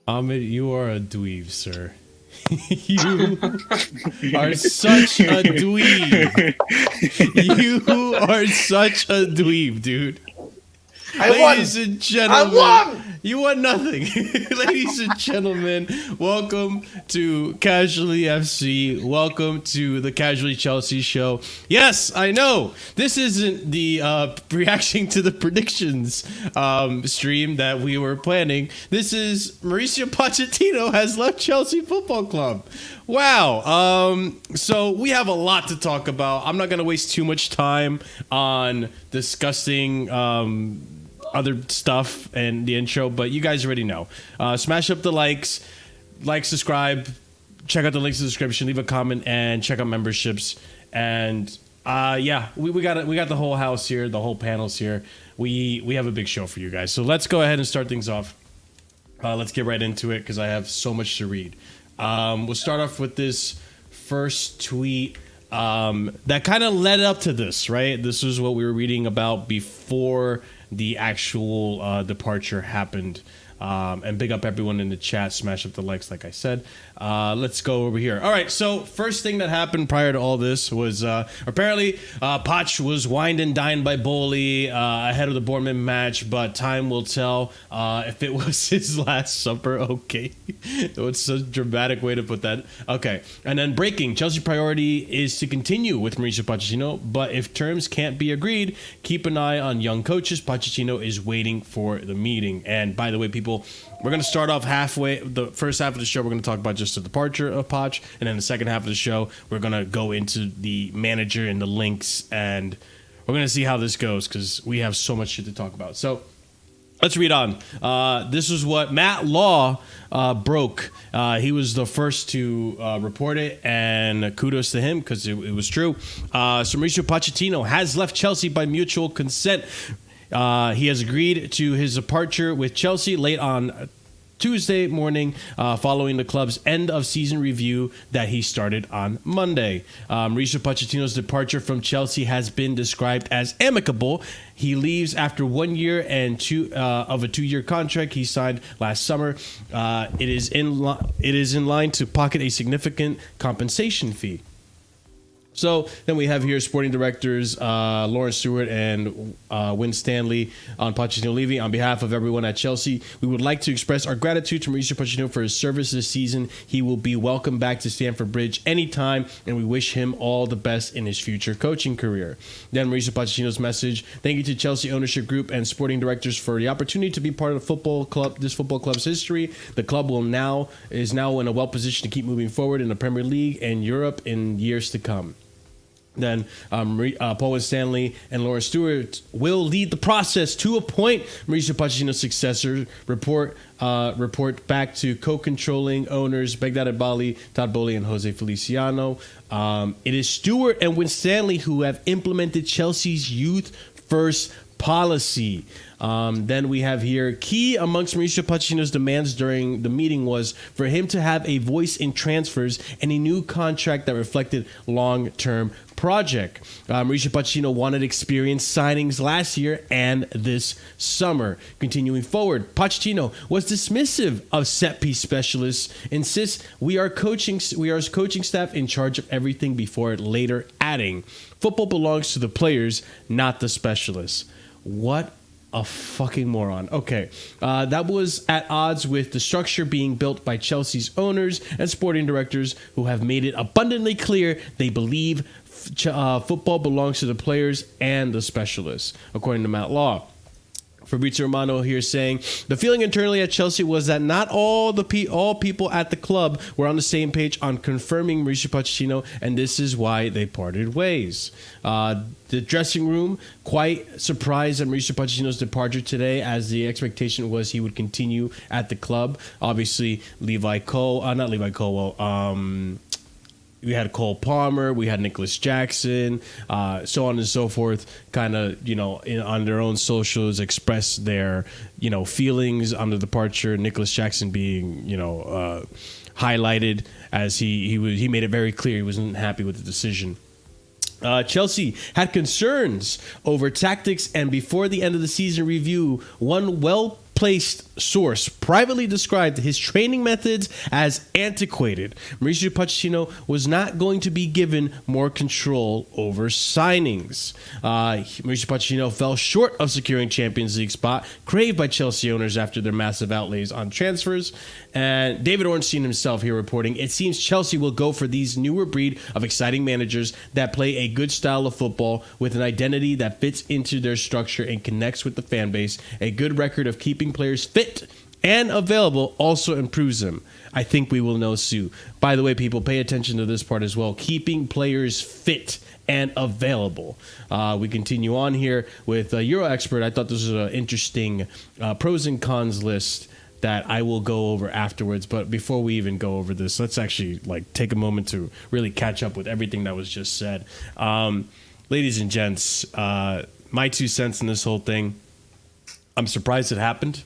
Ahmed, you are a dweeb, sir. You are such a dweeb. You are such a dweeb, dude. Ladies and gentlemen, I won. You want nothing. Ladies and gentlemen, welcome to Casually FC. Welcome to the Casually Chelsea show. Yes, I know this isn't the reaction to the predictions stream that we were planning. This is Mauricio Pochettino has left Chelsea Football Club. Wow. So we have a lot to talk about. I'm not going to waste too much time on discussing other stuff and the intro, but you guys already know. Smash up the likes, subscribe, check out the links in the description, leave a comment, and check out memberships. And yeah, we got the whole house here, the whole panel's here. We have a big show for you guys. So let's go ahead and start things off. Let's get right into it because I have so much to read. We'll start off with this first tweet that kind of led up to this, right? This is what we were reading about before the actual departure happened. And big up everyone in the chat. Smash up the likes, like I said. Let's go over here. All right, so first thing that happened prior to all this was apparently Poch was wined and dined by Bowley ahead of the Bournemouth match, but time will tell if it was his last supper. Okay. It's a dramatic way to put that. Okay, and then breaking. Chelsea priority is to continue with Mauricio Pochettino, but if terms can't be agreed, keep an eye on young coaches. Pochettino is waiting for the meeting. And by the way, people, we're going to start off halfway. The first half of the show, we're going to talk about just the departure of Poch. And then the second half of the show, we're going to go into the manager and the links. And we're going to see how this goes because we have so much shit to talk about. So let's read on. This is what Matt Law broke. He was the first to report it, and kudos to him because it was true. So Mauricio Pochettino has left Chelsea by mutual consent. He has agreed to his departure with Chelsea late on Tuesday morning following the club's end-of-season review that he started on Monday. Mauricio Pochettino's departure from Chelsea has been described as amicable. He leaves after 1 year and of a 2-year contract he signed last summer. It is in line to pocket a significant compensation fee. So then we have here sporting directors Lawrence Stewart and Win Stanley on Pochettino leaving. On behalf of everyone at Chelsea, we would like to express our gratitude to Mauricio Pochettino for his service this season. He will be welcome back to Stamford Bridge anytime, and we wish him all the best in his future coaching career. Then Mauricio Pochettino's message: thank you to Chelsea ownership group and sporting directors for the opportunity to be part of the football club's history. The club is now in a well position to keep moving forward in the Premier League and Europe in years to come. Then Paul Stanley and Laura Stewart will lead the process to appoint Mauricio Pochettino's successor. Report back to co-controlling owners Begdad Bali, Todd Bowley, and Jose Feliciano. It is Stewart and Win Stanley who have implemented Chelsea's youth first policy. Then we have here, key amongst Mauricio Pochettino's demands during the meeting was for him to have a voice in transfers and a new contract that reflected long-term project. Mauricio Pochettino wanted experience signings last year and this summer. Continuing forward, Pochettino was dismissive of set-piece specialists, insists we are coaching staff in charge of everything, before later adding, football belongs to the players, not the specialists. What a fucking moron. Okay, that was at odds with the structure being built by Chelsea's owners and sporting directors, who have made it abundantly clear they believe football belongs to the players and the specialists, according to Matt Law. Fabrizio Romano here saying the feeling internally at Chelsea was that not all people at the club were on the same page on confirming Mauricio Pochettino, and this is why they parted ways. The dressing room quite surprised at Mauricio Pochettino's departure today, as the expectation was he would continue at the club. Obviously, we had Cole Palmer, we had Nicholas Jackson, so on and so forth, kind of, on their own socials express their, feelings on the departure. Nicholas Jackson being, highlighted as he made it very clear he wasn't happy with the decision. Chelsea had concerns over tactics, and before the end of the season review, one well-placed source privately described his training methods as antiquated. Mauricio Pochettino was not going to be given more control over signings. Mauricio Pochettino fell short of securing Champions League spot craved by Chelsea owners after their massive outlays on transfers. And David Ornstein himself here reporting, it seems Chelsea will go for these newer breed of exciting managers that play a good style of football with an identity that fits into their structure and connects with the fan base. A good record of keeping players fit and available also improves them. I think we will know soon. By the way, people, pay attention to this part as well. Keeping players fit and available. We continue on here with Euro Expert. I thought this was an interesting pros and cons list that I will go over afterwards. But before we even go over this, let's actually take a moment to really catch up with everything that was just said. Ladies and gents, my 2 cents in this whole thing, I'm surprised it happened.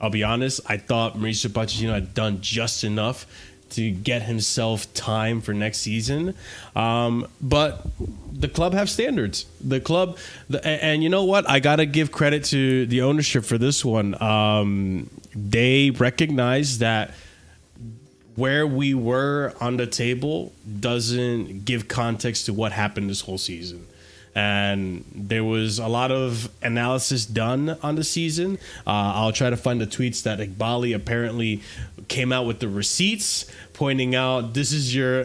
I'll be honest. I thought Mauricio Pochettino had done just enough to get himself time for next season. But the club have standards. The club, and you know what? I got to give credit to the ownership for this one. They recognize that where we were on the table doesn't give context to what happened this whole season. And there was a lot of analysis done on the season. I'll try to find the tweets that Iqbali apparently came out with the receipts, pointing out this is your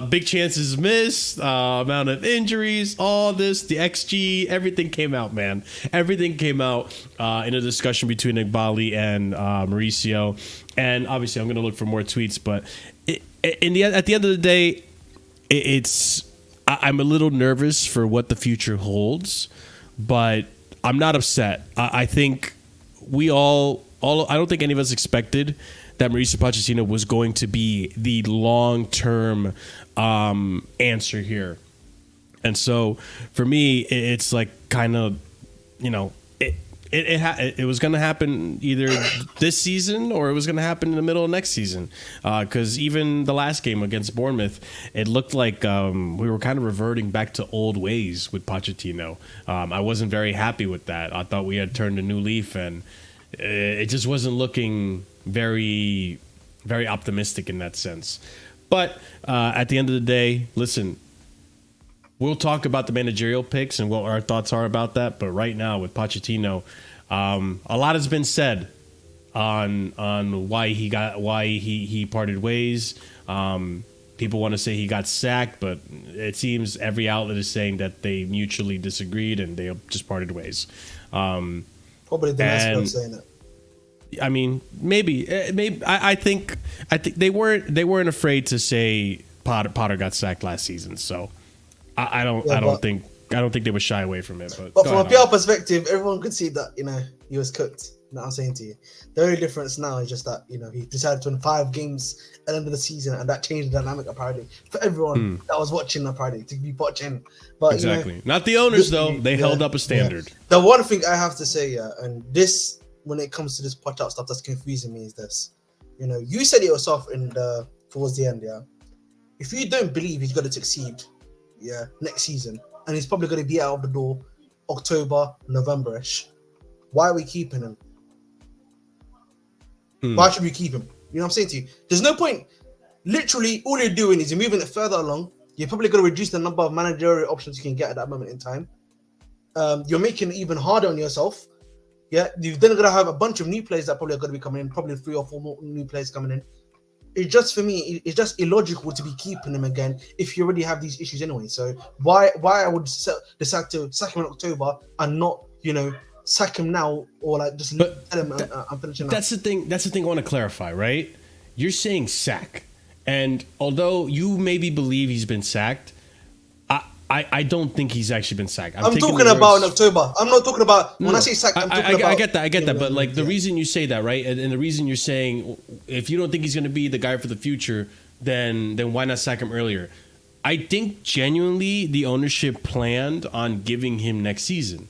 big chances missed, amount of injuries, all this, the XG, everything came out, man. Everything came out in a discussion between Iqbali and Mauricio. And obviously, I'm going to look for more tweets. But at the end of the day, I'm a little nervous for what the future holds, but I'm not upset. I think we all I don't think any of us expected that Mauricio Pochettino was going to be the long-term answer here. And so for me, it's kind of, it was going to happen either this season or it was going to happen in the middle of next season. Because even the last game against Bournemouth, it looked like we were kind of reverting back to old ways with Pochettino. I wasn't very happy with that. I thought we had turned a new leaf, and it just wasn't looking very, very optimistic in that sense. But at the end of the day, listen, we'll talk about the managerial picks and what our thoughts are about that. But right now with Pochettino, a lot has been said on why he parted ways. People want to say he got sacked, but it seems every outlet is saying that they mutually disagreed and they just parted ways. Probably the nice way of saying it. I mean, maybe. I think they weren't afraid to say Potter got sacked last season. So I don't think they would shy away from it. But from a PR perspective, everyone could see that he was cooked. You know what I'm saying to you? The only difference now is just that he decided to win 5 games at the end of the season, and that changed the dynamic apparently for everyone that was watching apparently to be watching. But exactly, not the owners though. They held up a standard. Yeah. The one thing I have to say, and this when it comes to this pot out stuff that's confusing me is this. You said it yourself towards the end, yeah. If you don't believe he's going to succeed, next season, and he's probably going to be out of the door October, November-ish, why are we keeping him? Why should we keep him? You know what I'm saying to you? There's no point. Literally, all you're doing is you're moving it further along. You're probably going to reduce the number of managerial options you can get at that moment in time. You're making it even harder on yourself. Yeah, you're then going to have a bunch of new players that probably are going to be coming in, probably 3 or 4 more new players coming in. It's just, for me, it's just illogical to be keeping him again if you already have these issues anyway. So why I would decide to sack him in October and not, sack him now or just tell him I'm finishing. That's the thing. That's the thing I want to clarify, right? You're saying sack, and although you maybe believe he's been sacked, I don't think he's actually been sacked. I'm talking about in October. I'm not talking about when I say sacked. I'm talking about. I get that. But the reason you say that, right, and the reason you're saying if you don't think he's going to be the guy for the future, then why not sack him earlier? I think genuinely the ownership planned on giving him next season.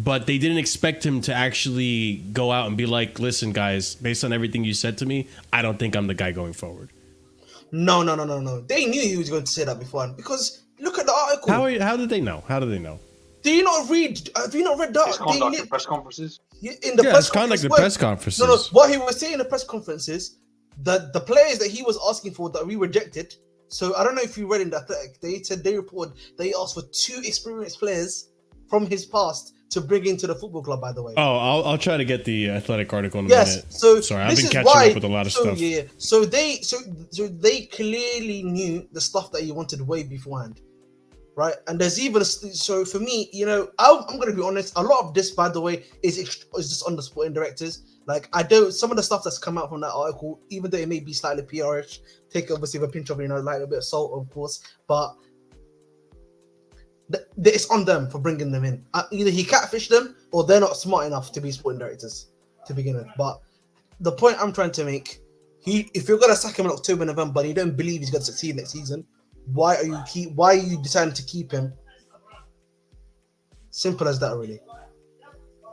But they didn't expect him to actually go out and be like, listen, guys, based on everything you said to me, I don't think I'm the guy going forward. No. They knew he was going to say that before. Because look at the article. How did they know? Do you not read? Have you not read that? His conduct at press conferences. In the press it's kind of like the conference, press conferences. No, what he was saying in the press conferences, that the players that he was asking for that we rejected. So I don't know if you read in that. They said they reported they asked for 2 experienced players from his past to bring into the football club. By the way. Oh, I'll try to get the Athletic article in a minute. So sorry, I've this been is catching why, up with a lot of stuff. Yeah. So they clearly knew the stuff that he wanted way beforehand. Right, and there's even so for me, you know, I'm gonna be honest. A lot of this, by the way, is just on the sporting directors. Like, I don't. Some of the stuff that's come out from that article, even though it may be slightly PR-ish, take it obviously with a pinch of, you know, like a bit of salt, of course. But it's on them for bringing them in. Either he catfished them, or they're not smart enough to be sporting directors to begin with. But the point I'm trying to make, if you're gonna sack him in October, November, and you don't believe he's gonna succeed next season. Why are you deciding to keep him? Simple as that, really.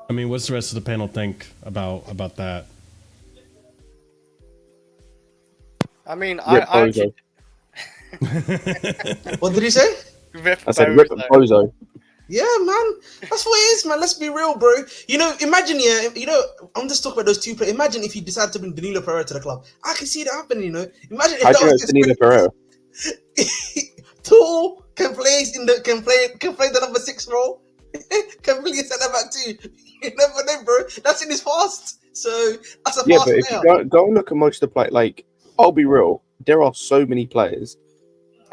I mean, what's the rest of the panel think about that? I mean, I What did he say? I said rip and bozo. Yeah, man, that's what it is, man. Let's be real, bro. You know, imagine, I'm just talking about those 2 players. Imagine if you decide to bring Danilo Pereira to the club. I can see that happening. You know, imagine if How that do you know was it's Danilo Pereira? Tall, can play the number 6 role. Can play centre back too. You never know, bro. That's in his past. So that's a fast But if player. you go and look at most of the play, like, I'll be real, there are so many players,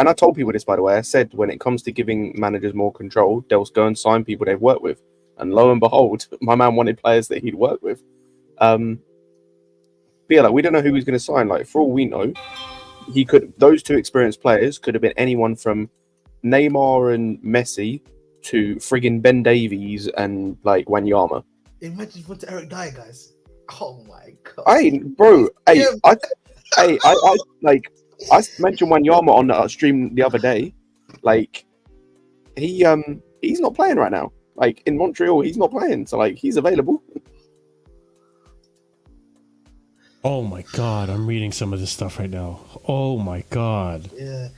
and I told people this, by the way. I said when it comes to giving managers more control, they'll go and sign people they've worked with, and lo and behold, my man wanted players that he'd worked with. But yeah, like, we don't know who he's going to sign. Like, for all we know, those 2 experienced players could have been anyone from Neymar and Messi to friggin' Ben Davies and like Wanyama. Imagine if you went to Eric Dyer, guys. Oh my god. I mentioned Wanyama on the stream the other day. Like, he's not playing right now. Like, in Montreal, he's not playing. So like, he's available. Oh my god, I'm reading some of this stuff right now. Oh my god. Yeah.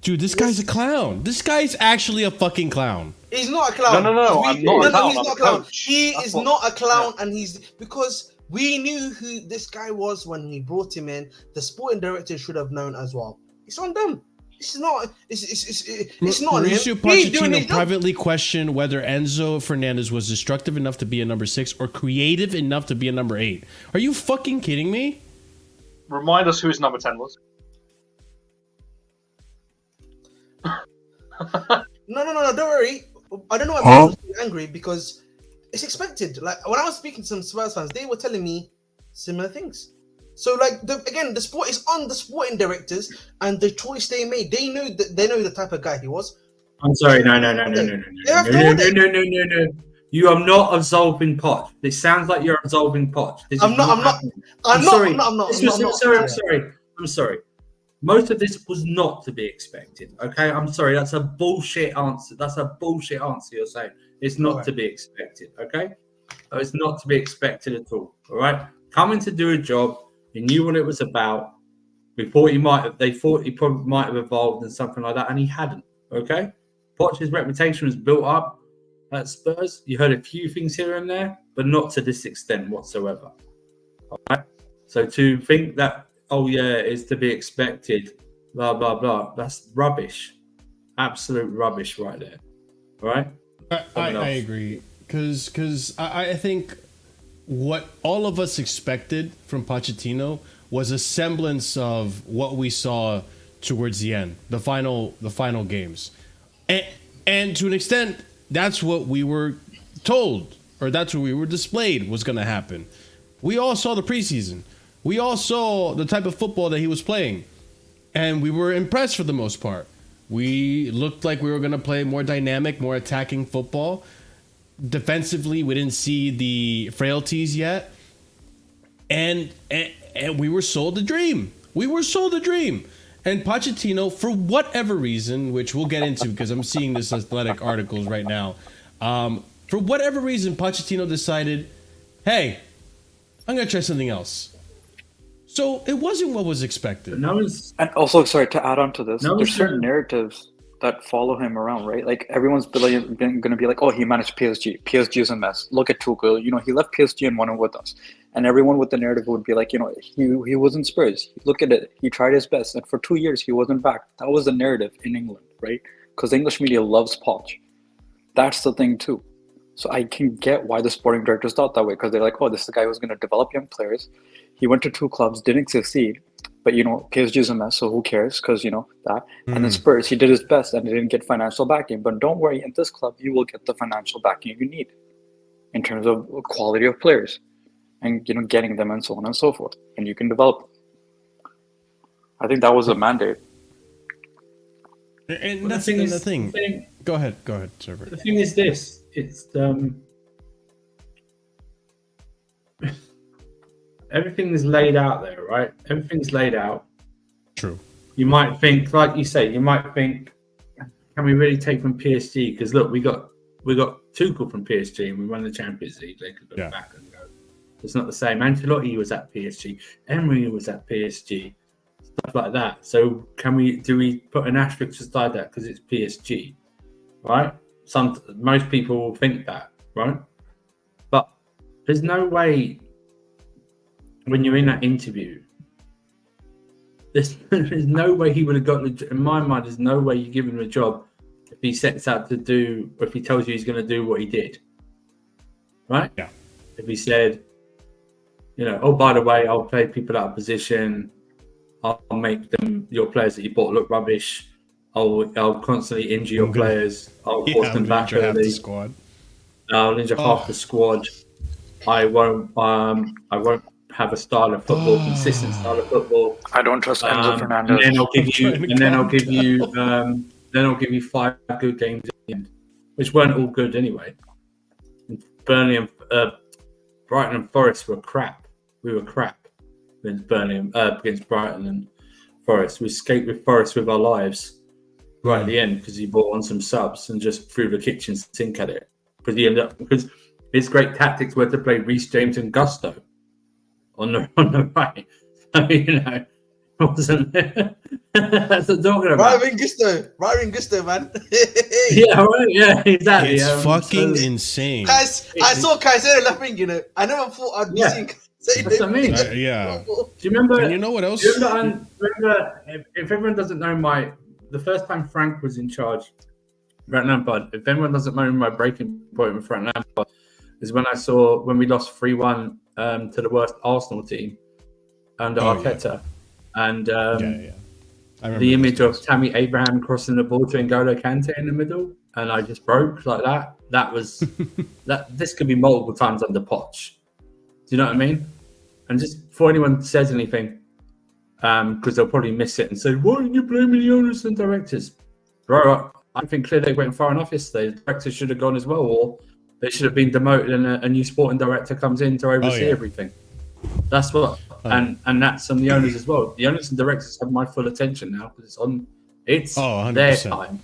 Dude, this guy's a clown. This guy's actually a fucking clown. He's not a clown. No, I'm not a clown. He's not a clown. He is not a clown, and because we knew who this guy was when we brought him in. The sporting director should have known as well. It's on them. It's not. It's not Mauricio him. Pochettino privately questioned whether Enzo Fernandez was destructive enough to be a number 6 or creative enough to be a number 8. Are you fucking kidding me? Remind us who his number 10 was. No, don't worry. I don't know why I'm angry, because it's expected. Like, when I was speaking to some Spurs fans, they were telling me similar things. So, like, the sport is on the sporting directors and the choice they made. They know the type of guy he was. I'm sorry, no. You are not absolving Poch. This sounds like you're absolving Poch. I'm not. I'm sorry. Most of this was not to be expected. Okay, I'm sorry. That's a bullshit answer. You're saying it's not to be expected. Okay, it's not to be expected at all. All right, coming to do a job. He knew what it was about. They thought he probably might have evolved and something like that, and he hadn't. Okay, Poch's reputation was built up at Spurs. You heard a few things here and there, but not to this extent whatsoever. All right. So to think that, it's to be expected, blah blah blah, that's rubbish. Absolute rubbish right there. All right. I agree, because I think what all of us expected from Pochettino was a semblance of what we saw towards the end, the final games, and to an extent, that's what we were told, or that's what we were displayed was going to happen. We all saw the preseason. We all saw the type of football that he was playing, and we were impressed for the most part. We looked like we were going to play more dynamic, more attacking football. Defensively, we didn't see the frailties yet, and we were sold a dream. And Pochettino, for whatever reason, which we'll get into because I'm seeing this Athletic articles right now, for whatever reason, Pochettino decided, hey, I'm going to try something else. So it wasn't what was expected. And also, sorry, to add on to this, there's certain narratives that follow him around, right? Like everyone's going to be like, oh, he managed PSG. PSG is a mess. Look at Tuchel. He left PSG and won it with us. And everyone with the narrative would be like, he was in Spurs. Look at it. He tried his best. And for 2 years, he wasn't back. That was the narrative in England, right? Because English media loves Poch. That's the thing too. So I can get why the sporting directors thought that way, because they're like, oh, this is the guy who's going to develop young players. He went to 2 clubs, didn't succeed. But, PSG is a mess, so who cares? Because, that. And then Spurs, he did his best and didn't get financial backing. But don't worry, in this club, you will get the financial backing you need in terms of quality of players and, getting them and so on and so forth. And you can develop them. I think that was the mandate. And that's the thing. Go ahead, server. The thing is this. It's everything is laid out there, right? Everything's laid out. True. You might think, like you say, can we really take from PSG? Because look, we got Tuchel from PSG and we won the Champions League. They could go back and go. It's not the same. Ancelotti was at PSG. Emery was at PSG. Stuff like that. So do we put an asterisk beside that because it's PSG, right? Most people will think that, right? But there's no way. When you're in that interview, there's no way he would have gotten. In my mind, there's no way you give him a job if he sets out to do, or if he tells you he's going to do what he did, right? Yeah. If he said, oh, by the way, I'll play people out of position, I'll make your players that you bought look rubbish, I'll constantly injure your players, I'll force them back early, I'll injure half the squad, I won't have a style of football, consistent style of football. I don't trust Enzo Fernandez. And then I'll give you 5 good games at the end, which weren't all good anyway. Burnley and Brighton and Forest were crap. We were crap against against Brighton and Forest. We escaped with Forest with our lives right at the end because he brought on some subs and just threw the kitchen sink at it. Because his great tactics were to play Reece James and Gusto on the right. So, wasn't there? That's what I'm talking about. Right in Gusto, man. Yeah, right. Yeah, exactly. It's fucking insane. I saw Caicedo left wing. I never thought I'd be seeing Caicedo. That's what I mean. Yeah. Do you remember? And you know what else? Remember, if everyone doesn't know the first time Frank was in charge, Frank Lampard. If anyone doesn't know my breaking point with Frank Lampard, is when we lost 3-1 to the worst Arsenal team under Arteta. And the image of Tammy Abraham crossing the ball to N'Golo Kante in the middle, and I just broke like that. That was that. This could be multiple times under Poch. Do you know what I mean? And just before anyone says anything, because they'll probably miss it and say, "Why are you blaming the owners and directors?" Bro, I think clearly they went far enough yesterday. The directors should have gone as well, or they should have been demoted and a new sporting director comes in to oversee everything. That's what, and that's on the owners as well. The owners and directors have my full attention now because it's their time.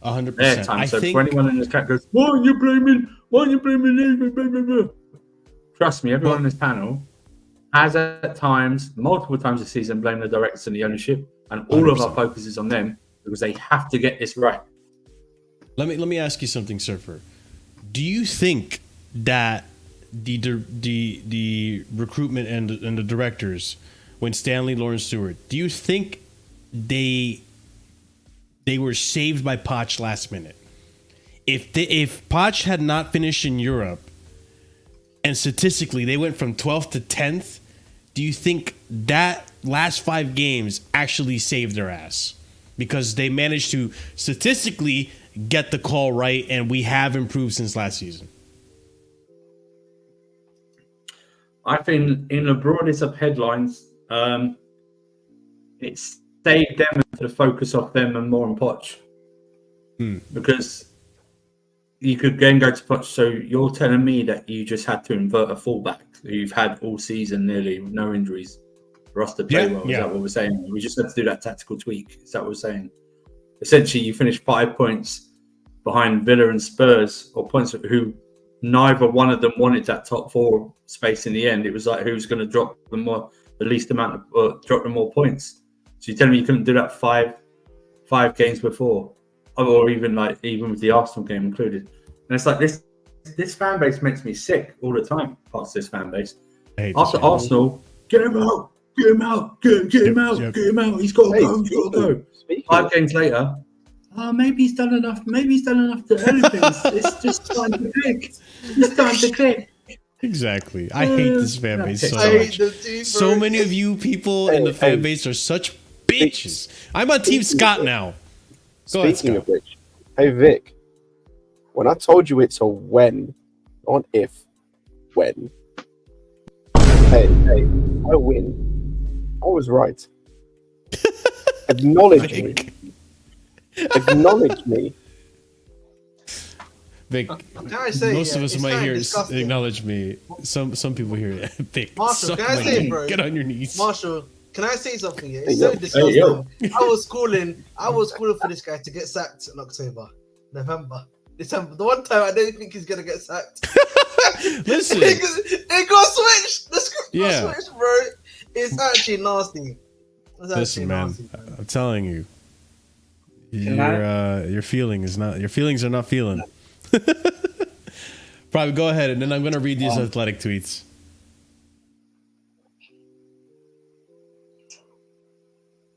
100%. Their time. So for anyone in this chat goes, why are you blaming me? Trust me, everyone in this panel has at times, multiple times this season, blamed the directors and the ownership, and all 100%. Of our focus is on them because they have to get this right. Let me ask you something, Surfer. Do you think that the recruitment and the directors, when Stanley Lawrence Stewart, do you think they were saved by Poch last minute? If Poch had not finished in Europe, and statistically they went from 12th to 10th, do you think that last 5 games actually saved their ass? Because they managed to statistically get the call right, and we have improved since last season. I think in the broadest of headlines, it saved them and the focus off them and more on Poch. Because you could then go to Poch. So you're telling me that you just had to invert a fullback that you've had all season nearly with no injuries for us to play well. Is that what we're saying? We just had to do that tactical tweak. Is that what we're saying? Essentially, you finished 5 points behind Villa and Spurs, or points who neither one of them wanted that top 4 space in the end. It was like who's going to drop them more, the least amount of drop them more points. So you're telling me you couldn't do that five games before? or even with the Arsenal game included. And it's like this fan base makes me sick all the time. Parts of this fan base. I hate After this fan. Arsenal, get him out, get him out, get him out, Yep. get him out. He's got to Hey, go, he's got to go. speaking 5 of- games later, maybe he's done enough. Maybe he's done enough to anything. It's just starting to click. It's starting to click. Exactly. I hate this fan base so I hate much. the team, So bro. many of you people in the fan base are such bitches. I'm on Team Scott now. Go ahead, Speaking Scott. of which, hey Vic, when I told you it's a when, not if, when. Hey, I win. I was right. Acknowledge me. Acknowledge me. Vic, Can I say, most of us it's might kinda hear disgusting. acknowledge me. Some people hear Vic. Marshall, suck can I my say, dick. bro? Get on your knees. Marshall, can I say something? Yeah? Hey, It's yo. so disgusting. Hey, yo. I was calling for this guy to get sacked in October, November, December. The one time I don't think he's gonna get sacked. Listen. it got switched. The script Yeah. got switched, bro. It's actually nasty. It's actually Listen, man. nasty, bro. I'm telling you. Can Your feelings are not feeling. Probably go ahead, and then I'm gonna read these athletic tweets.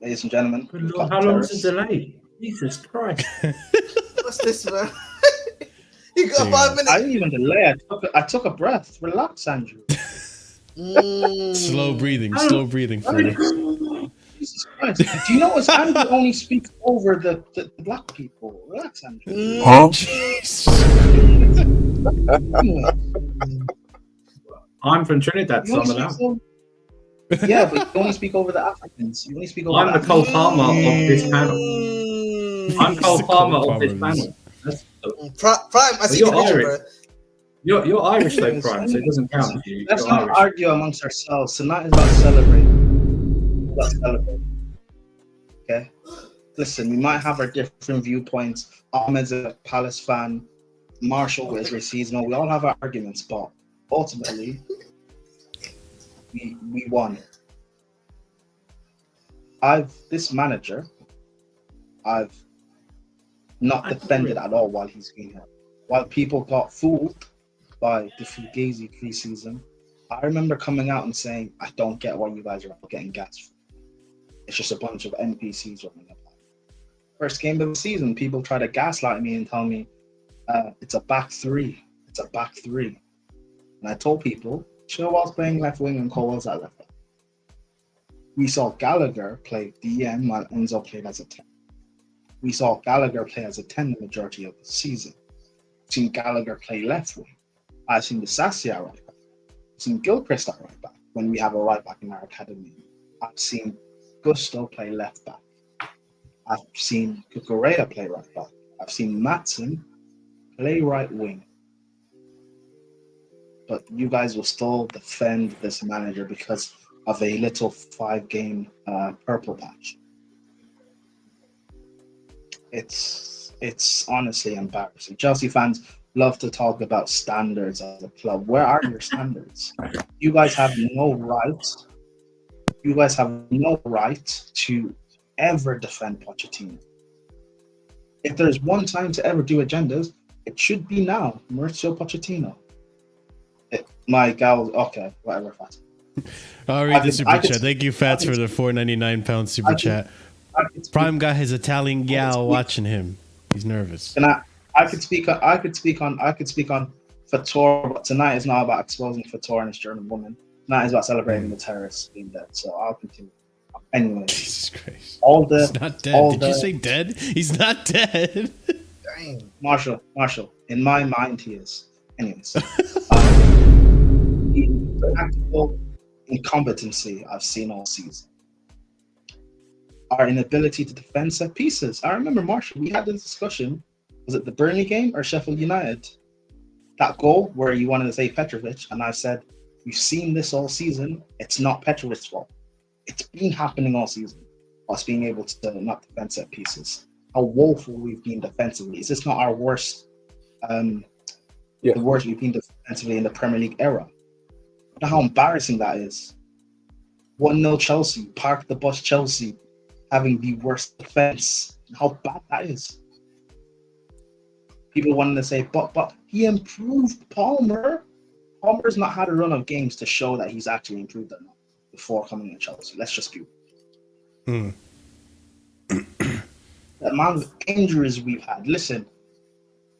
Ladies and gentlemen, Good Lord, how long is the delay? Jesus Christ. What's this, man? You got Yeah. 5 I minutes. didn't even delay. I took a breath. Relax, Andrew. Slow breathing for you. Jesus Christ. Do you know Andrew only speaks over the black people? Relax, Andrew. I'm from Trinidad, You so only I'm allowed. speak over- yeah, but you only speak over the Africans. You only speak over I'm the Cole Palmer of this panel. I'm He's Cole the Palmer Cole of this Palmer of this. panel. That's, Prime, I see you're the picture, Irish. bro. you're Irish though, Prime, so it doesn't count for you. Let's You're not Irish. argue amongst ourselves. Tonight is about celebrating. It's about celebrating. Okay? Listen, we might have our different viewpoints. Ahmed's a Palace fan. Marshall is seasonal. We all have our arguments, but ultimately, we won. This manager, I've not defended at all while he's been here. While people got fooled by the Fugazi preseason, I remember coming out and saying, I don't get why you guys are getting gas. It's just a bunch of NPCs running about. First game of the season, people try to gaslight me and tell me it's a back three. It's a back three. And I told people, Chilwell's playing left wing and Colwell's at left back. We saw Gallagher play DM while Enzo played as a 10. We saw Gallagher play as a 10 the majority of the season. I've seen Gallagher play left wing. I've seen the Sassy at right back. I've seen Gilchrist at right back when we have a right back in our academy. I've seen Gusto play left back. I've seen Kukurea play right back. I've seen Maatson play right wing. But you guys will still defend this manager because of a little 5-game purple patch. It's honestly embarrassing. Chelsea fans love to talk about standards as a club. Where are your standards? You guys have no right. You guys have no right to ever defend Pochettino. If there's one time to ever do agendas, it should be now. Mauricio Pochettino. My gal, okay, whatever. Fat. I'll read the super chat. Thank you, Fats, for the £4.99 super chat. Prime got his Italian gal watching him. He's nervous. And I could speak on Fator, but tonight is not about exposing Fator and his German woman. Tonight is about celebrating the terrorists being dead. So I'll continue. Anyway, Jesus Christ. He's not dead. Did you say dead? He's not dead. Dang. Marshall. In my mind, he is. Anyways, the tactical incompetency I've seen all season. Our inability to defend set pieces. I remember, Marshall, we had this discussion. Was it the Burnley game or Sheffield United? That goal where you wanted to say Petrovic, and I said, we've seen this all season. It's not Petrovic's fault. It's been happening all season. Us being able to not defend set pieces. How woeful we've been defensively. Is this not our worst? The worst we've been defensively in the Premier League era. Know how embarrassing that is. 1-0 Chelsea, park the bus Chelsea, having the worst defense. How bad that is. People wanted to say, but he improved Palmer. Palmer's not had a run of games to show that he's actually improved or not before coming to Chelsea. Let's just be. Hmm. The amount of injuries we've had. Listen,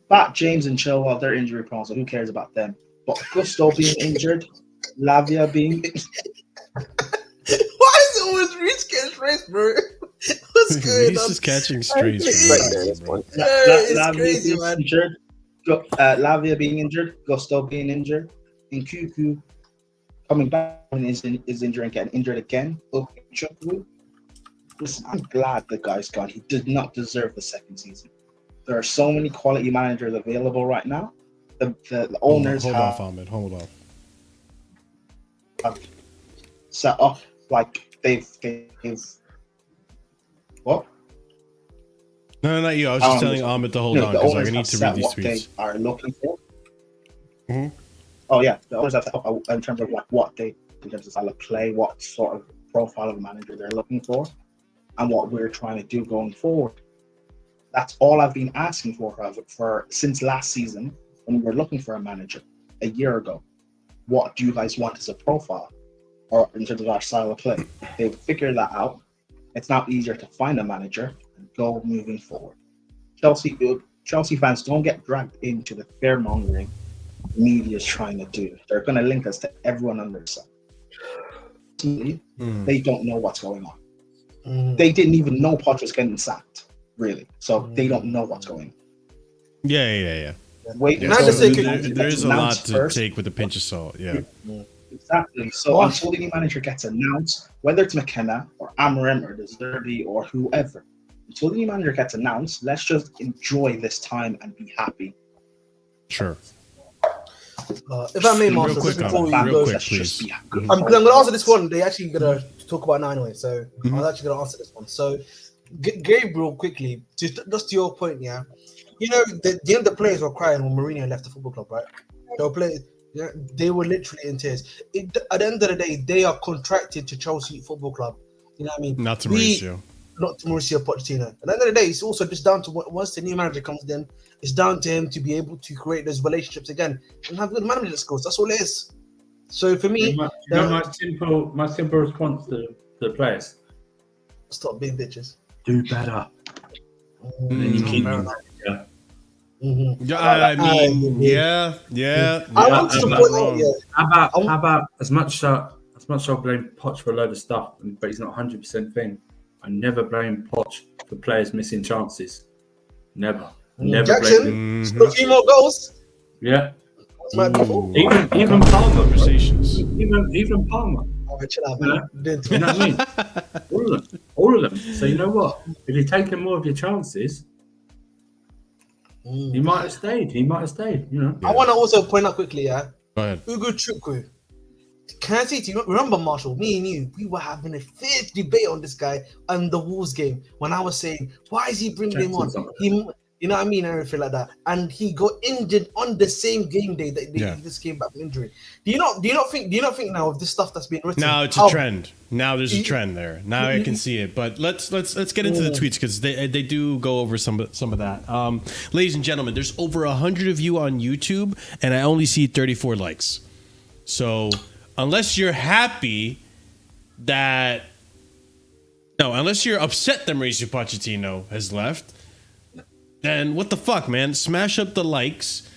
Bat, James, and Chilwell, they're injury prone, so who cares about them? But Gusto being injured, Lavia being. Why is it always Reece catch race, bro? What's going He's on? just catching strays. It's crazy, man. Injured. Lavia being injured, Gusto being injured, and Cuckoo coming back and is injured and getting injured again. Listen, I'm glad the guy's gone. He did not deserve the second season. There are so many quality managers available right now. The owners hold off, Ahmed. Hold off. Have set up like they've what? No, not you. I was just telling Ahmed to hold on because I need to read these tweets. They are looking for. Mm-hmm. Oh yeah, the owners have set up in terms of like what they, in terms of style of play, what sort of profile of manager they're looking for, and what we're trying to do going forward. That's all I've been asking for since last season when we were looking for a manager a year ago. What do you guys want as a profile, or in terms of our style of play? They've figured that out. It's now easier to find a manager and go moving forward. Chelsea fans, don't get dragged into the fear-mongering media is trying to do. They're going to link us to everyone under the sun. They don't know what's going on. They didn't even know Poch was getting sacked, really. So they don't know what's going on. Yeah. Wait, there is a lot to take with a pinch of salt. Yeah. Exactly. So until the new manager gets announced, whether it's McKenna or Amorim or Deserbi or whoever, until the new manager gets announced, let's just enjoy this time and be happy. Sure. If I may, Marshall, just before we go, please. I'm going to answer this one. They actually going to talk about it now anyway, so I was actually going to answer this one. So, Gabriel, quickly, just to your point, yeah. You know, the end of the players were crying when Mourinho left the football club, right? They were literally in tears. At the end of the day, they are contracted to Chelsea Football Club. You know what I mean? Not to Mauricio. Not to Mauricio Pochettino. At the end of the day, it's also just down to once the new manager comes in, it's down to him to be able to create those relationships again and have good management skills. That's all it is. So for me, my simple response to the players: stop being bitches. Do better. And then you keep them. I mean, yeah. How about as much as I blame Poch for a load of stuff, but he's not 100% thing. I never blame Poch for players missing chances. Never Jackson, a few more goals. Yeah. Even Palmer. Conversations. Even Palmer. Chill out, man. You know what I mean? All of them. So you know what? If you're taking more of your chances, he might have stayed. You know. I want to also point out quickly, yeah. Go ahead. Ugo Chukwu. Can I say to you? Remember, Marshall, me and you, we were having a fierce debate on this guy on the Wolves game when I was saying, why is he bringing him on? You know what I mean, and everything like that. And he got injured on the same game day that he just came back from injury. Do you not think now of this stuff that's been written? Now it's a trend. Now there's a trend there. Now I can see it. But let's get into the tweets because they do go over some of that. Ladies and gentlemen, there's over 100 of you on YouTube, and I only see 34 likes. So unless you're happy unless you're upset that Mauricio Pochettino has left, then what the fuck, man? Smash up the likes.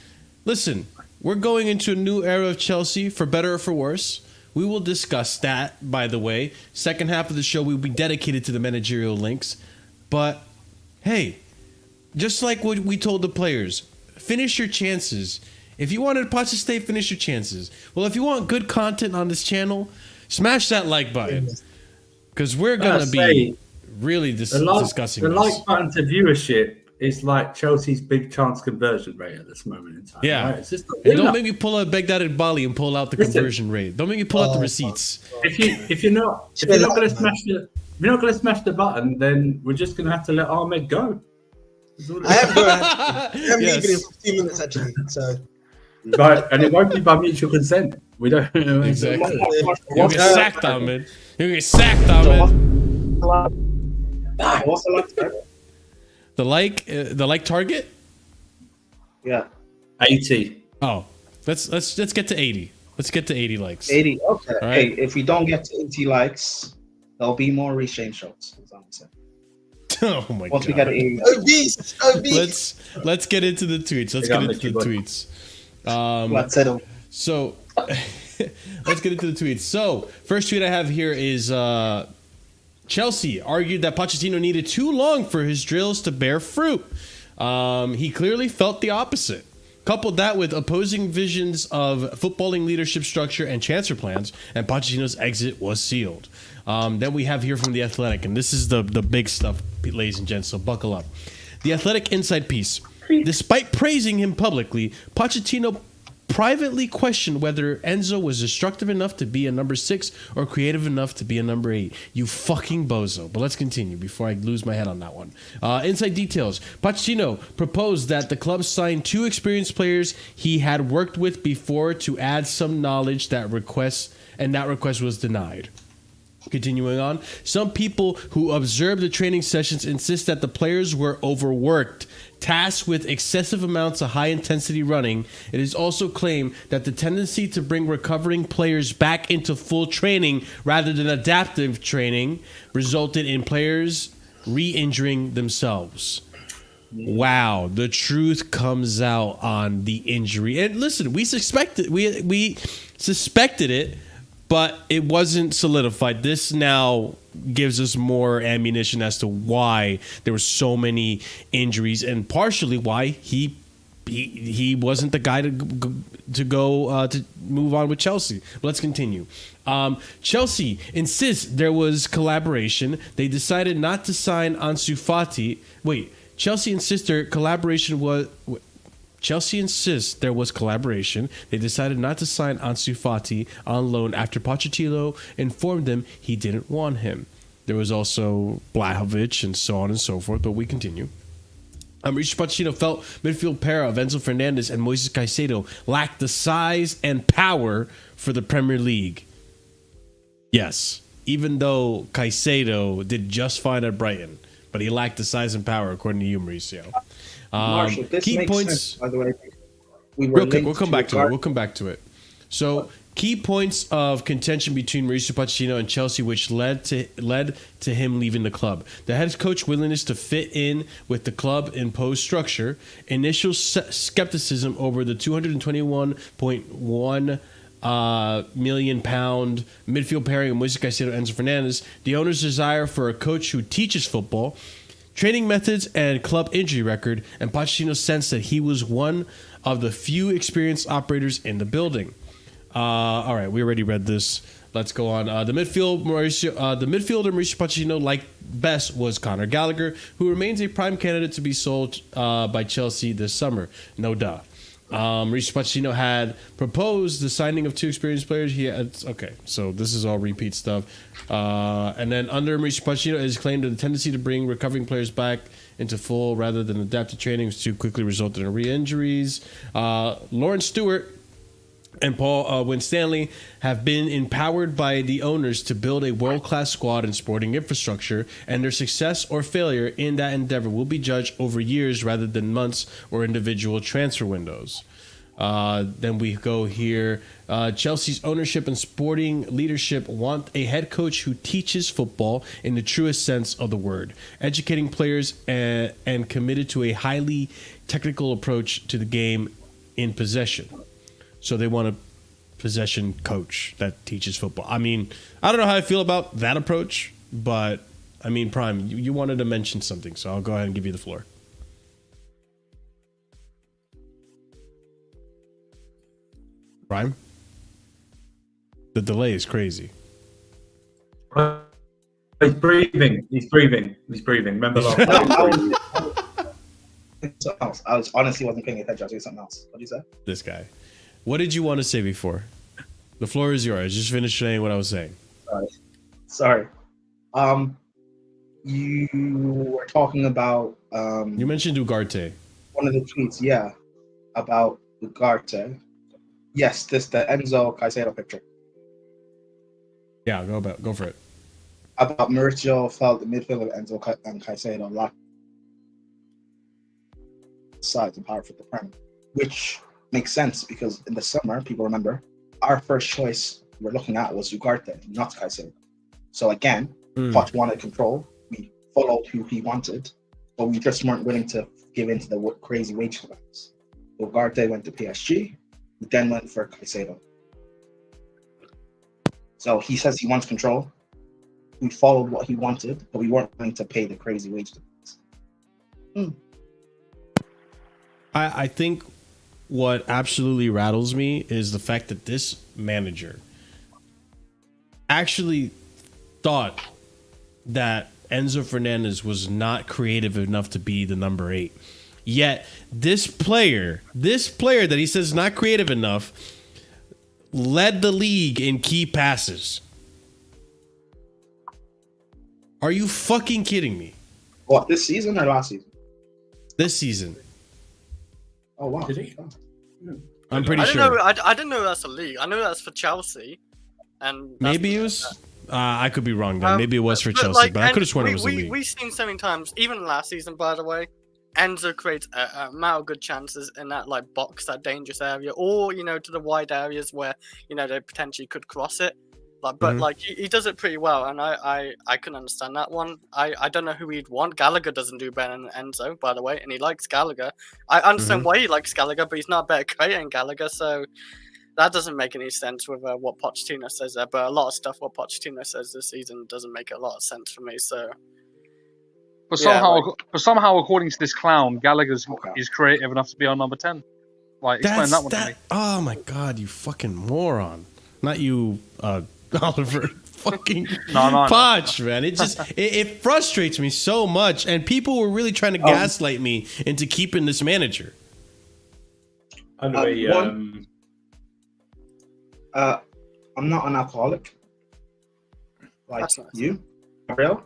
Listen, we're going into a new era of Chelsea, for better or for worse. We will discuss that, by the way. Second half of the show, we'll be dedicated to the managerial links. But, hey, just like what we told the players, finish your chances. If you wanted Poch to stay, finish your chances. Well, if you want good content on this channel, smash that like button. Because we're going to be really discussing the this. like button to viewership is like Chelsea's big chance conversion rate at this moment in time. Yeah. Right? It's just don't make me pull out Begdad Bali and pull out the conversion rate. Don't make me pull out the receipts. If you're not going to smash the button, then we're just going to have to let Ahmed go. I am leaving in 15 minutes actually. So. Right, and it won't be by mutual consent. We don't exactly. You'll get sacked, Ahmed. You'll get sacked, Ahmed. What's the like? The like target? Yeah. 80. Oh, let's get to 80. Let's get to 80 likes. 80. Okay. All Hey, right. if we don't get to 80 likes, there'll be more reshame shows. That's all I'm saying. Oh my Once god. we get to 80. Obese. Let's get into the tweets. Let's get into the tweets. Let's settle. So let's get into the tweets. So first tweet I have here is Chelsea argued that Pochettino needed too long for his drills to bear fruit. He clearly felt the opposite. Coupled that with opposing visions of footballing leadership structure and transfer plans, and Pochettino's exit was sealed. Then we have here from The Athletic, and this is the big stuff, ladies and gents, so buckle up. The Athletic Inside Piece. Despite praising him publicly, Pochettino privately questioned whether Enzo was destructive enough to be a number 6 or creative enough to be a number 8. You fucking bozo. But let's continue before I lose my head on that one. Inside details. Pochettino proposed that the club sign 2 experienced players he had worked with before to add some knowledge that request was denied. Continuing on, some people who observed the training sessions insist that the players were overworked, tasked with excessive amounts of high-intensity running. It is also claimed that the tendency to bring recovering players back into full training rather than adaptive training resulted in players re-injuring themselves. Wow, the truth comes out on the injury. And listen, we suspected it, but it wasn't solidified. This now gives us more ammunition as to why there were so many injuries, and partially why he wasn't the guy to move on with Chelsea. But let's continue. Chelsea insists there was collaboration. They decided not to sign Ansu Fati. Chelsea insists there was collaboration. They decided not to sign Ansu Fati on loan after Pochettino informed them he didn't want him. There was also Blahovic and so on and so forth, but we continue. Mauricio Pochettino felt midfield pair of Enzo Fernandez and Moises Caicedo lacked the size and power for the Premier League. Yes, even though Caicedo did just fine at Brighton, but he lacked the size and power, according to you, Mauricio. Marshall, this key makes points. sense, by the way. Real quick, we'll come back to it. So, key points of contention between Mauricio Pochettino and Chelsea, which led to him leaving the club. The head coach's willingness to fit in with the club imposed structure, initial skepticism over the £221.1 million midfield pairing of Moises Caicedo and Enzo Fernandez, the owner's desire for a coach who teaches football, training methods and club injury record, and Pochettino's sense that he was one of the few experienced operators in the building. All right, we already read this. Let's go on. The midfielder Mauricio Pochettino liked best was Conor Gallagher, who remains a prime candidate to be sold by Chelsea this summer. No duh. Mauricio Pochettino had proposed the signing of 2 experienced players. Okay, so this is all repeat stuff. And then under Mauricio Pochettino, it is claimed that the tendency to bring recovering players back into full rather than adaptive training too quickly resulted in re-injuries. Lawrence Stewart and Paul Winstanley have been empowered by the owners to build a world-class squad and sporting infrastructure, and their success or failure in that endeavor will be judged over years rather than months or individual transfer windows. Then we go here. Chelsea's ownership and sporting leadership want a head coach who teaches football in the truest sense of the word, educating players and committed to a highly technical approach to the game in possession. So they want a possession coach that teaches football. I mean, I don't know how I feel about that approach, but I mean, Prime, you wanted to mention something, so I'll go ahead and give you the floor. Prime? The delay is crazy. He's breathing. Remember last I was honestly wasn't paying attention. I was doing something else. What did you say? This guy. What did you want to say before? The floor is yours. Just finish saying what I was saying. Sorry. You were talking about you mentioned Ugarte. One of the tweets, yeah, about Ugarte. Yes, the Enzo Caicedo picture. Yeah, go for it. About Mauricio felt the midfield of Enzo and Caicedo lacked size and power for the Prem. which makes sense because in the summer, people remember, our first choice we're looking at was Ugarte, not Caicedo. So again, Poch wanted control. We followed who he wanted, but we just weren't willing to give in to the crazy wage demands. Ugarte went to PSG. We then went for Caicedo. So he says he wants control. We followed what he wanted, but we weren't willing to pay the crazy wage demands. I think what absolutely rattles me is the fact that this manager actually thought that Enzo Fernandez was not creative enough to be the number 8. Yet this player that he says is not creative enough led the league in key passes. Are you fucking kidding me? What, this season or last season? This season. Oh, wow. Did he? I'm pretty I sure. didn't know that's a league. I know that's for Chelsea, and Maybe it was. I could be wrong then. Maybe it was for Chelsea, but I could have sworn it was a league. We've seen so many times, even last season, by the way. Enzo creates a amount of good chances in that like box, that dangerous area, or to the wide areas where they potentially could cross it. But like he does it pretty well, and I can understand that one. I don't know who he'd want. Gallagher doesn't do better than Enzo, by the way, and he likes Gallagher. I understand why he likes Gallagher, but he's not better creating Gallagher, so that doesn't make any sense with what Pochettino says there. But a lot of stuff what Pochettino says this season doesn't make a lot of sense for me. So, but somehow, according to this clown, Gallagher's is creative enough to be on number 10. Like, explain that one to me. Oh my god, you fucking moron! Not you, Oliver. Fucking Poch, man. It just it frustrates me so much, and people were really trying to gaslight me into keeping this manager. Anyway, I'm not an alcoholic like you, Gabriel.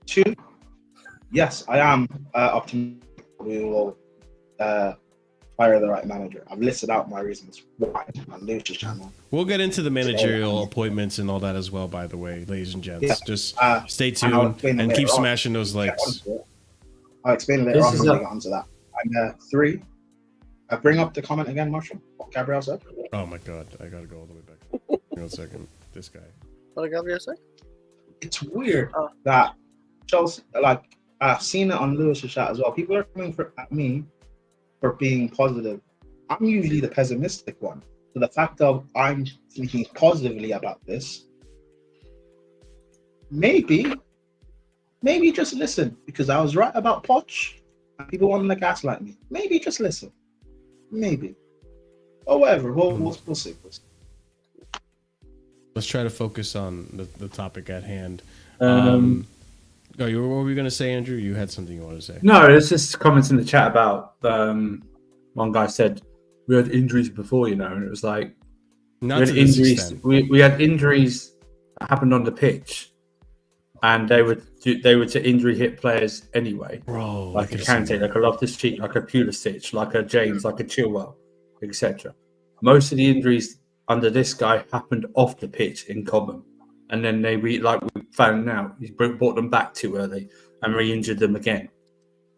2, yes, I am optimistic we will fire the right manager. I've listed out my reasons why on Lewis's channel. We'll get into the managerial appointments and all that as well, by the way, ladies and gents. Yeah. Just stay tuned and keep smashing those likes. I'll explain later on when we get onto that. And 3, bring up the comment again, Marshall. What Gabriel said. Oh my god, I gotta go all the way back. Hang on a second. This guy. What did Gabriel say? It's weird that Chelsea, like I've seen it on Lewis's chat as well. People are coming at me for being positive. I'm usually the pessimistic one. So the fact of I'm thinking positively about this, maybe just listen, because I was right about Poch and people wanting to gaslight me. Maybe just listen. Maybe. Or whatever. We'll see. Let's try to focus on the topic at hand. What were you going to say, Andrew? You had something you wanted to say. No, it's just comments in the chat about one guy said we had injuries before, and it was like we had injuries that happened on the pitch, and they were to injury hit players anyway. Bro, like a Kante, like a Loftus-Cheek, like a Pulisic, like a James, like a Chilwell, etc. Most of the injuries under this guy happened off the pitch in common. And then we found out he brought them back too early and re-injured them again.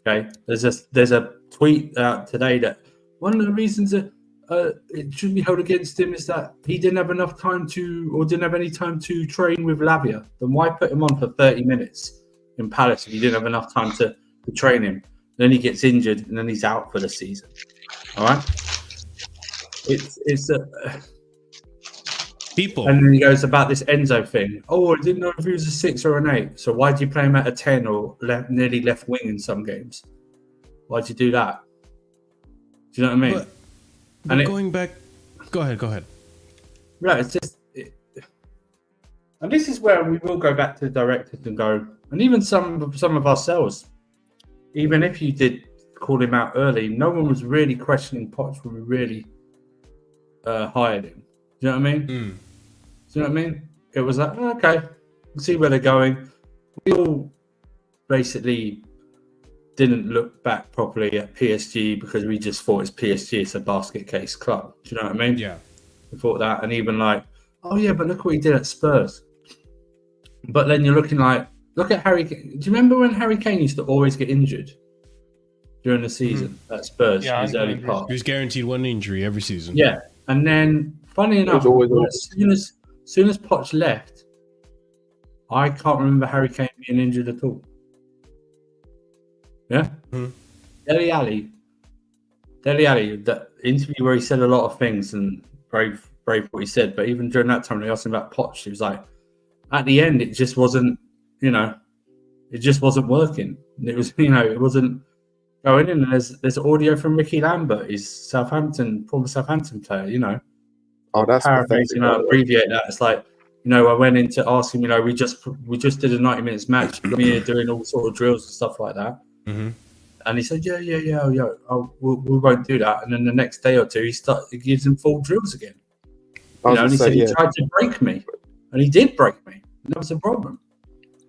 Okay, there's a tweet out today that one of the reasons that it shouldn't be held against him is that he didn't have enough time didn't have any time to train with Lavia. Then why put him on for 30 minutes in Palace if you didn't have enough time to train him? Then he gets injured and then he's out for the season. All right, it's a. People. And then he goes about this Enzo thing. Oh, I didn't know if he was a 6 or an 8. So why do you play him at a 10 or nearly left wing in some games? Why'd you do that? Do you know what I mean? But going back, go ahead. Right, it's just, and this is where we will go back to the directors and go, and even some of ourselves. Even if you did call him out early, no one was really questioning Poch when we really hired him. Do you know what I mean? Do you know what I mean? It was like, okay, we'll see where they're going. We all basically didn't look back properly at PSG because we just thought it's PSG, it's a basket case club. Do you know what I mean? Yeah. We thought that, and even like, oh yeah, but look what he did at Spurs. But then you're looking like, look at Harry Kane. Do you remember when Harry Kane used to always get injured? during the season at Spurs Yeah, in his I early agree. part. He was guaranteed one injury every season. Yeah, and then funny enough, as soon as Poch left, I can't remember Harry Kane being injured at all. Yeah, Dele Alli, that interview where he said a lot of things and brave what he said, but even during that time, when they asked him about Poch, he was like, at the end, it just wasn't, it just wasn't working. It was, it wasn't going in. And there's audio from Ricky Lambert, his former Southampton player, Oh, that's paraphrasing, abbreviate that. It's like, I went in to ask him, we just did a 90 minutes match. We're here doing all sort of drills and stuff like that. Mm-hmm. And he said, yeah, we won't do that. And then the next day or two, he gives him full drills again. And he said he tried to break me, and he did break me. And that was a problem.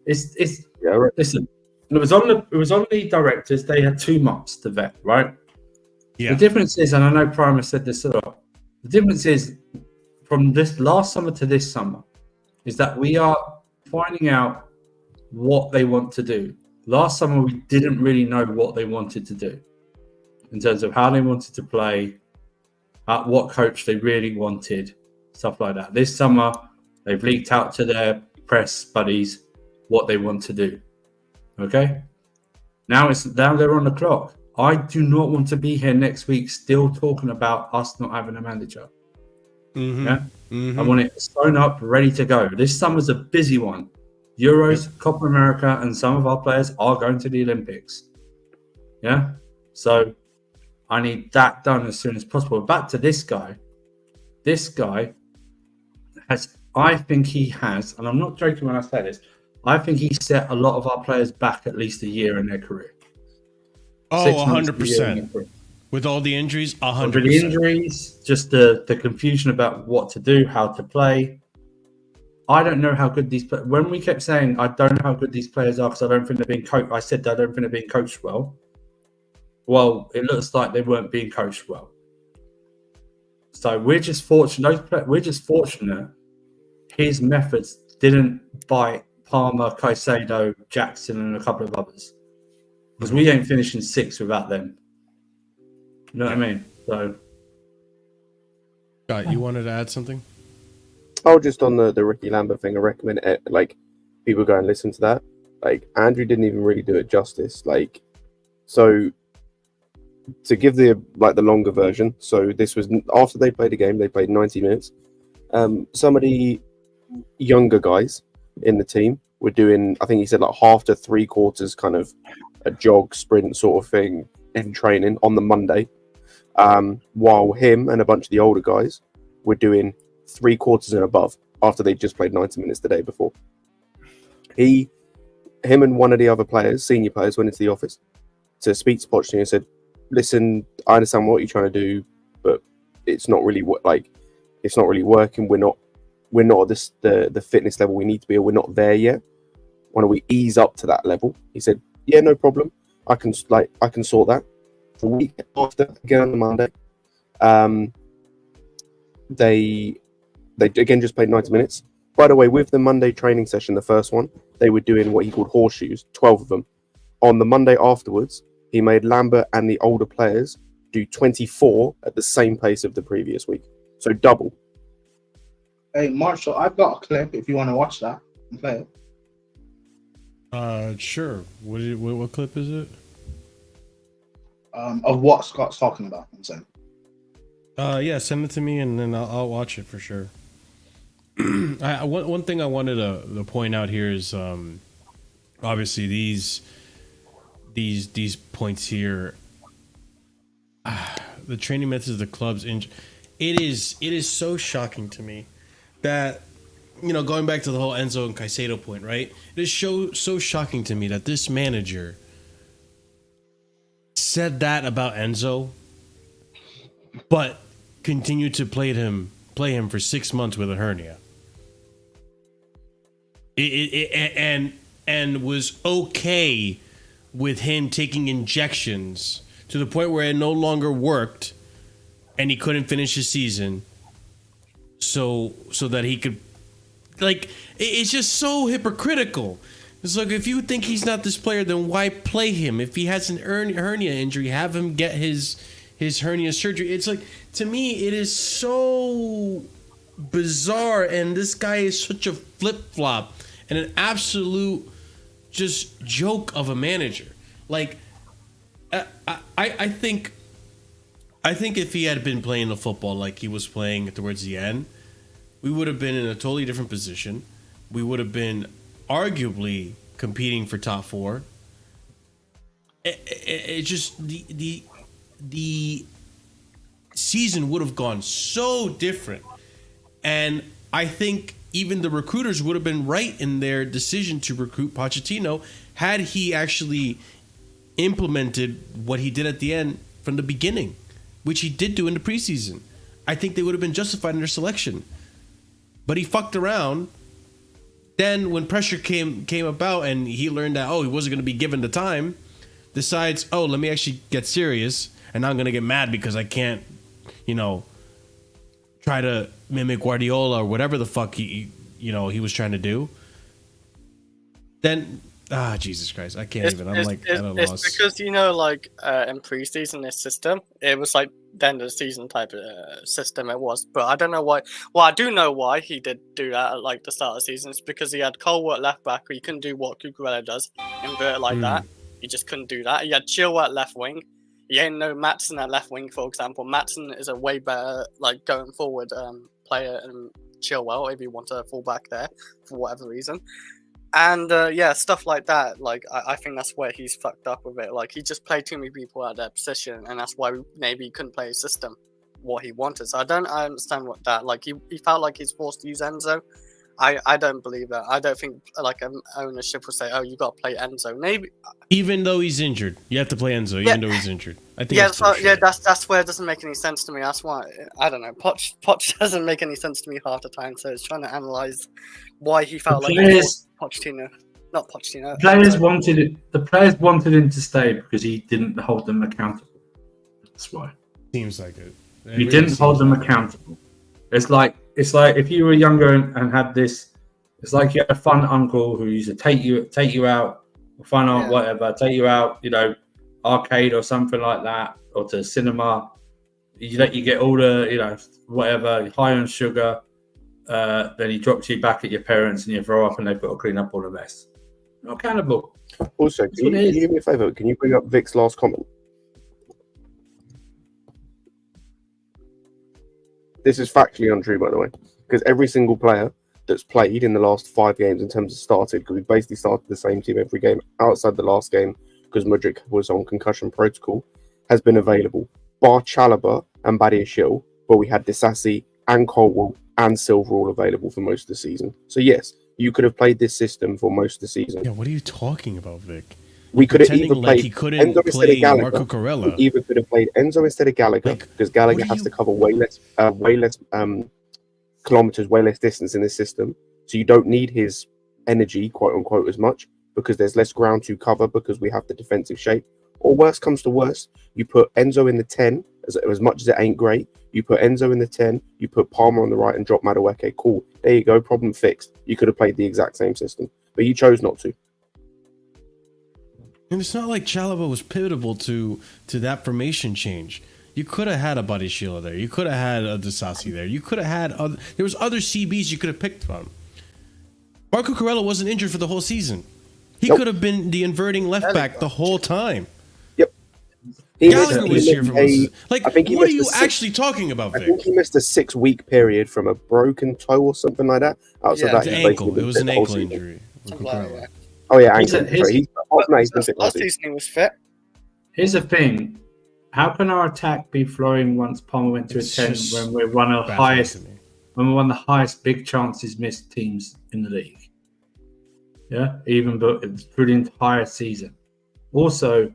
Listen, it was on the directors. They had 2 months to vet, right? Yeah. The difference is, and I know Primer said this a lot, the difference is from this last summer to this summer is that we are finding out what they want to do. Last summer, we didn't really know what they wanted to do in terms of how they wanted to play, what coach they really wanted, stuff like that. This summer, they've leaked out to their press buddies what they want to do. Okay? Now they're on the clock. I do not want to be here next week still talking about us not having a manager. Mm-hmm. Yeah? Mm-hmm. I want it sewn up, ready to go. This summer's a busy one. Euros, Copa America, and some of our players are going to the Olympics. Yeah? So I need that done as soon as possible. Back to this guy. This guy I think he has, and I'm not joking when I say this, I think he set a lot of our players back at least a year in their career. Oh, 100%. With all the injuries, 100%. With the injuries, just the confusion about what to do, how to play. I don't know how good these players... When we kept saying, I don't know how good these players are because I don't think they're being coached... I said I don't think they're being coached well. Well, it looks like they weren't being coached well. So we're just fortunate. His methods didn't bite Palmer, Caicedo, Jackson, and a couple of others. Because we ain't finishing 6th without them. You know what I mean? So, Scott, you wanted to add something? Oh, just on the Ricky Lambert thing, I recommend it, people go and listen to that. Andrew didn't even really do it justice. So to give the longer version, so this was after they played a game, they played 90 minutes. Some of the younger guys in the team were doing, I think he said half to 3/4 kind of a jog sprint sort of thing in training on the Monday, while him and a bunch of the older guys were doing 3/4 and above after they just played 90 minutes the day before. Him and one of the other players, senior players, went into the office to speak to Pochettino and said, listen, I understand what you're trying to do, but it's not really it's not really working. We're not at the fitness level we need to be, or we're not there yet. Why don't we ease up to that level? He said, yeah, no problem. I can sort that. The week after, again on the Monday, they again just played 90 minutes. By the way, with the Monday training session, the first one, they were doing what he called horseshoes, 12 of them. On the Monday afterwards, he made Lambert and the older players do 24 at the same pace of the previous week. So double. Hey, Marshall, I've got a clip if you want to watch that and play it. Sure. What clip is it? Of what Scott's talking about, I'm saying. Yeah, send it to me and then I'll watch it for sure. One thing I wanted to point out here is obviously these points here. The training methods of the clubs, it is so shocking to me that, going back to the whole Enzo and Caicedo point, right? It is so shocking to me that this manager said that about Enzo, but continued to play him for 6 months with a hernia. And was okay with him taking injections to the point where it no longer worked and he couldn't finish his season so that he could, it's just so hypocritical It's like, if you think he's not this player, then why play him? If he has an hernia injury, have him get his hernia surgery. It's like, to me, it is so bizarre, and this guy is such a flip-flop and an absolute just joke of a manager. Like, I think if he had been playing the football like he was playing towards the end, we would have been in a totally different position. We would have been arguably competing for top 4. It just the season would have gone so different, and I think even the recruiters would have been right in their decision to recruit Pochettino had he actually implemented what he did at the end from the beginning, which he did do in the preseason. I think they would have been justified in their selection, but he fucked around. Then when pressure came about and he learned that, he wasn't going to be given the time, decides, let me actually get serious, and now I'm going to get mad because I can't, try to mimic Guardiola or whatever the fuck he was trying to do. Then, Jesus Christ, I can't even. I'm at a loss. It's because, in preseason, this system, it was like the end of the season type of system it was. But I don't know why. Well, I do know why he did do that at the start of the season. It's because he had Colwell at left back, where he couldn't do what Cucurella does, invert it like that. He just couldn't do that. He had Chilwell at left wing. He ain't no Maatsen at left wing, for example. Maatsen is a way better, going forward player than Chilwell, if you want a fullback there, for whatever reason. And stuff like that. I think that's where he's fucked up with it. He just played too many people at their position, and that's why maybe he couldn't play his system what he wanted. So I understand what that. He felt like he's forced to use Enzo. I don't believe that. I don't think ownership will say, you got to play Enzo. Maybe even though he's injured, you have to play Enzo. Even though he's injured, I think. That's where it doesn't make any sense to me. That's why I don't know. Poch doesn't make any sense to me half the time. So it's trying to analyze why he felt Pochettino, not Pochettino. The players wanted him to stay because he didn't hold them accountable. That's why. Seems like it. He didn't hold them accountable. It's like if you were younger and had this. It's like you had a fun uncle who used to take you out, fun art, whatever, take you out, arcade or something like that, or to cinema. You let you get all the, whatever, high on sugar. Then he drops you back at your parents and you throw up and they've got to clean up all the mess. Not accountable. Also, can you do me a favour? Can you bring up Vic's last comment? This is factually untrue, by the way, because every single player that's played in the last 5 games in terms of started, because we basically started the same team every game outside the last game because Mudryk was on concussion protocol, has been available. Bar Chalobah and Badiashile, but we had Disasi and Colwell and Silver all available for most of the season. So yes, you could have played this system for most of the season. Yeah, what are you talking about, Vic? We could have either played he couldn't Enzo instead of Gallagher. Marco Corella. We either could have played Enzo instead of Gallagher because Gallagher has to cover way less kilometers, way less distance in this system. So you don't need his energy, quote unquote, as much because there's less ground to cover because we have the defensive shape. Or worst comes to worst, you put Enzo in the 10 as much as it ain't great. You put Enzo in the 10, you put Palmer on the right and drop Madueke. Cool. There you go. Problem fixed. You could have played the exact same system, but you chose not to. And it's not like Chalobah was pivotal to that formation change. You could have had a Badiashile there. You could have had a Disasi there. You could have had there was other CBs you could have picked from. Marco Corella wasn't injured for the whole season. He could have been the inverting left back the whole time. Yep. Gallagher was here for most. What are you actually talking about, Vic? I think he missed a 6-week period from a broken toe or something like that. Outside that, ankle. It was an ankle injury. Oh yeah, ankle. Last season he was fit. Here's the thing: how can our attack be flowing once Palmer went to a 10 when we're one of the highest big chances missed teams in the league? Yeah, even through the entire season. Also,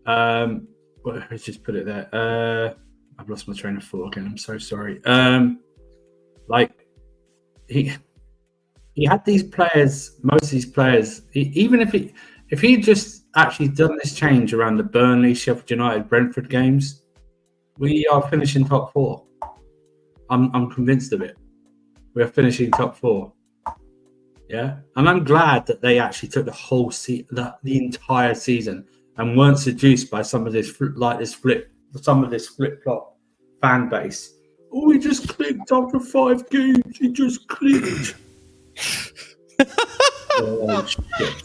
let's just put it there. I've lost my train of thought again. I'm so sorry. He had these players, most of these players, even if he just actually done this change around the Burnley, Sheffield United, Brentford games, we are finishing top 4. I'm convinced of it. We are finishing top 4. Yeah, and I'm glad that they actually took the whole the entire season and weren't seduced by some of this flip-flop fan base. Oh, he just clicked after 5 games. He just clicked. Oh shit!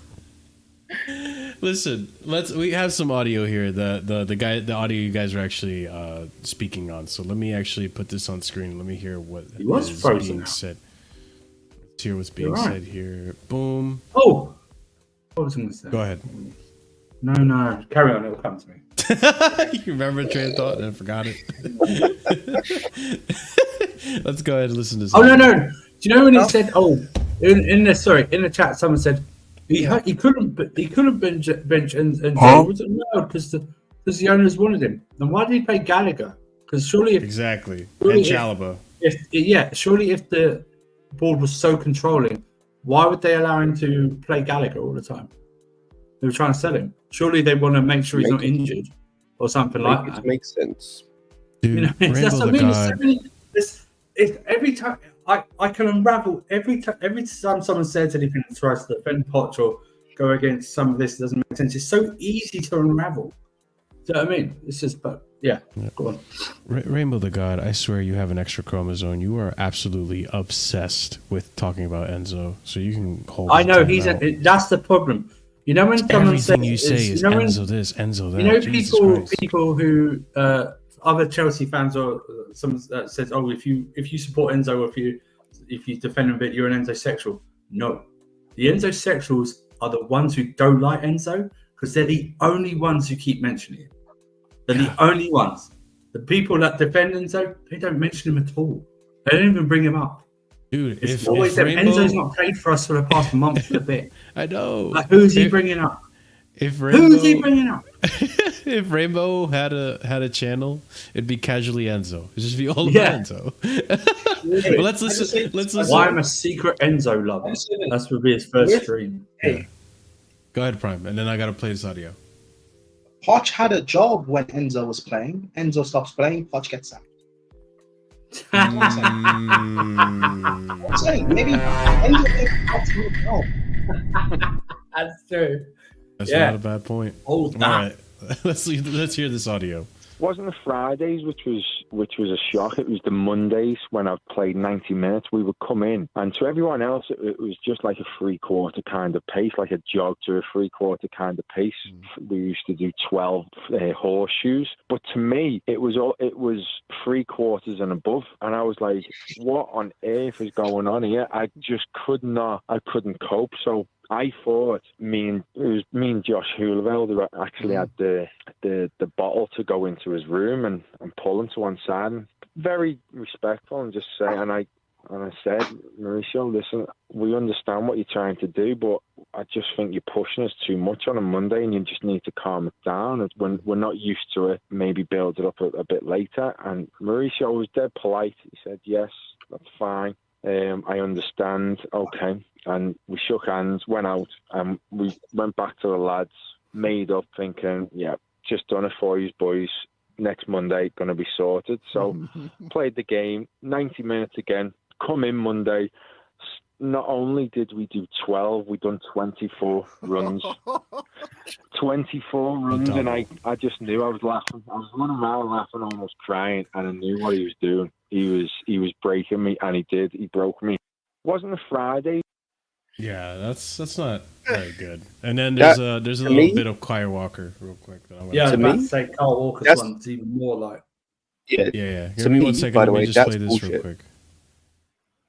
Listen, we have some audio here. The audio you guys are actually speaking on. So let me actually put this on screen. Let me hear what is being said. Let's hear what's being said here. Boom. Oh, what was I going to say? Go ahead. No, carry on. It'll come to me. You remember a train of thought and I forgot it. Let's go ahead and listen to this. Oh no! Do you know when it said? Oh, in the chat, someone said he couldn't bench and wasn't allowed because the owners wanted him. Then why did he play Gallagher? Because surely and Chalaba. Surely if the board was so controlling, why would they allow him to play Gallagher all the time? They were trying to sell him. Surely they want to make sure he's not injured or something like that. It makes sense. Dude, that's what I mean. Every time I can unravel every time someone says anything that tries to defend Poch or go against some of this doesn't make sense. It's so easy to unravel. Do you know what I mean? It's just, but yeah. Go on. Rainbow the God, I swear you have an extra chromosome. You are absolutely obsessed with talking about Enzo, so you can hold. I know that's the problem. You know when someone everything you say is Enzo this, Enzo that. You know people who other Chelsea fans or someone that says, "Oh, if you support Enzo or if you defend him a bit, you're an Enzo-sexual." No, the Enzo-sexuals are the ones who don't like Enzo because they're the only ones who keep mentioning him. They're the only ones. The people that defend Enzo, they don't mention him at all. They don't even bring him up. Dude, it's always them. Enzo's not played for us for the past month and a bit. I know. Like, who's he bringing up? Who's he bringing up? If Rainbow had a channel, it'd be Casually Enzo. It'd just be all about Enzo. Well, let's listen. Why I'm a secret Enzo lover. That would be his first stream. Yeah. Go ahead, Prime, and then I gotta play this audio. Poch had a job when Enzo was playing. Enzo stops playing, Poch gets sacked. I'm saying maybe Enzo That's true. That's not a bad point. All right, let's hear this audio. Wasn't the Fridays, which was a shock. It was the Mondays when I've played 90 minutes. We would come in, and to everyone else, it was just like a 3/4 kind of pace, like a jog to a 3/4 kind of pace. We used to do 12 horseshoes, but to me, it was 3/4 and above, and I was like, "What on earth is going on here?" I just couldn't cope. So I thought it was me and Josh Houlivel that actually had the bottle to go into his room and pull him to one side, and very respectful, and just say, and I said, "Mauricio, listen, we understand what you're trying to do, but I just think you're pushing us too much on a Monday, and you just need to calm it down. When we're not used to it, maybe build it up a bit later." And Mauricio was dead polite. He said, "Yes, that's fine. I understand. Okay." And we shook hands, went out, and we went back to the lads, made up, thinking, "Yeah, just done it for you boys. Next Monday, going to be sorted." So played the game, 90 minutes again. Come in Monday. Not only did we do 12, we done 24 runs. 24 runs, and I just knew. I was laughing. I was running around laughing, almost crying, and I knew what he was doing. He was breaking me, and he did. He broke me. Wasn't a Friday. Yeah, that's not very good. And then there's a little bit of Kyle Walker, real quick. Yeah, to me, say Kyle Walker's one's even more like. Yeah. Give me 1 second. By the Let me way, just play this bullshit. real quick.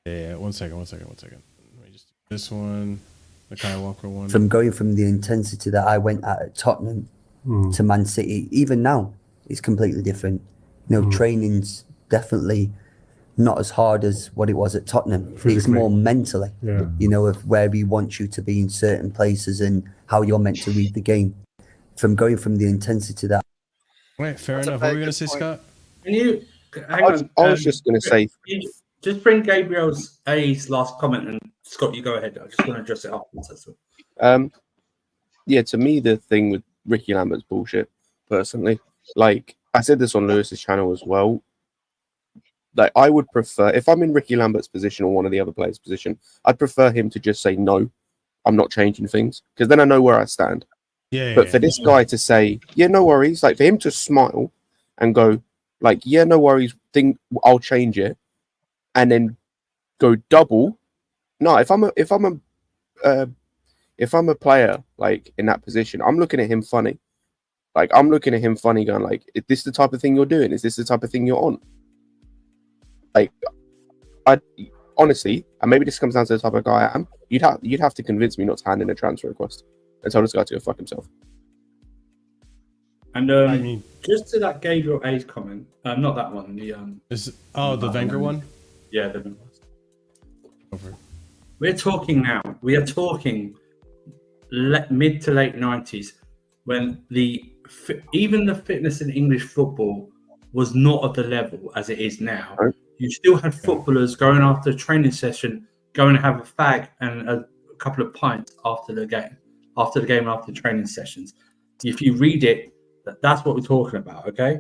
Yeah, 1 second. Let me just do this one, the Kyle Walker one. From going from the intensity that I went at Tottenham to Man City, even now, it's completely different. Training's definitely not as hard as what it was at Tottenham. It's more mentally, of where he wants you to be in certain places and how you're meant to read the game. From going from the intensity that. Wait, fair enough. What were you going to say, Scott? Can you? I was just going to say. Just bring Gabriel's last comment, and Scott, you go ahead. I just want to address it afterwards. Yeah, to me, the thing with Ricky Lambert's bullshit, personally. Like, I said this on Lewis's channel as well. like I would prefer, if I'm in Ricky Lambert's position or one of the other players' position, I'd prefer him to just say no, I'm not changing things, because then I know where I stand. But for this guy to say, yeah, no worries, like for him to smile and go, like, yeah, no worries, I'll change it, and then go double. No, if I'm a player like in that position, I'm looking at him funny. Like I'm looking at him funny, going like, is this the type of thing you're doing? Is this the type of thing you're on? Like, I honestly, and maybe this comes down to the type of guy I am. You'd have to convince me not to hand in a transfer request and tell this guy to go fuck himself. And I mean, just to that Gabriel A's comment, not that one. The the Wenger one. Yeah, the Wenger one. We're talking now. We are talking mid to late 90s, when even the fitness in English football was not at the level as it is now. Right. You still had footballers going after a training session, going to have a fag and a couple of pints after the game, after training sessions. If you read it, that's what we're talking about, okay?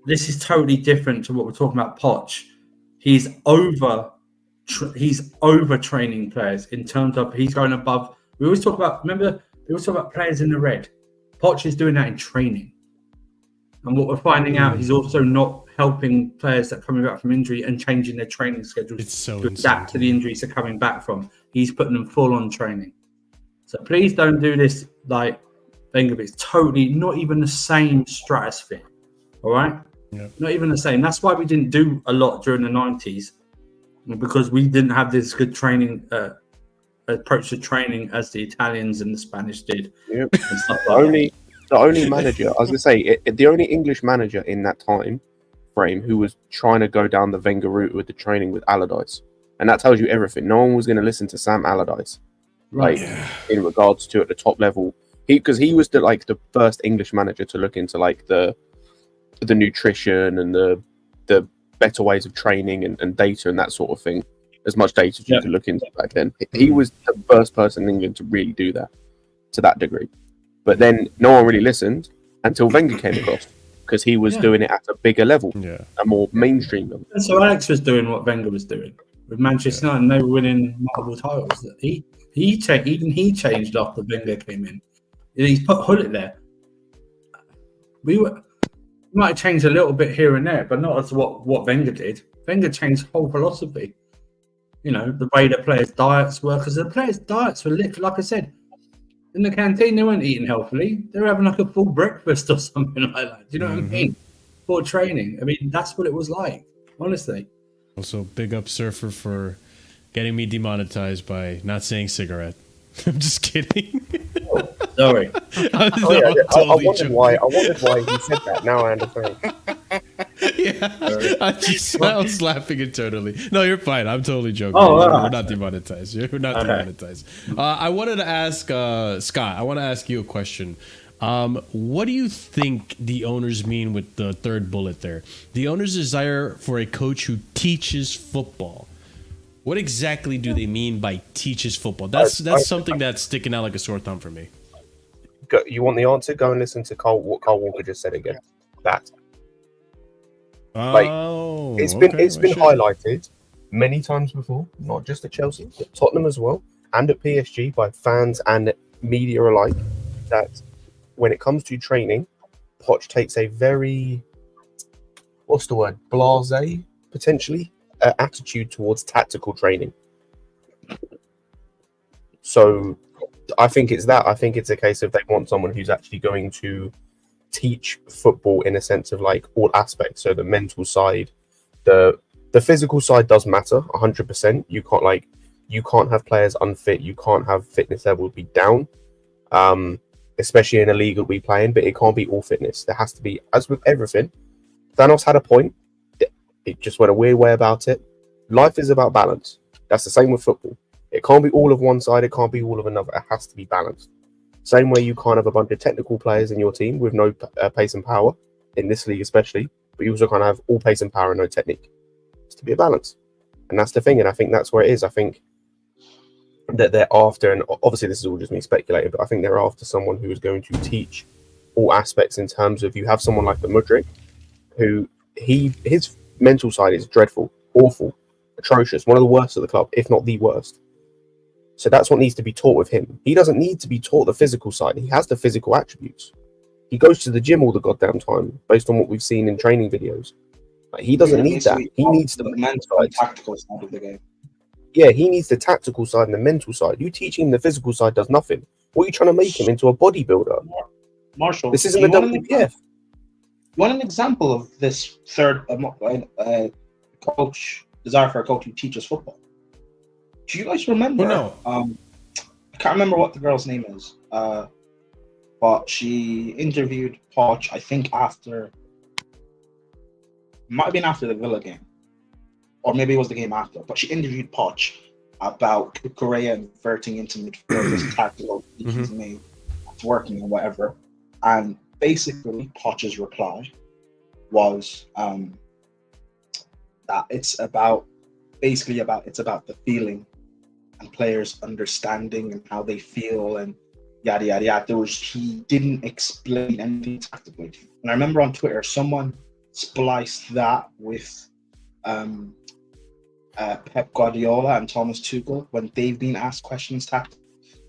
This is totally different to what we're talking about. Poch, he's over training players in terms of he's going above. We always talk about players in the red. Poch is doing that in training. And what we're finding out, he's also not helping players that are coming back from injury and changing their training schedules to adapt to the injuries they're coming back from. He's putting them full on training. So please don't do this like Wenger. It's totally not even the same stratosphere. All right? Yep. Not even the same. That's why we didn't do a lot during the 90s, because we didn't have this good training approach to training as the Italians and the Spanish did. Yep. And stuff like the only manager, I was going to say, the only English manager in that time frame who was trying to go down the Wenger route with the training with Allardyce. And that tells you everything. No one was going to listen to Sam Allardyce, right? Like, in regards to at the top level. Because he was the first English manager to look into like the nutrition and the better ways of training and data and that sort of thing. As much data as you could look into back then. He was the first person in England to really do that to that degree. But then no one really listened until Wenger came across, because he was doing it at a bigger level, a more mainstream level. And so Alex was doing what Wenger was doing with Manchester United, and they were winning multiple titles. He changed after Wenger came in. He's put Hullet there. We might have changed a little bit here and there, but not as what Wenger did. Wenger changed the whole philosophy. You know, the way the players' diets were, because the players' diets were literally, like I said, in the canteen, they weren't eating healthily. They were having like a full breakfast or something like that. Do you know what I mean? For training. I mean, that's what it was like, honestly. Also, big up Surfer for getting me demonetized by not saying cigarette. I'm just kidding. Oh, sorry. I wondered why he said that. Now I understand. I was laughing internally. No, you're fine. I'm totally joking. We're not demonetized. You're not demonetized. I wanted to ask Scott. I want to ask you a question. What do you think the owners mean with the third bullet there? The owners' desire for a coach who teaches football. What exactly do they mean by teaches football? That's something that's sticking out like a sore thumb for me. You want the answer? Go and listen to what Carl Walker just said again. That. It's been highlighted many times before, not just at Chelsea, but Tottenham as well, and at PSG by fans and media alike, that when it comes to training, Poch takes a very, blasé, potentially, attitude towards tactical training. So I think it's that. I think it's a case of they want someone who's actually going to teach football in a sense of like all aspects. So the mental side, the physical side does matter 100%. You can't have players unfit. You can't have fitness level be down, especially in a league that we play in. But it can't be all fitness. There has to be, as with everything. Thanos had a point. It just went a weird way about it. Life is about balance. That's the same with football. It can't be all of one side. It can't be all of another. It has to be balanced. Same way you can't have a bunch of technical players in your team with no pace and power, in this league especially, but you also can't have all pace and power and no technique. It's to be a balance. And that's the thing, and I think that's where it is. I think that they're after, and obviously this is all just me speculating, but I think they're after someone who is going to teach all aspects in terms of, you have someone like the Mudryk, who his mental side is dreadful, awful, atrocious, one of the worst of the club, if not the worst. So that's what needs to be taught with him. He doesn't need to be taught the physical side. He has the physical attributes. He goes to the gym all the goddamn time, based on what we've seen in training videos. Like, he doesn't need that. He needs the mental side, tactical side of the game. Yeah, he needs the tactical side and the mental side. You teaching him the physical side does nothing. What are you trying to make him into a bodybuilder? Marshall, this isn't the WPF. You want an example of this third coach desire for a coach who teaches football? Do you guys remember? No. I can't remember what the girl's name is. But she interviewed Poch, I think might have been after the Villa game, or maybe it was the game after. But she interviewed Poch about Correa inverting into midfield, this tactical he's made, it's working or whatever. And basically, Poch's reply was that it's about the feeling and players understanding and how they feel and yada yada yada. He didn't explain anything tactically. And I remember on Twitter someone spliced that with Pep Guardiola and Thomas Tuchel when they've been asked questions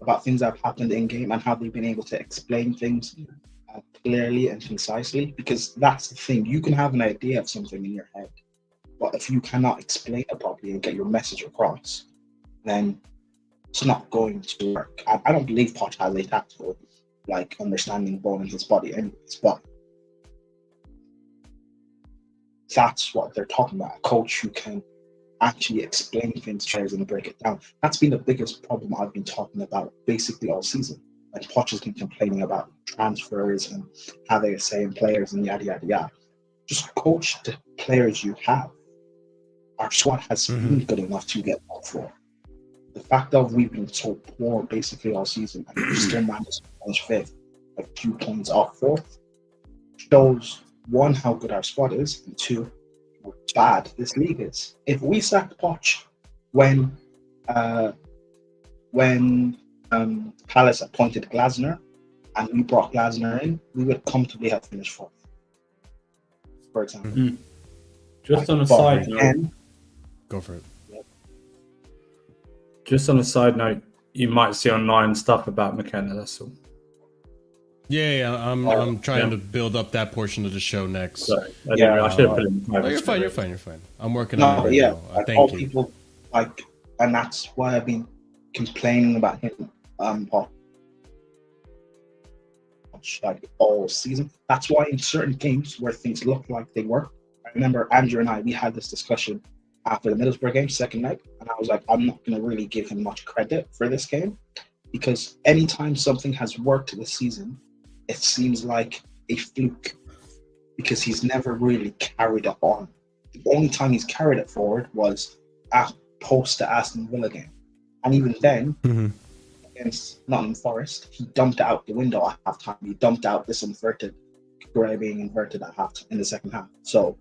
about things that have happened in game and how they've been able to explain things clearly and concisely. Because that's the thing, you can have an idea of something in your head, but if you cannot explain it properly and get your message across, then it's not going to work. I don't believe Poch has a tactical understanding bone in his body anyways, but that's what they're talking about, a coach who can actually explain things to players and break it down. That's been the biggest problem I've been talking about basically all season. Like, Poch has been complaining about transfers and how they're saying players and yada yada yada. Just coach the players you have. Our squad has been good enough to get up for. The fact that we've been so poor basically all season and we still managed to finish fifth, a few points off fourth, shows one, how good our squad is, and two, how bad this league is. If we sacked Poch when Palace appointed Glasner and we brought Glasner in, we would comfortably have finished fourth, for example. Just on a side note, go for it. Just on a side note, you might see online stuff about McKenna. That's all. Yeah, I'm trying to build up that portion of the show next. Sorry. I should have put it in the private. You're fine. I'm working on it right now. Thank you. People and that's why I've been complaining about him all season. That's why in certain games where things look like they work, I remember Andrew and we had this discussion after the Middlesbrough game, second leg, and I was like, I'm not going to really give him much credit for this game, because anytime something has worked this season, it seems like a fluke, because he's never really carried it on. The only time he's carried it forward was post the Aston Villa game, and even then, against Nottingham Forest, he dumped it out the window at halftime. He dumped out this Gray being inverted at half in the second half. So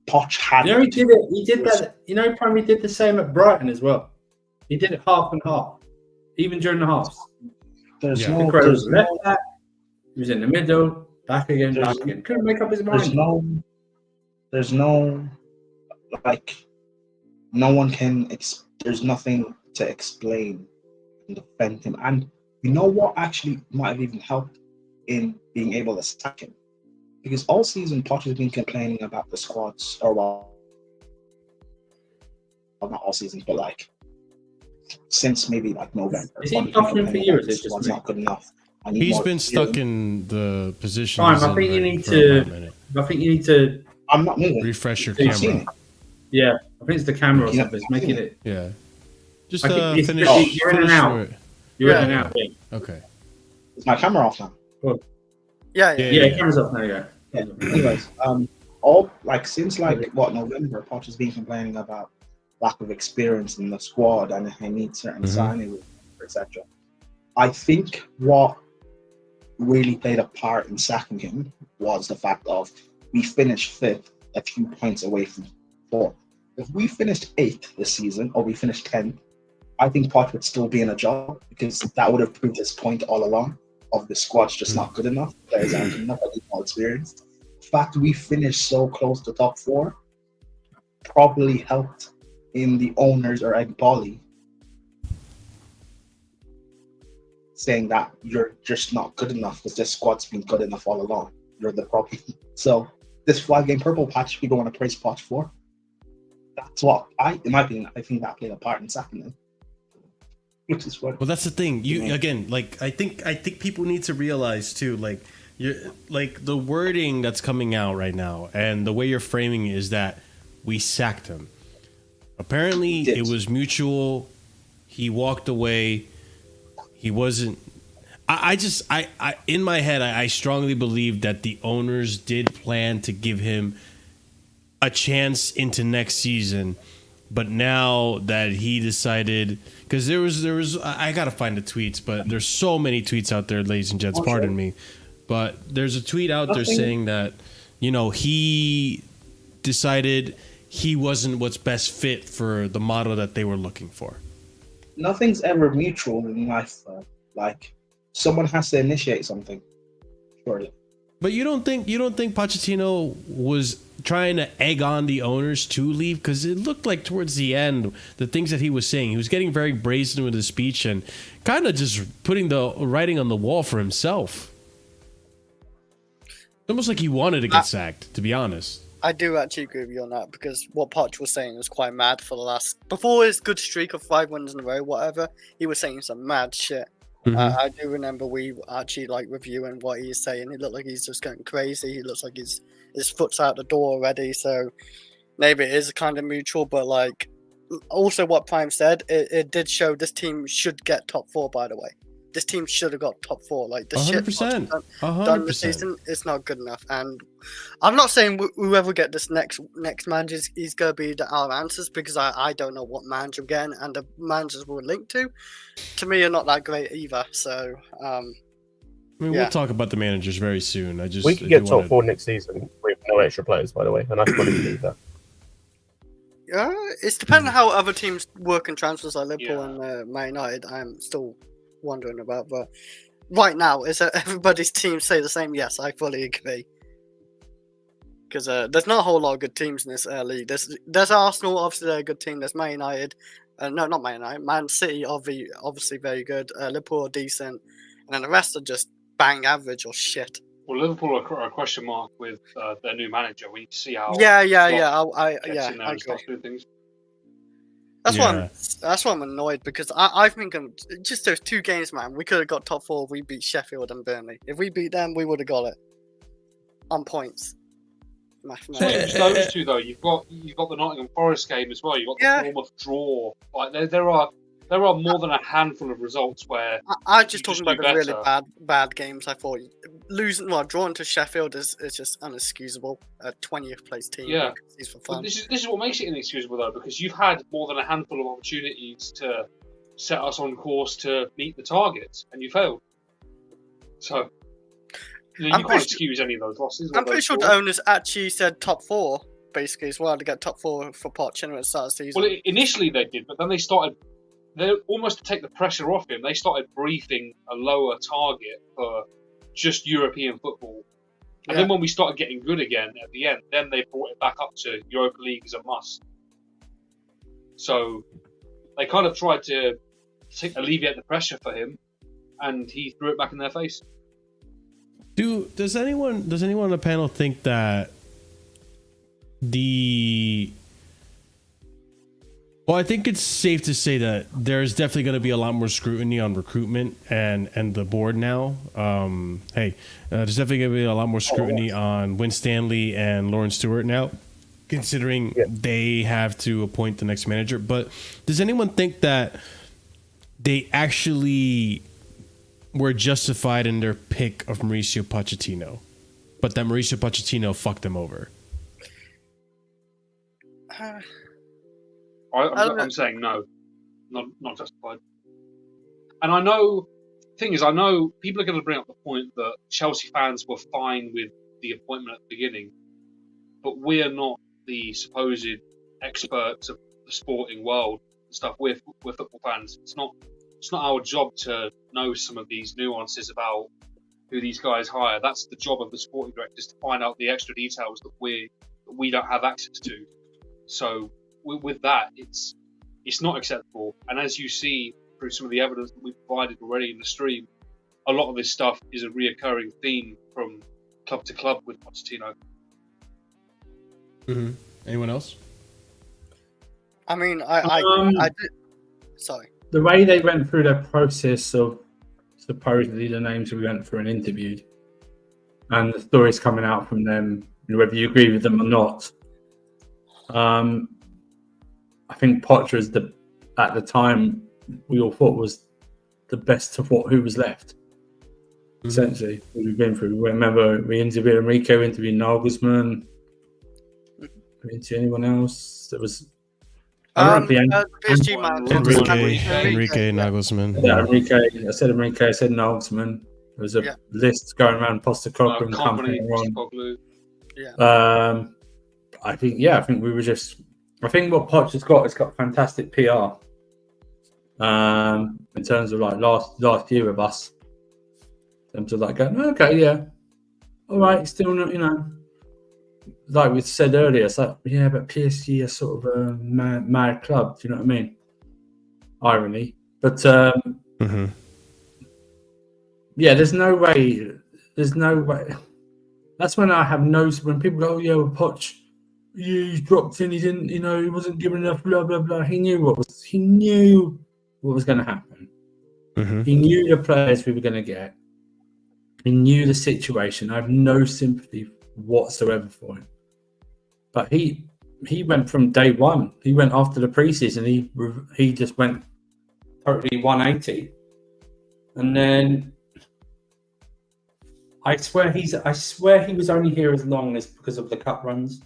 Poch had. He did it. He did that. Prime did the same at Brighton as well. He did it half and half, even during the halves. He was left back. He was in the middle, back again, back again. Couldn't make up his mind. There's no one can. There's nothing to explain and defend him. And you know what actually might have even helped in being able to sack him? Because all season, Poch has been complaining about the squads, or not all seasons, but since maybe November. Is he buffering for you? Is it just not good enough? He's been stuck in the position. I think you need to. I'm not moving. Refresh your camera. Yeah, I think it's the camera or something. It's making it. Yeah. Just finish. You're in and out. You're in and out. Yeah. Okay. Is my camera off now? Cool. Yeah, camera's off now. Yeah. Anyways, since November, Poch has been complaining about lack of experience in the squad and he needs certain signings, etc. I think what really played a part in sacking him was the fact of we finished fifth, a few points away from fourth. If we finished 8th this season, or we finished 10th, I think Poch would still be in a job, because that would have proved his point all along of the squad's just not good enough. Players aren't enough, more experienced. fact we finished so close to top 4 probably helped in the owners or Egg saying that you're just not good enough because this squad's been good enough all along. You're the problem. So this flag game purple patch, people want to praise Poch for. That's what in my opinion, I think that played a part in sacking him. Which is what. Well, that's the thing. Again, like I think people need to realize too, like the wording that's coming out right now and the way you're framing it is that we sacked him. Apparently, it was mutual. He walked away. He wasn't. I in my head, I strongly believe that the owners did plan to give him a chance into next season, but now that he decided, because there was I gotta find the tweets, but there's so many tweets out there, ladies and gents. Pardon me, but there's a tweet out there saying that he decided he wasn't what's best fit for the model that they were looking for. Nothing's ever mutual in life, though. Like, someone has to initiate something. Surely. But you don't think Pochettino was trying to egg on the owners to leave? Because it looked like towards the end, the things that he was saying, he was getting very brazen with his speech and kind of just putting the writing on the wall for himself. It's almost like he wanted to get sacked, to be honest. I do actually agree with you on that, because what Poch was saying was quite mad for the last... Before his good streak of 5 wins in a row, whatever, he was saying some mad shit. Mm-hmm. I do remember we actually reviewing what he's saying. He looked like he's just going crazy. He looks like his foot's out the door already. So maybe it is kind of mutual, but also what Prime said, it did show this team should get top 4. By the way, this team should have got top 4. Like the 100%, shit done this season, it's not good enough. And I'm not saying whoever get this next manager is going to be our answers, because I don't know what manager we're getting, and the managers we're linked to me are not that great either. So we'll talk about the managers very soon. We could get top 4 next season with no extra players, by the way, and I fully believe that. Yeah, it's depending on how other teams work in transfers like Liverpool and Man United. I'm still wondering about, but right now, is everybody's team say the same? Yes, I fully agree. Because there's not a whole lot of good teams in this league. There's Arsenal, obviously they're a good team. There's Man United, no, not Man United. Man City, obviously very good. Liverpool are decent, and then the rest are just bang average or shit. Well, Liverpool are a question mark with their new manager. We need to see how. I agree. Things. That's why I'm annoyed, because I think just those 2 games, man. We could have got top 4 if we beat Sheffield and Burnley. If we beat them, we would have got it on points. Those 2 though, you've got the Nottingham Forest game as well. You've got the Bournemouth draw. Like there are more than a handful of results where I'm just talking about the really bad games. I thought drawing to Sheffield is just inexcusable. A 20th place team. Yeah, for fun. This is what makes it inexcusable though, because you've had more than a handful of opportunities to set us on course to meet the targets, and you failed. So. You can't excuse any of those losses. I'm pretty sure the owners actually said top 4, basically, as well, to get top 4 for Pochettino at the start of the season. Well, initially they did, but then they almost to take the pressure off him, they started briefing a lower target for just European football. And then when we started getting good again at the end, then they brought it back up to Europa League as a must. So they kind of tried to alleviate the pressure for him, and he threw it back in their face. Does anyone on the panel think that I think it's safe to say that there's definitely going to be a lot more scrutiny on recruitment and the board now. There's definitely going to be a lot more scrutiny on Win Stanley and Lauren Stewart now, considering they have to appoint the next manager. But does anyone think that they actually were justified in their pick of Mauricio Pochettino, but that Mauricio Pochettino fucked them over? I'm saying no, not justified. And I know people are going to bring up the point that Chelsea fans were fine with the appointment at the beginning, but we're not the supposed experts of the sporting world and stuff. We're football fans. It's not our job to know some of these nuances about who these guys hire. That's the job of the sporting directors, to find out the extra details that we don't have access to. So with that, it's not acceptable. And as you see through some of the evidence that we've provided already in the stream, a lot of this stuff is a reoccurring theme from club to club with Pochettino. Mm-hmm. Anyone else? I mean, I did. Sorry. The way they went through their process of supposedly the names we went through and interviewed, and the stories coming out from them, whether you agree with them or not. I think Potter is at the time we all thought was the best of who was left. Mm-hmm. Essentially, what we've been through. Remember, we interviewed Enrique, we interviewed Nagelsmann. We interviewed anyone else? There was. PSG Enrique Nagelsmann. Yeah, Enrique. I said Enrique. I said Nagelsmann. There was a list going around Postecoglou and company. I think we were just. I think what Poch has got fantastic PR. In terms of like last year with us, in terms of like going, okay, yeah, all right, still not, like we said earlier, it's like, yeah, but PSG are sort of a mad club. Do you know what I mean? Irony, but yeah, there's no way. That's when I have when people go, oh yeah, well, Poch, he dropped in, he didn't, he wasn't given enough, blah blah blah. He knew what was going to happen. Mm-hmm. He knew the players we were going to get. He knew the situation. I have no sympathy whatsoever for him. But he went from day one. He went after the preseason. He just went totally 180. And then I swear he was only here as long as because of the cup runs.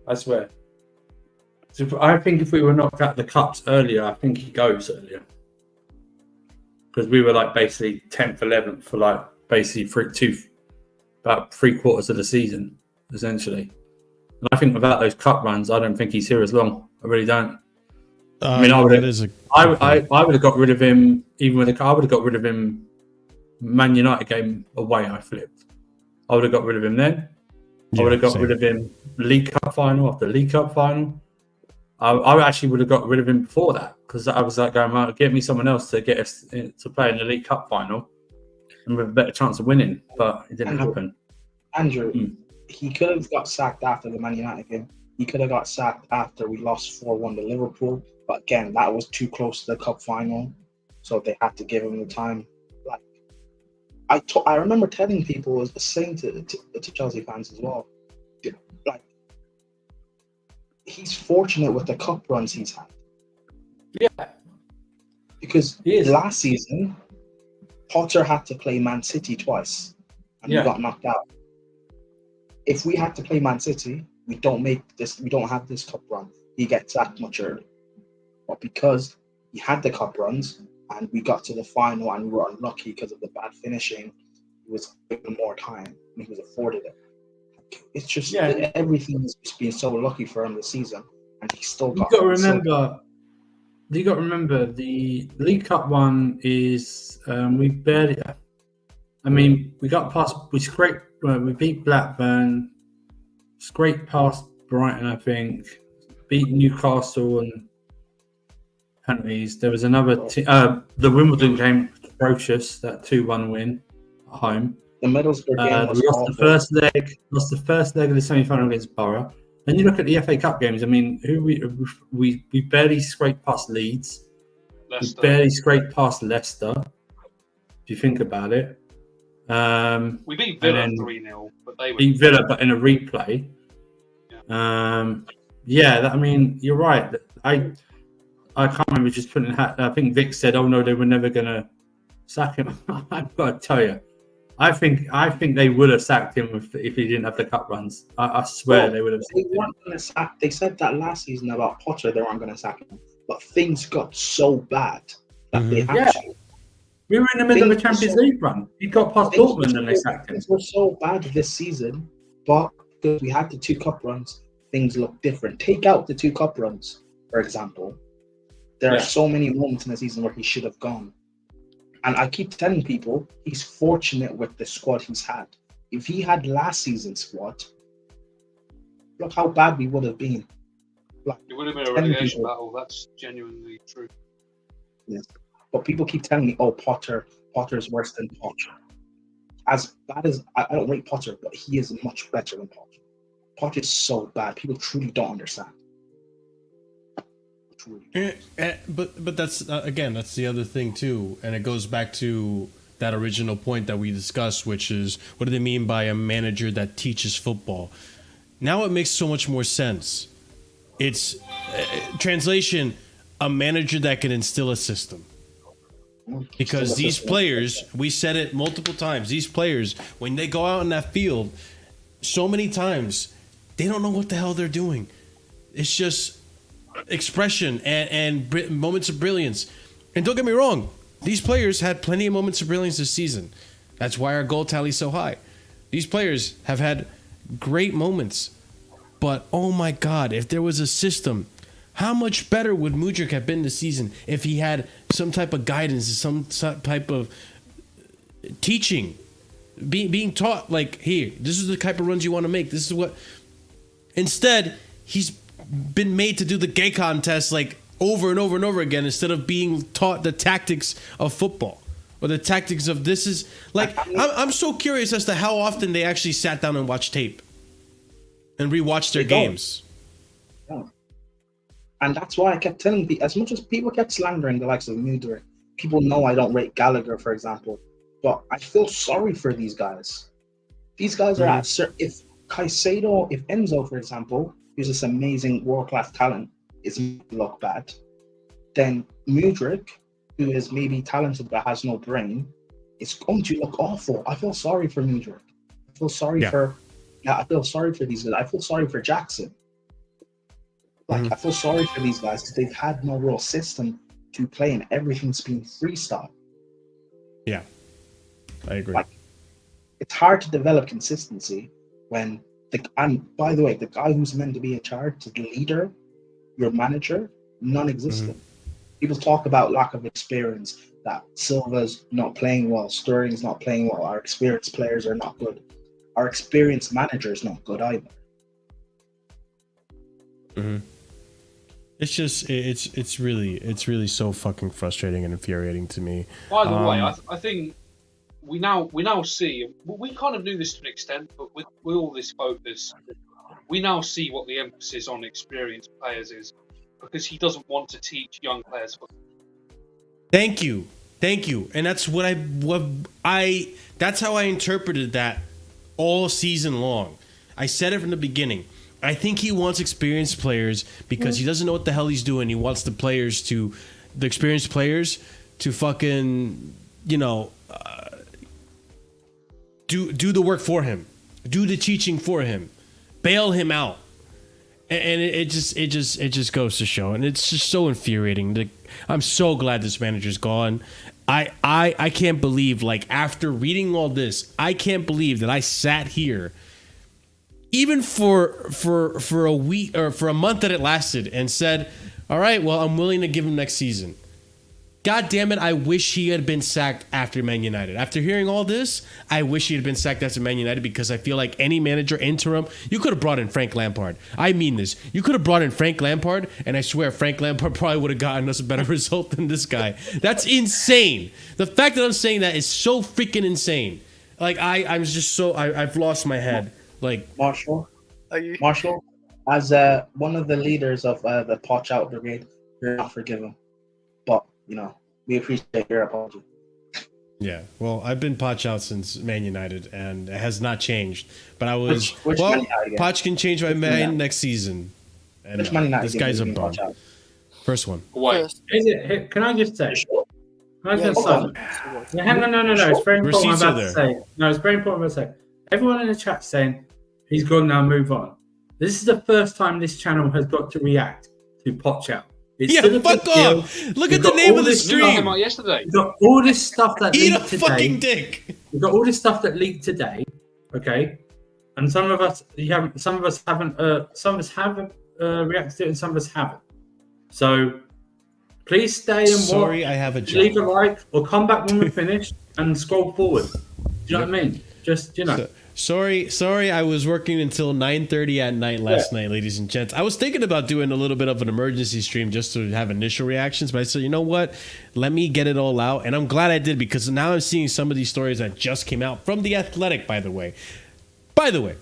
I swear. So I think if we were knocked out the cups earlier, I think he goes earlier. Because we were like basically 10th, 11th for like basically about 3/4 of the season, essentially. And I think without those cup runs, I don't think he's here as long. I really don't. I mean, I would have got rid of him even with I would have got rid of him. Man United game away, I flipped. I would have got rid of him then. I would have got rid of him League Cup final after League Cup final. I actually would have got rid of him before that because I was like going, get me someone else to get us to play in the League Cup final and with a better chance of winning, but it didn't happen. Andrew, he could have got sacked after the Man United game. He could have got sacked after we lost 4-1 to Liverpool. But again, that was too close to the cup final, so they had to give him the time. Like I remember telling people, saying to Chelsea fans as well, like he's fortunate with the cup runs he's had. Yeah, because last season Potter had to play Man City twice, and we got knocked out. If we had to play Man City, we don't have this cup run. He gets sacked much earlier. But because he had the cup runs and we got to the final and we were unlucky because of the bad finishing, he was given more time and he was afforded it. It's just everything has just been so lucky for him this season, and he still got. You got to remember the League Cup one is we barely. I mean, we got past. We beat Blackburn, scraped past Brighton, I think, beat Newcastle and penalties. There was another the Wimbledon game, atrocious, that 2-1 win at home. The Middlesbrough game was we lost the first leg of the semi-final against Borough. Then you look at the FA Cup games. I mean, we barely scraped past Leeds. Leicester. We barely scraped past Leicester. If you think about it, we beat Villa 3-0, but they beat Villa, but in a replay. Yeah. I mean, you're right. I can't remember just putting. I think Vic said, "Oh no, they were never going to sack him." I've got to tell you. I think they would have sacked him if he didn't have the cup runs. I swear they would have. They weren't going to sack. They said that last season about Potter. They weren't going to sack him, but things got so bad that they had to. We were in the middle of a Champions League run. He got past Dortmund and they sacked him. Things were so bad this season, but because we had the 2 cup runs, things look different. Take out the 2 cup runs, for example. There are so many moments in the season where he should have gone. And I keep telling people he's fortunate with the squad he's had. If he had last season's squad, look how bad we would have been. Like, it would have been a relegation battle. That's genuinely true. Yes. But people keep telling me, oh, Potter's worse than Potter. As bad as I don't rate Potter, but he is much better than Potter. Potter is so bad. People truly don't understand. But that's again, that's the other thing too, and it goes back to that original point that we discussed, which is what do they mean by a manager that teaches football? Now it makes so much more sense. It's translation, a manager that can instill a system. Because these players, we said it multiple times, these players, when they go out in that field, so many times, they don't know what the hell they're doing. It's just expression and moments of brilliance. And don't get me wrong, these players had plenty of moments of brilliance this season. That's why our goal tally is so high. These players have had great moments. But, oh my God, if there was a system, how much better would Mudryk have been this season if he had some type of guidance, some type of teaching, being taught, like, here, this is the type of runs you want to make. This is what... Instead, he's been made to do the Gaycon test, like, over and over and over again instead of being taught the tactics of football or the tactics of this is... Like, I'm so curious as to how often they actually sat down and watched tape and rewatched their games. Yeah. And that's why I kept telling people, as much as people kept slandering the likes of Mudryk, people know I don't rate Gallagher, for example, but I feel sorry for these guys. These guys are at, if Caicedo, if Enzo, for example, who's this amazing world-class talent, is look bad, then Mudryk, who is maybe talented but has no brain, is going to look awful. I feel sorry for Mudryk. I feel sorry for these guys. I feel sorry for Jackson. Like, I feel sorry for these guys because they've had no real system to play and everything's been freestyle. Yeah, I agree. Like, it's hard to develop consistency when and by the way, the guy who's meant to be in charge, the leader, your manager, non-existent. People talk about lack of experience, that Silva's not playing well, Sterling's not playing well, our experienced players are not good. Our experienced manager is not good either. It's just it's really so fucking frustrating and infuriating to me. By the way, I think we now see, we kind of knew this to an extent, but with all this focus, we now see what the emphasis on experienced players is, because he doesn't want to teach young players football. Thank you, and that's what I that's how I interpreted that all season long. I said it from the beginning. I think he wants experienced players because he doesn't know what the hell he's doing. He wants the experienced players to fucking, do the work for him, do the teaching for him, bail him out, and it just goes to show, and it's just so infuriating. I'm so glad this manager's gone. I can't believe, like, after reading all this, I can't believe that I sat here. Even for a week or for a month that it lasted, and said, all right, well, I'm willing to give him next season. God damn it, I wish he had been sacked after Man United. After hearing all this, I wish he had been sacked after Man United, because I feel like any manager interim, you could have brought in Frank Lampard. I mean this. You could have brought in Frank Lampard, and I swear Frank Lampard probably would have gotten us a better result than this guy. That's insane. The fact that I'm saying that is so freaking insane. Like, I'm just so... I've lost my head. Like, Marshall, as one of the leaders of the Poch Out Brigade, you're not forgiven. But, we appreciate your apology. Yeah, well, I've been Poch out since Man United, and it has not changed. But I was... Which Man United again? Poch can change my mind next season. And Which Man United this guy's a bum. First one. Wait. Can I just say... No, it's very important what I'm about to say. No, it's very important what I'm about to say. Everyone in the chat saying he's gone now, move on. This is the first time this channel has got to react to Poch Out. Fuck off! Look at the name of the stream. Yesterday. We've got all this stuff that Eat leaked a today. fucking dick. We've got all this stuff that leaked today. Okay, and some of us haven't. Some of us have reacted to it, and some of us haven't. So Please stay and watch. Sorry, I have a job. Leave a like or come back when we're finished and scroll forward. Do you know what I mean? Just, you know. Sorry, I was working until 9:30 at night last night, ladies and gents. I was thinking about doing a little bit of an emergency stream just to have initial reactions, but I said, you know what? Let me get it all out. And I'm glad I did, because now I'm seeing some of these stories that just came out from The Athletic, by the way. By the way,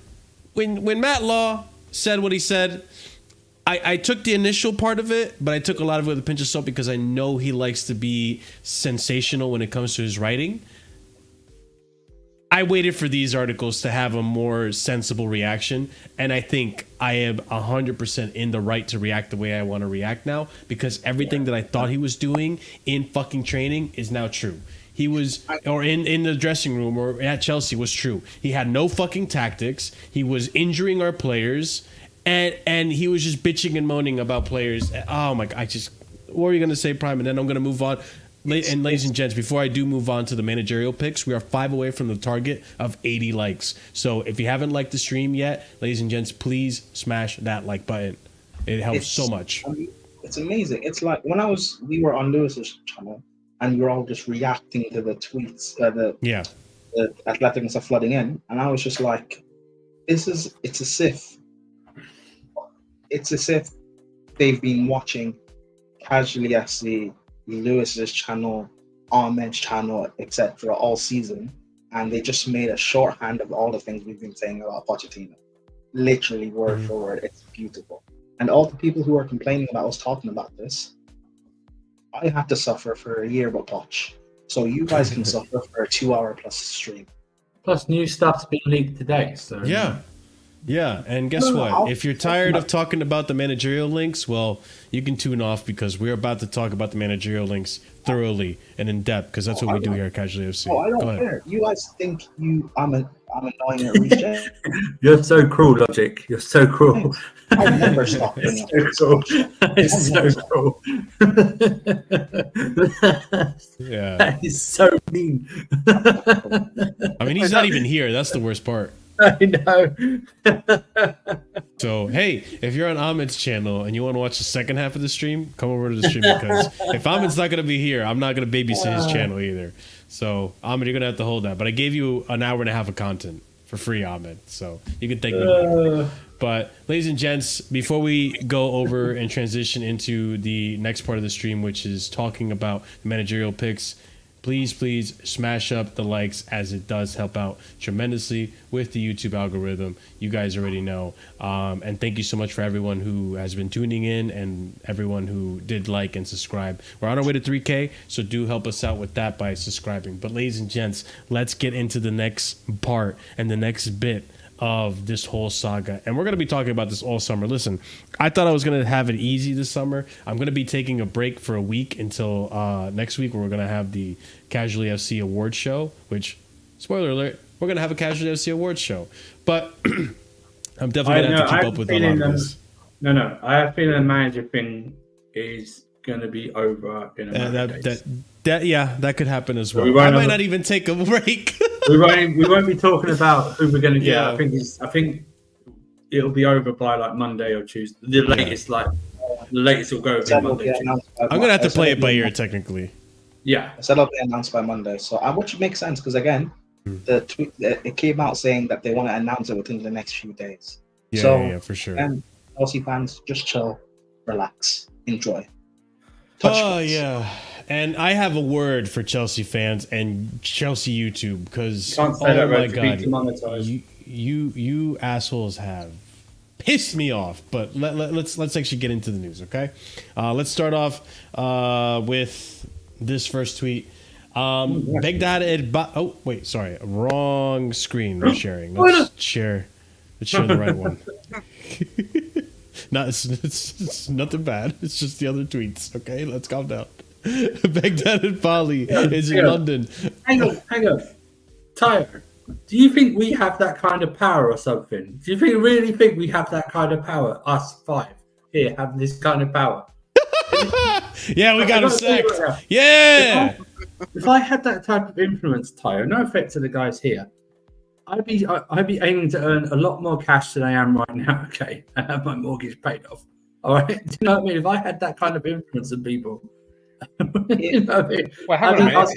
when Matt Law said what he said, I took the initial part of it, but I took a lot of it with a pinch of salt because I know he likes to be sensational when it comes to his writing. I waited for these articles to have a more sensible reaction, and I think I am 100% in the right to react the way I want to react now, because everything that I thought he was doing in fucking training is now true. He was, or in the dressing room or at Chelsea was true. He had no fucking tactics. He was injuring our players, and he was just bitching and moaning about players. Oh my God, what are you going to say, Prime? And then I'm going to move on. And ladies and gents, before I do move on to the managerial picks, we are 5 away from the target of 80 likes. So if you haven't liked the stream yet, ladies and gents, please smash that like button. It helps so much. It's amazing. It's like when we were on Lewis's channel and we were all just reacting to the tweets, the Athletic and stuff flooding in, and I was just like, it's as if they've been watching Casually FC, Lewis's channel, Ahmed's channel, etc. all season, and they just made a shorthand of all the things we've been saying about Pochettino. Literally word for word. It's beautiful. And all the people who are complaining about us talking about this, I had to suffer for a year with Poch. So you guys can suffer for a 2-hour plus stream. Plus new stuff's been leaked today. So Yeah, and guess what? If you're tired of talking about the managerial links, well, you can tune off, because we're about to talk about the managerial links thoroughly and in depth, because that's what we do here at Casually FC. Oh, I don't care. You guys think I'm annoying at reach. You're so cruel, Logic. You're so cruel. I never stop. It's so cruel. It's so cruel. Yeah. That is so mean. I mean, he's not even here. That's the worst part. I know. So, hey, if you're on Ahmed's channel and you want to watch the second half of the stream, come over to the stream, because if Ahmed's not going to be here, I'm not going to babysit his channel either. So, Ahmed, you're going to have to hold that. But I gave you an hour and a half of content for free, Ahmed. So, you can thank me. But, ladies and gents, before we go over and transition into the next part of the stream, which is talking about the managerial picks, please smash up the likes, as it does help out tremendously with the YouTube algorithm. You guys already know. And thank you so much for everyone who has been tuning in and everyone who did like and subscribe. We're on our way to 3K, so do help us out with that by subscribing. But ladies and gents, let's get into the next part and the next bit of this whole saga, and we're going to be talking about this all summer. Listen, I thought I was going to have it easy this summer. I'm going to be taking a break for a week until next week, where we're going to have the Casually FC Awards show, which, spoiler alert, we're going to have a Casually FC Awards show. But I'm definitely going to have to keep up with a lot of this. No, I have a feeling the manager thing is going to be over in a matter of days. That could happen as well. I might not even take a break. we won't be talking about who we're going to get. Yeah. I think it'll be over by like Monday or Tuesday. The latest will go in Monday. I'm gonna have to play it by ear technically. Yeah, I said it'll be announced by Monday. So which makes sense, because again, the tweet it came out saying that they want to announce it within the next few days. Yeah, for sure. And Chelsea fans, just chill, relax, enjoy. Yeah. And I have a word for Chelsea fans and Chelsea YouTube, because oh my God, you assholes have pissed me off. But let's actually get into the news, okay? Let's start off with this first tweet. Oh wait, sorry, wrong screen we're sharing. Let's share the right one. No, it's nothing bad. It's just the other tweets. Okay, let's calm down. Baghdad and Bali is in London. Hang on. Tyre, do you think we have that kind of power or something? Do you really think we have that kind of power? Us 5 here have this kind of power. Yeah, we got a sect. Yeah. If I had that type of influence, Tyre, no offense to the guys here, I'd be aiming to earn a lot more cash than I am right now, okay, and have my mortgage paid off. All right, do you know what I mean? If I had that kind of influence on people, You know, Well, hang on a minute.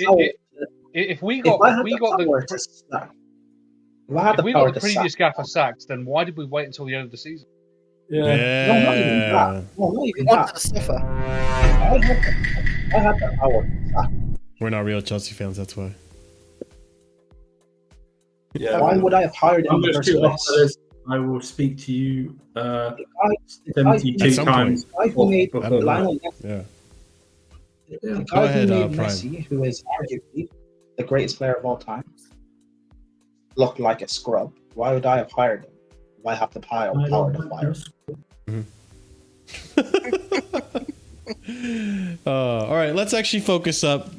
If we got if I had the power to sack, if I had if the we power got the to previous sack, gaffer sacked, then why did we wait until the end of the season? yeah. no, not even that. No, not We even wanted that. to suffer. I had the power to sack. We're not real Chelsea fans, that's why. Yeah. Why would I have hired him I'm in the going to first shoot off place? this. I will speak to you At 72 some times. The guy who made I don't know. Lionel Messi, Yeah. the Go guy ahead, who made Prime. Messi, who is arguably the greatest player of all time, look like a scrub. Why would I have hired him? Why have the power to fire him? All right, let's actually focus up.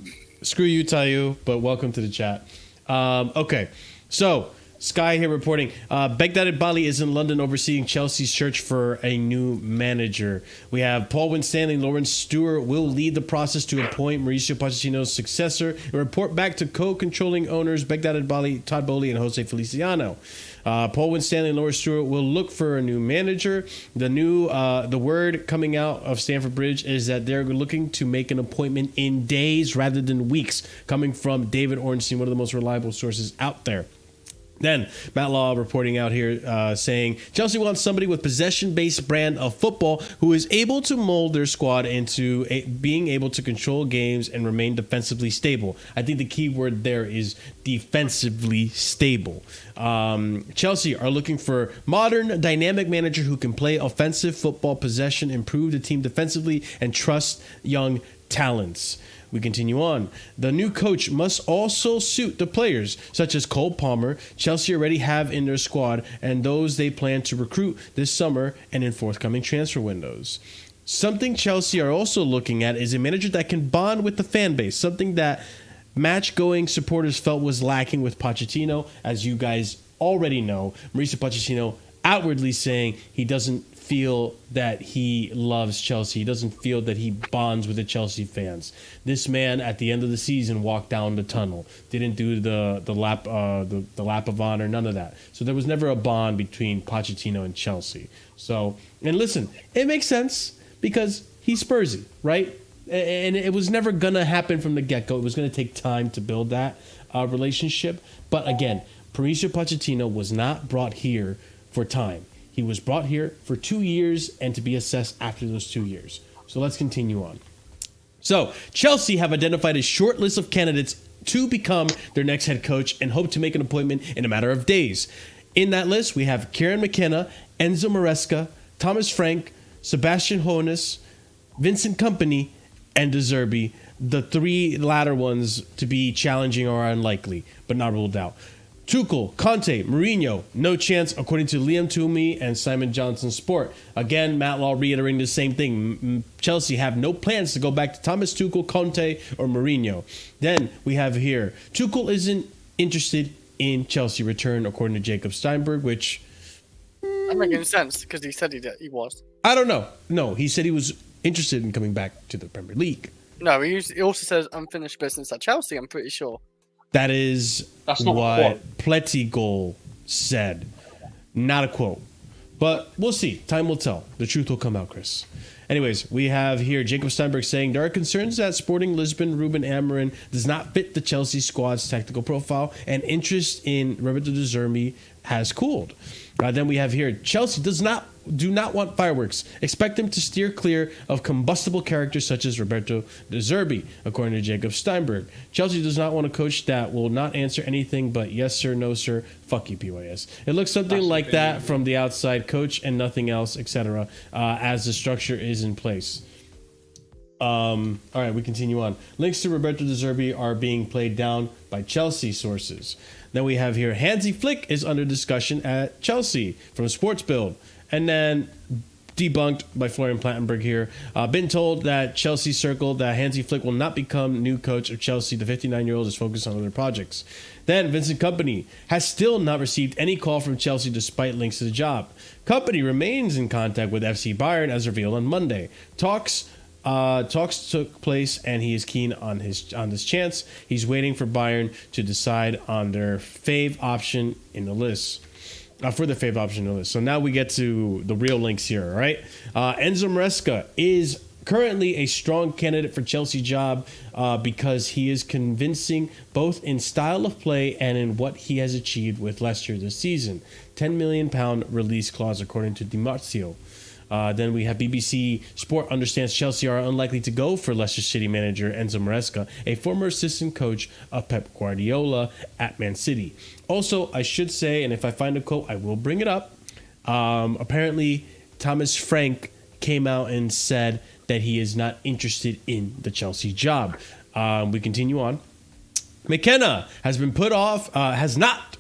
Screw you, Tayu, but welcome to the chat. Okay, so Sky here reporting. Baghdad Bali is in London overseeing Chelsea's search for a new manager. We have Paul Winstanley, Lawrence Stewart will lead the process to appoint Mauricio Pochettino's successor and report back to co-controlling owners Baghdad Bali, Todd Bowley, and Jose Feliciano. Paul Winstanley and Lawrence Stewart will look for a new manager. The word coming out of Stamford Bridge is that they're looking to make an appointment in days rather than weeks, coming from David Ornstein, one of the most reliable sources out there. Then Matt Law reporting out here saying Chelsea wants somebody with possession-based brand of football who is able to mold their squad into being able to control games and remain defensively stable. I think the key word there is defensively stable. Chelsea are looking for modern, dynamic manager who can play offensive football, possession, improve the team defensively, and trust young talents. We continue on. The new coach must also suit the players, such as Cole Palmer, Chelsea already have in their squad, and those they plan to recruit this summer and in forthcoming transfer windows. Something Chelsea are also looking at is a manager that can bond with the fan base, something that match-going supporters felt was lacking with Pochettino. As you guys already know, Mauricio Pochettino outwardly saying he doesn't feel that he loves Chelsea. He doesn't feel that he bonds with the Chelsea fans. This man, at the end of the season, walked down the tunnel. Didn't do the lap of honor, none of that. So there was never a bond between Pochettino and Chelsea. So, and listen, it makes sense because he's Spursy, right? And it was never gonna happen from the get-go. It was gonna take time to build that relationship. But again, Mauricio Pochettino was not brought here for time. He was brought here for 2 years and to be assessed after those 2 years. So let's continue on. So Chelsea have identified a short list of candidates to become their next head coach and hope to make an appointment in a matter of days. In that list, we have Kieran McKenna, Enzo Maresca, Thomas Frank, Sebastian Hoeneß, Vincent Kompany, and De Zerbi. The three latter ones to be challenging or unlikely, but not ruled out. Tuchel, Conte, Mourinho, no chance, according to Liam Toomey and Simon Johnson Sport. Again, Matt Law reiterating the same thing. Chelsea have no plans to go back to Thomas Tuchel, Conte, or Mourinho. Then we have here, Tuchel isn't interested in Chelsea return, according to Jacob Steinberg, which... That makes any sense, because he said he was. I don't know. No, he said he was interested in coming back to the Premier League. No, he also says unfinished business at Chelsea, I'm pretty sure. That is That's not what Plettigol said. Not a quote. But we'll see. Time will tell. The truth will come out, Chris. Anyways, we have here Jacob Steinberg saying there are concerns that Sporting Lisbon Ruben Amorim does not fit the Chelsea squad's tactical profile, and interest in Roberto De Zerbi has cooled. Then we have here Chelsea do not want fireworks. Expect them to steer clear of combustible characters such as Roberto De Zerbi, according to Jacob Steinberg. Chelsea does not want a coach that will not answer anything but yes sir, no sir, fuck you, PYS. It looks something like that from the outside, coach and nothing else, etc. As the structure is in place. All right, we continue on. Links to Roberto De Zerbi are being played down by Chelsea sources. Then we have here Hansi Flick is under discussion at Chelsea from Sports Build. And then debunked by Florian Plattenberg here. Been told that Chelsea circled that Hansi Flick will not become new coach of Chelsea. The 59-year-old is focused on other projects. Then Vincent Kompany has still not received any call from Chelsea despite links to the job. Kompany remains in contact with FC Bayern as revealed on Monday. Talks took place and he is keen on this chance. He's waiting for Bayern to decide on their fave option in the list. For the fave option in the list. So now we get to the real links here, right? Enzo Maresca is currently a strong candidate for Chelsea job because he is convincing both in style of play and in what he has achieved with Leicester this season. £10 million release clause, according to Di Marzio. Then we have BBC Sport understands Chelsea are unlikely to go for Leicester City manager Enzo Maresca, a former assistant coach of Pep Guardiola at Man City. Also, I should say, and if I find a quote, I will bring it up. Apparently, Thomas Frank came out and said that he is not interested in the Chelsea job. We continue on. McKenna has not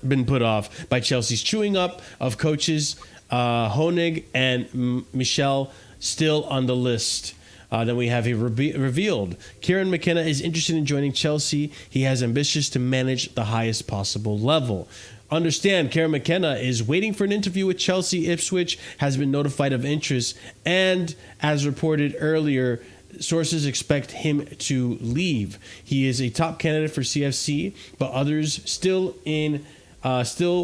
been put off by Chelsea's chewing up of coaches. Honig and Michel still on the list. Then we have revealed Kieran McKenna is interested in joining Chelsea. He has ambitions to manage the highest possible level. Understand, Kieran McKenna is waiting for an interview with Chelsea. Ipswich has been notified of interest, and as reported earlier, sources expect him to leave. He is a top candidate for CFC, but others still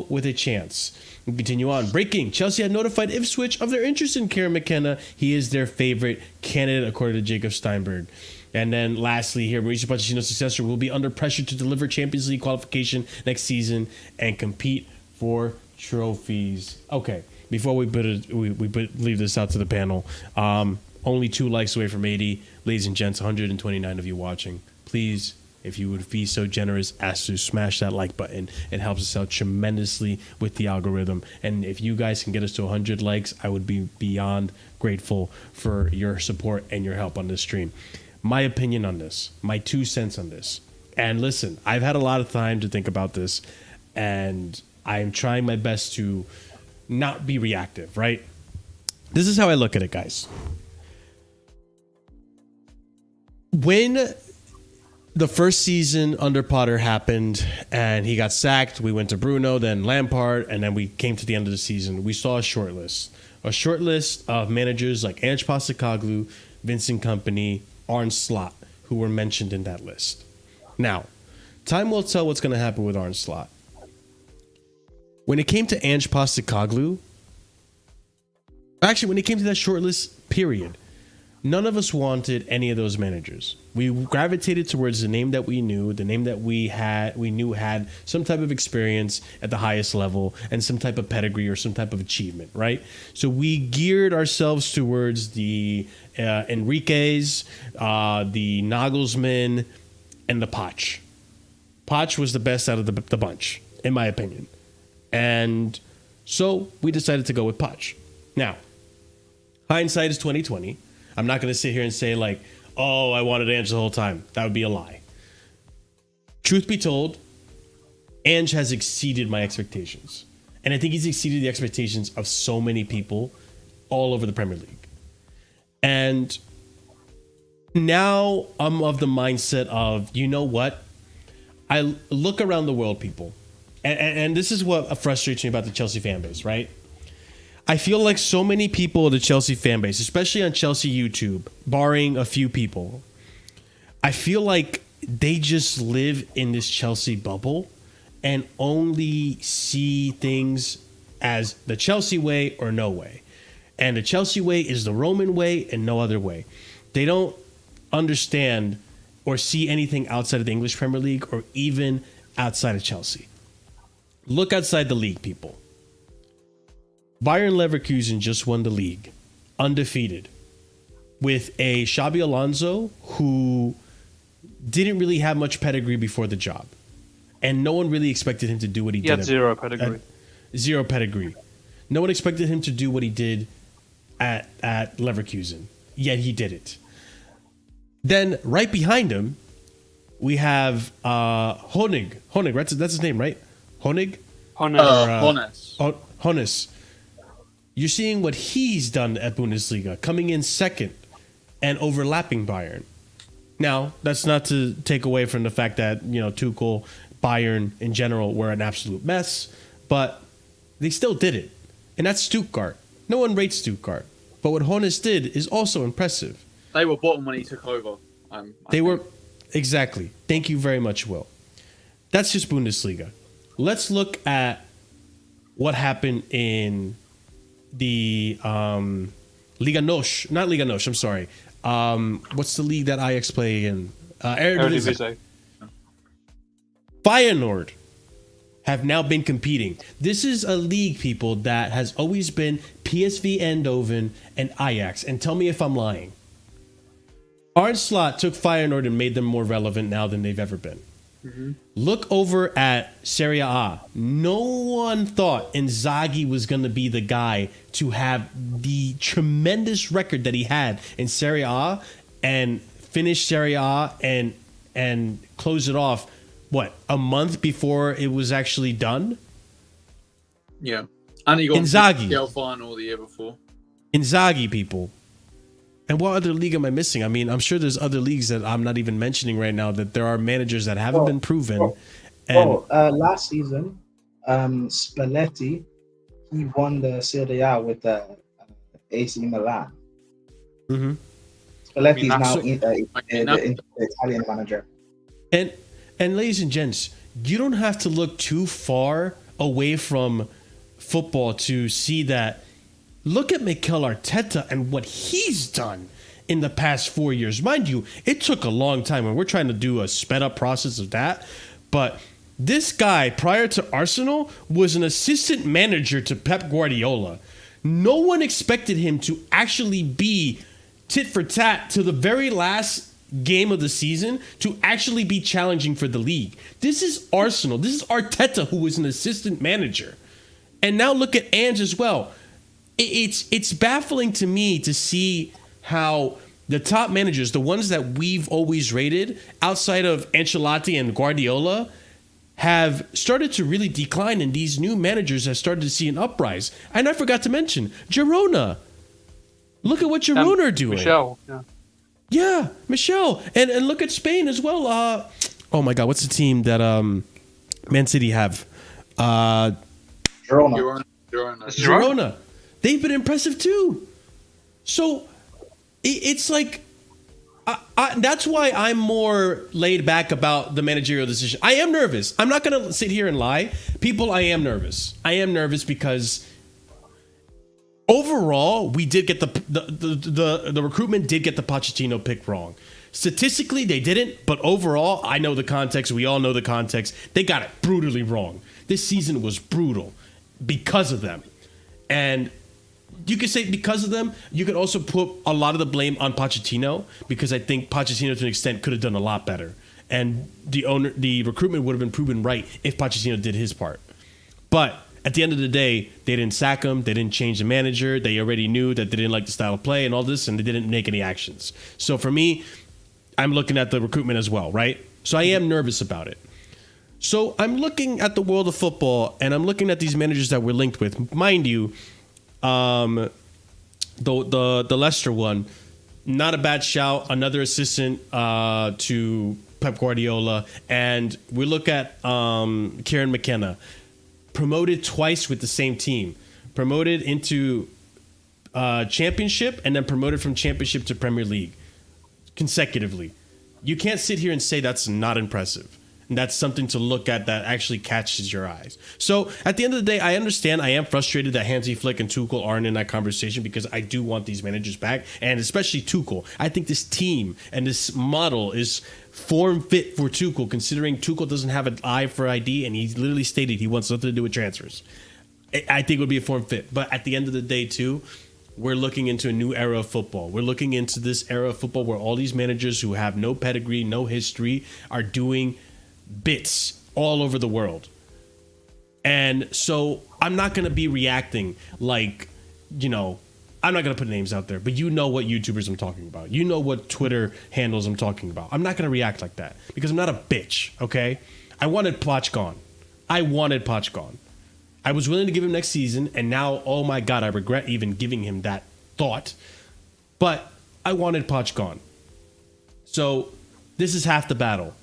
with a chance. We continue on. Breaking. Chelsea had notified Ipswich of their interest in Kieran McKenna. He is their favorite candidate, according to Jacob Steinberg. And then lastly here, Mauricio Pochettino's successor will be under pressure to deliver Champions League qualification next season and compete for trophies. Okay, before we leave this out to the panel, only 2 likes away from 80. Ladies and gents, 129 of you watching. Please, if you would be so generous as to smash that like button, it helps us out tremendously with the algorithm. And if you guys can get us to 100 likes, I would be beyond grateful for your support and your help on this stream. My opinion on this, my 2 cents on this. And listen, I've had a lot of time to think about this, and I am trying my best to not be reactive, right? This is how I look at it, guys. When the first season under Potter happened and he got sacked, we went to Bruno, then Lampard, and then we came to the end of the season. We saw a short list of managers like Ange Postecoglou, Vincent Kompany, Arne Slot, who were mentioned in that list. Now, time will tell what's going to happen with Arne Slot. When it came to Ange Postecoglou, actually, when it came to that short list period, none of us wanted any of those managers. We gravitated towards the name that we knew, the name that we knew had some type of experience at the highest level and some type of pedigree or some type of achievement, right? So we geared ourselves towards the Enriquez, the Nagelsmann, and the Poch. Poch was the best out of the bunch, in my opinion. And so we decided to go with Poch. Now, hindsight is 2020. I'm not going to sit here and say like, oh, I wanted Ange the whole time. That would be a lie. Truth be told, Ange has exceeded my expectations. And I think he's exceeded the expectations of so many people all over the Premier League. And now I'm of the mindset of, you know what? I look around the world, people. And this is what frustrates me about the Chelsea fan base, right? I feel like so many people in the Chelsea fan base, especially on Chelsea YouTube, barring a few people, I feel like they just live in this Chelsea bubble and only see things as the Chelsea way or no way. And the Chelsea way is the Roman way and no other way. They don't understand or see anything outside of the English Premier League or even outside of Chelsea. Look outside the league, people. Bayern Leverkusen just won the league, undefeated, with a Xabi Alonso who didn't really have much pedigree before the job. And no one really expected him to do what he did. He had zero pedigree. Zero pedigree. No one expected him to do what he did at Leverkusen, yet he did it. Then right behind him, we have Honig. Honig, right? That's his name, right? Honig? Hones. You're seeing what he's done at Bundesliga, coming in second and overlapping Bayern. Now, that's not to take away from the fact that, Tuchel, Bayern in general were an absolute mess, but they still did it. And that's Stuttgart. No one rates Stuttgart. But what Hones did is also impressive. They were bottom when he took over. Exactly. Thank you very much, Will. That's just Bundesliga. Let's look at what happened in the Liga Nosh. Not Liga Nosh, I'm sorry. What's the league that Ajax play in? Eredivisie. Eredivisie. Feyenoord have now been competing. This is a league, people, that has always been PSV Eindhoven and Ajax. And tell me if I'm lying. Arne Slot took Feyenoord and made them more relevant now than they've ever been. Mm-hmm. Look over at Serie A. No one thought Inzaghi was going to be the guy to have the tremendous record that he had in Serie A and finish Serie A and close it off, what, a month before it was actually done? Yeah. And he got Inzaghi. the final the year before. Inzaghi, people. And what other league am I missing? I mean, I'm sure there's other leagues that I'm not even mentioning right now that there are managers that haven't been proven. Last season, Spalletti, he won the Serie A with AC Milan. Mm-hmm. Spalletti is now the Italian manager. And ladies and gents, you don't have to look too far away from football to see that. Look at Mikel Arteta and what he's done in the past 4 years. Mind you, it took a long time, and we're trying to do a sped up process of that. But this guy, prior to Arsenal, was an assistant manager to Pep Guardiola. No one expected him to actually be tit for tat to the very last game of the season to actually be challenging for the league. This is Arsenal. This is Arteta, who was an assistant manager. And now look at Ange as well. It's baffling to me to see how the top managers, the ones that we've always rated, outside of Ancelotti and Guardiola, have started to really decline, and these new managers have started to see an uprise. And I forgot to mention Girona. Look at what Girona are doing. Michel. Yeah, Michel. And look at Spain as well. Oh my God, what's the team that Man City have? Girona. They've been impressive too. So it's like, that's why I'm more laid back about the managerial decision. I am nervous. I'm not going to sit here and lie. People, I am nervous. I am nervous because overall, we did get the recruitment did get the Pochettino pick wrong. Statistically, they didn't, but overall, I know the context. We all know the context. They got it brutally wrong. This season was brutal because of them. And you could say because of them, you could also put a lot of the blame on Pochettino, because I think Pochettino, to an extent, could have done a lot better. And the recruitment would have been proven right if Pochettino did his part. But at the end of the day, they didn't sack him. They didn't change the manager. They already knew that they didn't like the style of play and all this, and they didn't make any actions. So for me, I'm looking at the recruitment as well, right? So I am nervous about it. So I'm looking at the world of football, and I'm looking at these managers that we're linked with. Mind you, the Leicester one, not a bad shout. Another assistant to Pep Guardiola. And we look at Kieran McKenna, promoted twice with the same team. Promoted into Championship and then promoted from Championship to Premier League consecutively. You can't sit here and say that's not impressive. And that's something to look at that actually catches your eyes. So at the end of the day, I understand. I am frustrated that Hansi Flick and Tuchel aren't in that conversation, because I do want these managers back, and especially Tuchel. I think this team and this model is form fit for Tuchel, considering Tuchel doesn't have an eye for ID, and he literally stated he wants nothing to do with transfers. I think it would be a form fit. But at the end of the day, too, we're looking into a new era of football. We're looking into this era of football where all these managers who have no pedigree, no history, are doing bits all over the world. And so I'm not going to be reacting like, I'm not going to put names out there, but you know what YouTubers I'm talking about. You know what Twitter handles I'm talking about. I'm not going to react like that, because I'm not a bitch, okay? I wanted Poch gone. I was willing to give him next season, and now, oh my God, I regret even giving him that thought. But I wanted Poch gone. So this is half the battle.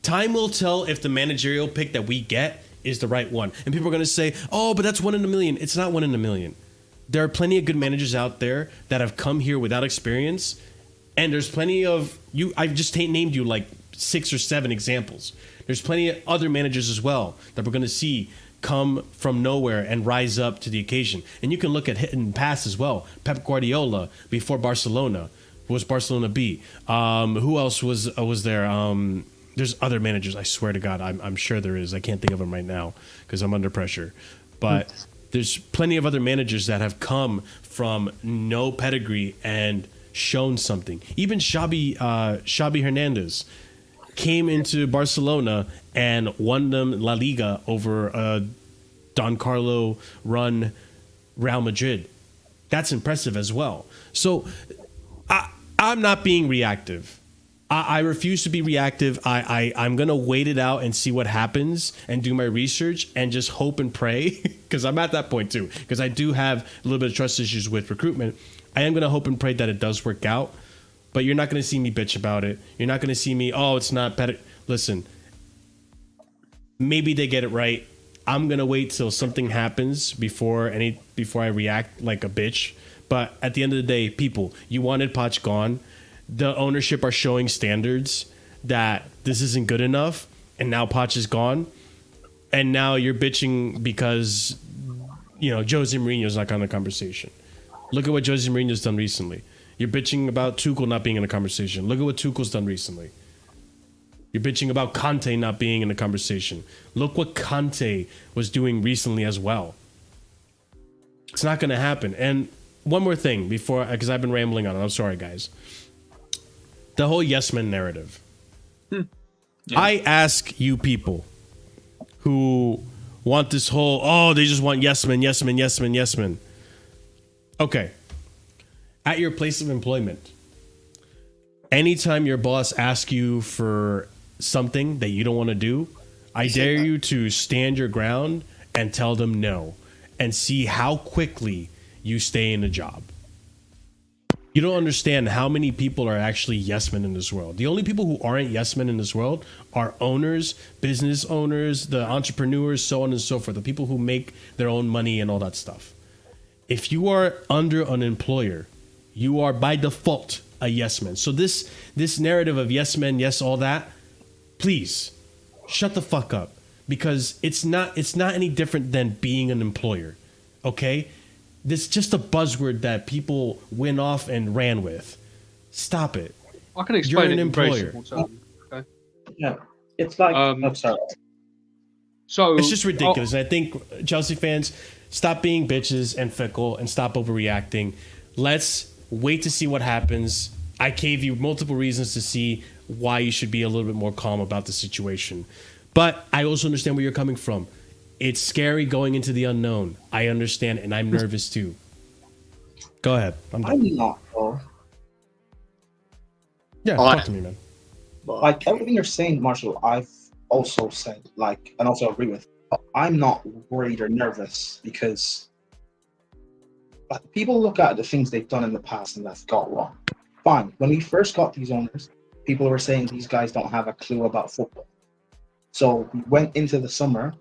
Time will tell if the managerial pick that we get is the right one. And people are going to say, oh, but that's 1 in a million. It's not 1 in a million. There are plenty of good managers out there that have come here without experience. And there's plenty of you. I've just named you like 6 or 7 examples. There's plenty of other managers as well that we're going to see come from nowhere and rise up to the occasion. And you can look at hit and pass as well. Pep Guardiola before Barcelona. Was Barcelona B? Who else was there? There's other managers. I swear to God, I'm sure there is. I can't think of them right now because I'm under pressure. But there's plenty of other managers that have come from no pedigree and shown something. Even Xabi Hernandez came into Barcelona and won them La Liga over Don Carlo run Real Madrid. That's impressive as well. So I'm not being reactive. I refuse to be reactive. I'm going to wait it out and see what happens and do my research and just hope and pray, because I'm at that point too, because I do have a little bit of trust issues with recruitment. I am going to hope and pray that it does work out, but you're not going to see me bitch about it. You're not going to see me, oh, it's not better. Listen, maybe they get it right. I'm going to wait till something happens before I react like a bitch. But at the end of the day, people, you wanted Poch gone. The ownership are showing standards that this isn't good enough, and now Poch is gone, and now you're bitching because Jose Mourinho's not on the conversation. Look at what Jose Mourinho's done recently. You're bitching about Tuchel not being in the conversation. Look at what Tuchel's done recently. You're bitching about Conte not being in the conversation. Look what Conte was doing recently as well. It's not going to happen. And one more thing because I've been rambling on it. I'm sorry, guys. The whole yes men narrative. Yeah. I ask you people who want this whole, they just want yes men, yes men, yes men, yes men. Okay. At your place of employment, anytime your boss asks you for something that you don't want to do, I dare you to stand your ground and tell them no, and see how quickly you stay in a job. You don't understand how many people are actually yes men in this world. The only people who aren't yes men in this world are owners, business owners, the entrepreneurs, so on and so forth, the people who make their own money and all that stuff. If you are under an employer, you are by default a yes man. So this narrative of yes men, yes all that, please shut the fuck up, because it's not any different than being an employer. Okay? This is just a buzzword that people went off and ran with. Stop it. I can explain You're an it in very employer. simple terms. Okay. Yeah, it's like. I'm sorry. So it's just ridiculous. And I think Chelsea fans, stop being bitches and fickle and stop overreacting. Let's wait to see what happens. I gave you multiple reasons to see why you should be a little bit more calm about the situation. But I also understand where you're coming from. It's scary going into the unknown. I understand, and I'm nervous too. Go ahead. I'm not, though. Yeah, talk to me, man. Like everything you're saying, Marshall, I've also said, and also agree with. I'm not worried or nervous because people look at the things they've done in the past and that's got wrong. Fine. When we first got these owners, people were saying these guys don't have a clue about football. So we went into the summer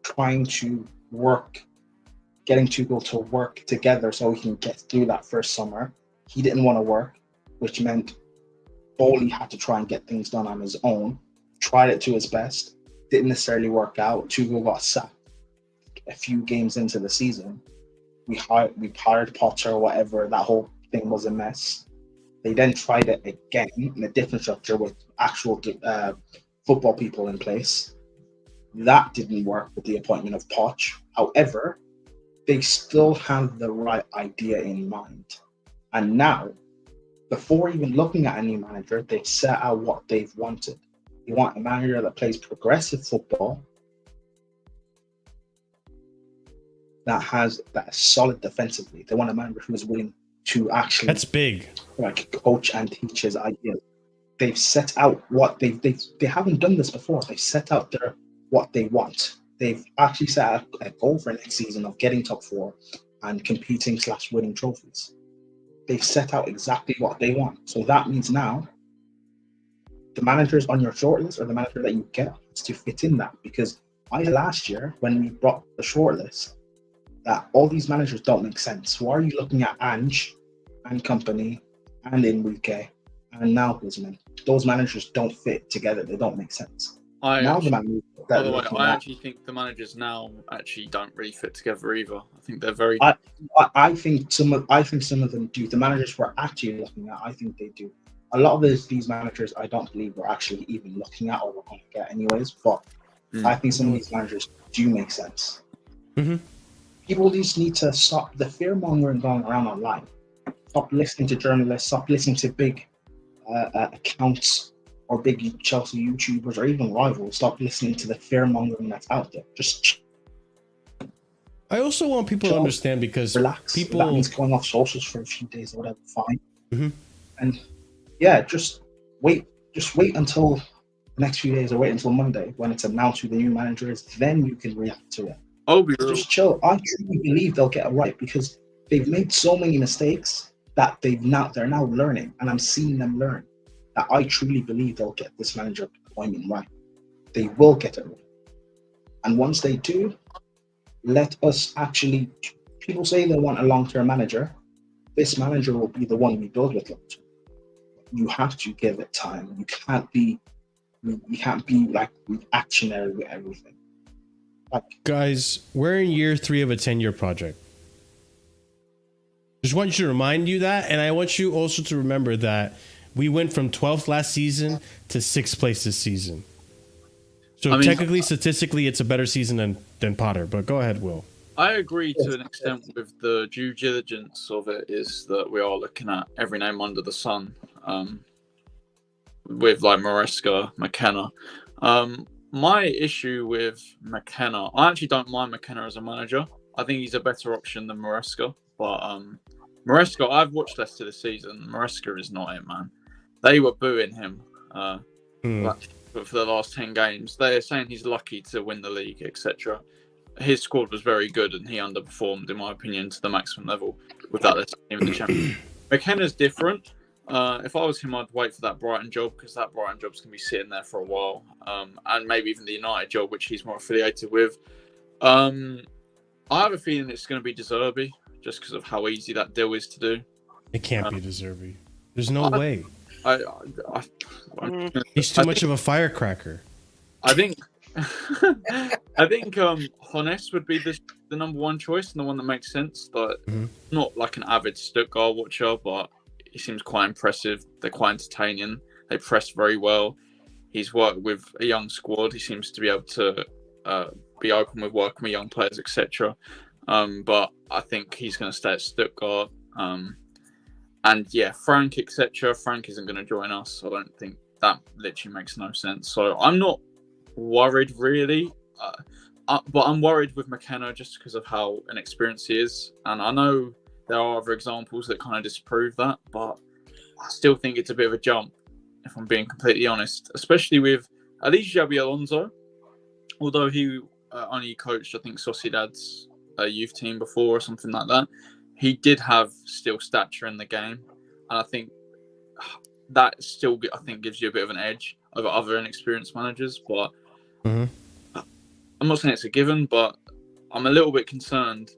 trying to getting Tuchel to work together so we can get through that first summer. He didn't want to work, which meant Bowley had to try and get things done on his own. Tried it to his best, didn't necessarily work out. Tuchel got sacked a few games into the season. We hired Potter or whatever. That whole thing was a mess. They then tried it again in a different structure with actual football people in place. That didn't work with the appointment of Poch. However, they still have the right idea in mind. And now, before even looking at a new manager, they've set out what they've wanted. They want a manager that plays progressive football, that is solid defensively. They want a manager who is willing to actually that's big, coach and teach his ideas. They've set out what they haven't done this before. They've set out what they want. They've actually set out a goal for next season of getting top 4 and competing / winning trophies. They've set out exactly what they want. So that means now the managers on your shortlist or the manager that you get has to fit in that. Because last year when we brought the shortlist, that all these managers don't make sense. Why are you looking at Ange and company and Enrique and now Griezmann? Those managers don't fit together. They don't make sense. Now the man by the way, I actually think the managers now actually don't really fit together either. I think they're very. I think some of them do. The managers we're actually looking at, I think they do. A lot of these managers, I don't believe we're actually even looking at or we're going to get anyways. But I think some of these managers do make sense. Mm-hmm. People just need to stop the fear mongering going around online. Stop listening to journalists. Stop listening to big accounts or big Chelsea YouTubers or even rivals. Stop listening to the fear mongering that's out there. Just I also want people to understand, because relax. people That means going off socials for a few days or whatever. Fine. Mm-hmm. And yeah, just wait until the next few days or wait until Monday when it's announced who the new manager is. Then you can react to it. I'll be real. Just chill. I truly believe they'll get it right because they've made so many mistakes that they're now learning, and I'm seeing them learn. That I truly believe they'll get this manager appointment right. They will get it right. And once they do, let us actually. People say they want a long-term manager. This manager will be the one we build with long-term. You have to give it time. You can't be like reactionary with everything. Guys, we're in year 3 of a 10-year project. Just want you to remind you that, and I want you also to remember that we went from 12th last season to 6th place this season. So technically, statistically, it's a better season than Potter. But go ahead, Will. I agree to an extent with the due diligence of it is that we are looking at every name under the sun. With like Maresca, McKenna. My issue with McKenna, I actually don't mind McKenna as a manager. I think he's a better option than Maresca. But Maresca, I've watched Leicester this season. Maresca is not it, man. They were booing him for the last 10 games. They're saying he's lucky to win the league, etc. His squad was very good and he underperformed, in my opinion, to the maximum level with that Leicester team in the Champions League. McKenna's different. If I was him, I'd wait for that Brighton job because that Brighton job's going to be sitting there for a while. And maybe even the United job, which he's more affiliated with. I have a feeling it's going to be De Zerbi just because of how easy that deal is to do. It can't be De Zerbi. There's no way. He's too much of a firecracker. I think Hones would be the number one choice and the one that makes sense. But not like an avid Stuttgart watcher, but he seems quite impressive. They're quite entertaining. They press very well. He's worked with a young squad. He seems to be able to be open with working with young players, etc. But I think he's going to stay at Stuttgart. And yeah, Frank, etc. Frank isn't going to join us. I don't think that literally makes no sense. So I'm not worried really. But I'm worried with McKenna just because of how inexperienced he is. And I know there are other examples that kind of disprove that, but I still think it's a bit of a jump, if I'm being completely honest, especially with at least Xabi Alonso, although he only coached, I think, Sociedad's youth team before or something like that. He did have still stature in the game, and I think that still, I think, gives you a bit of an edge over other inexperienced managers. But I'm not saying it's a given, but I'm a little bit concerned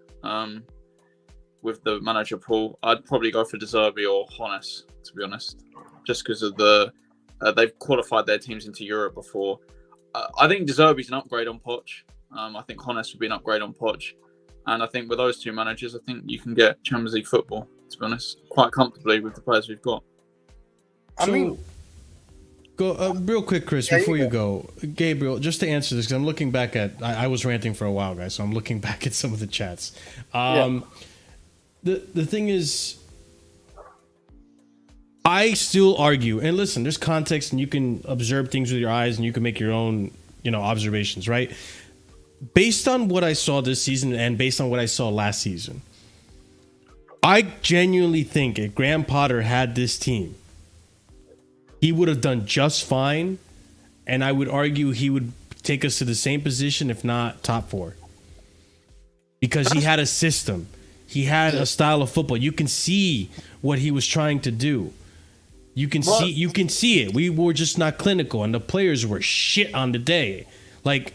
with the manager pool. I'd probably go for De Zerbi or Hones, to be honest, just because of they've qualified their teams into Europe before. I think De Zerbi's an upgrade on Poch. I think Hones would be an upgrade on Poch. And I think with those two managers, I think you can get Champions League football, to be honest, quite comfortably with the players we've got. Go real quick, Chris, before you go. Gabriel, just to answer this, because I'm looking back at, I was ranting for a while, guys, so I'm looking back at some of the chats. The thing is, I still argue, and listen, there's context and you can observe things with your eyes and you can make your own, observations, right? Based on what I saw this season and based on what I saw last season, I genuinely think if Graham Potter had this team, he would have done just fine, and I would argue he would take us to the same position, if not top 4. Because he had a system. He had a style of football. You can see what he was trying to do. You can see it. We were just not clinical, and the players were shit on the day. Like,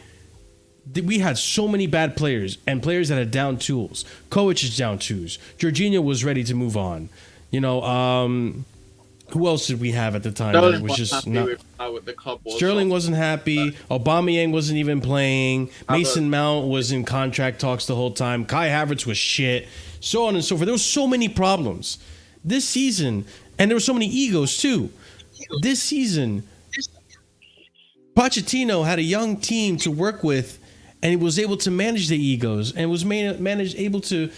we had so many bad players and players that had down tools. Kovac is down tools. Jorginho was ready to move on. who else did we have at the time? That it was just not. With how the club was. Sterling wasn't happy. Aubameyang wasn't even playing. Mason Mount was in contract talks the whole time. Kai Havertz was shit. So on and so forth. There were so many problems this season, and there were so many egos too. This season, Pochettino had a young team to work with, and he was able to manage the egos and was able to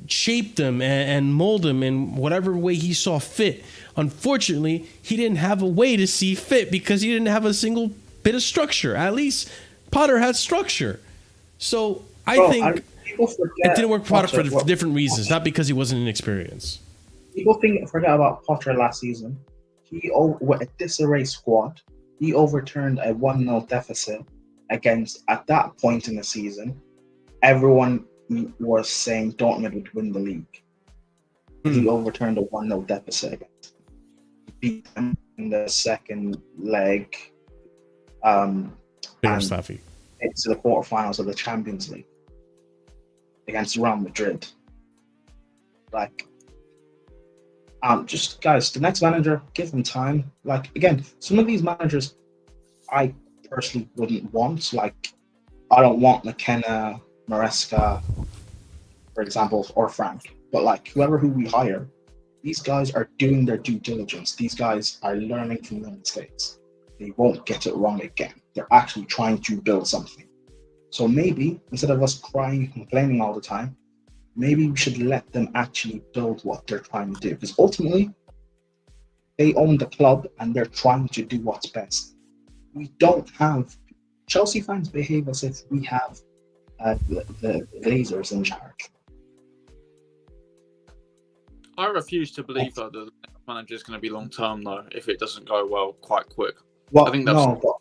shape them and mold them in whatever way he saw fit. Unfortunately, he didn't have a way to see fit because he didn't have a single bit of structure. At least Potter had structure. So I think it didn't work for Potter for different reasons, not because he wasn't inexperienced. People forget about Potter last season. With a disarray squad, he overturned a 1-0 deficit against, at that point in the season, everyone was saying Dortmund would win the league. He overturned a 1-0 deficit against. He beat them in the second leg and into the quarterfinals of the Champions League against Real Madrid. Like, just guys, the next manager, give him time. Like, again, some of these managers I personally wouldn't want. Like, I don't want McKenna, Maresca, for example, or Frank. But like, who we hire, these guys are doing their due diligence. These guys are learning from their mistakes. They won't get it wrong again. They're actually trying to build something. So maybe, instead of us crying and complaining all the time, maybe we should let them actually build what they're trying to do. Because ultimately, they own the club and they're trying to do what's best. We don't have... Chelsea fans behave as if we have the Glazers in charge. I refuse to believe that the manager is going to be long term, though, if it doesn't go well quite quick. Well, I think that's... no, but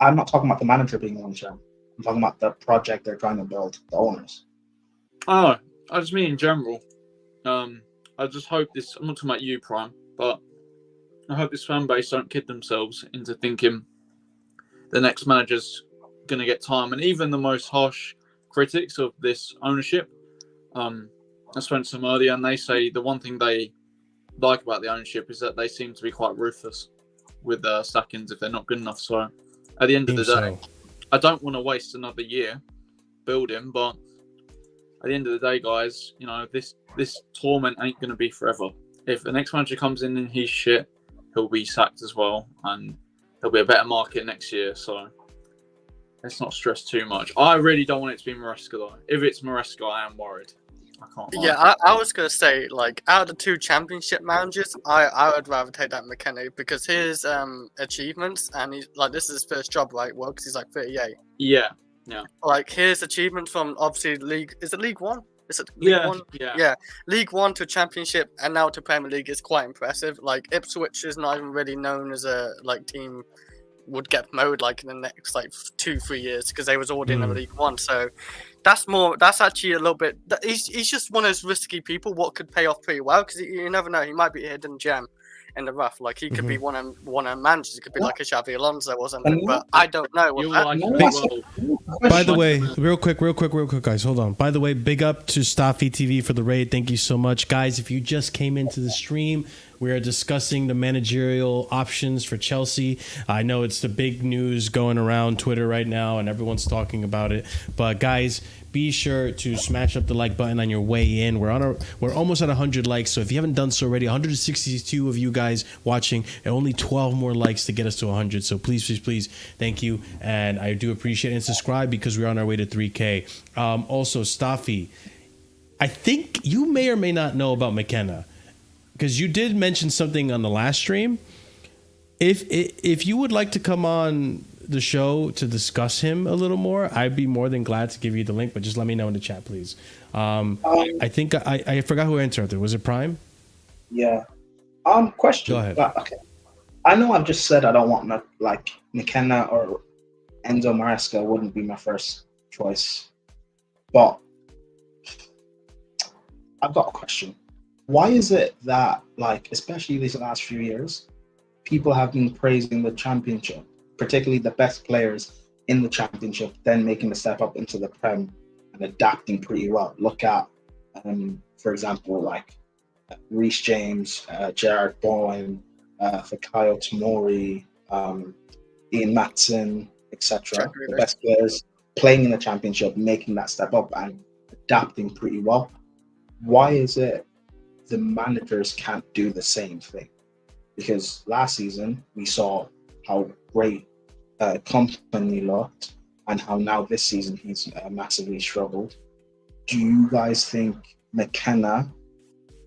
I'm not talking about the manager being long term. I'm talking about the project they're trying to build, the owners. Oh, I just mean in general. I just hope this... I'm not talking about you, Prime, but I hope this fan base don't kid themselves into thinking the next manager's going to get time. And even the most harsh critics of this ownership, I spoke to them earlier, and they say the one thing they like about the ownership is that they seem to be quite ruthless with sackings if they're not good enough. So at the end of the day, I don't want to waste another year building, but at the end of the day, guys, you know, this torment ain't going to be forever. If the next manager comes in and he's shit, he'll be sacked as well, and there'll be a better market next year. So let's not stress too much. I really don't want it to be Maresca, though. If it's Maresca, I am worried. I can't lie. Yeah, I was going to say, like, out of the two championship managers, I would rather take that McKenna because his achievements, and he's like, this is his first job, right? Well, because he's like 38. Yeah. Like, his achievements from obviously League, is it League One? Is it League One? Yeah. League One to Championship and now to Premier League is quite impressive. Like, Ipswich is not even really known as a like team would get promoted like in the next like 2-3 years because they was already in the League One. So that's actually a little bit. He's just one of those risky people. What could pay off pretty well because you never know. He might be a hidden gem in the rough. Like he could be one of managers. It could be like a Xavi Alonso or something. But I don't know. By the way, real quick, guys, hold on. By the way, big up to Staffy TV for the raid. Thank you so much, guys. If you just came into the stream, we are discussing the managerial options for Chelsea. I know it's the big news going around Twitter right now, and everyone's talking about it. But guys, be sure to smash up the like button on your way in. We're almost at 100 likes, so if you haven't done so already, 162 of you guys watching, and only 12 more likes to get us to 100. So please, thank you, and I do appreciate it. And subscribe because we're on our way to 3K. Also, Staffy, I think you may or may not know about McKenna, because you did mention something on the last stream. If you would like to come on the show to discuss him a little more, I'd be more than glad to give you the link, but just let me know in the chat, please. I think I forgot who entered there. Was it Prime? Yeah. Question. Go ahead. Okay. I know I've just said I don't want like McKenna or Enzo Maresca wouldn't be my first choice, but I've got a question. Why is it that, like, especially these last few years, people have been praising the championship, particularly the best players in the championship, then making the step up into the Prem and adapting pretty well? Look at, for example, like Reece James, Gerard Bowen, for Kyle Tomori, Ian Matson, etc. The best players playing in the championship, making that step up and adapting pretty well. Why is it the managers can't do the same thing? Because last season we saw how great Company looked and how now this season he's massively struggled. Do you guys think McKenna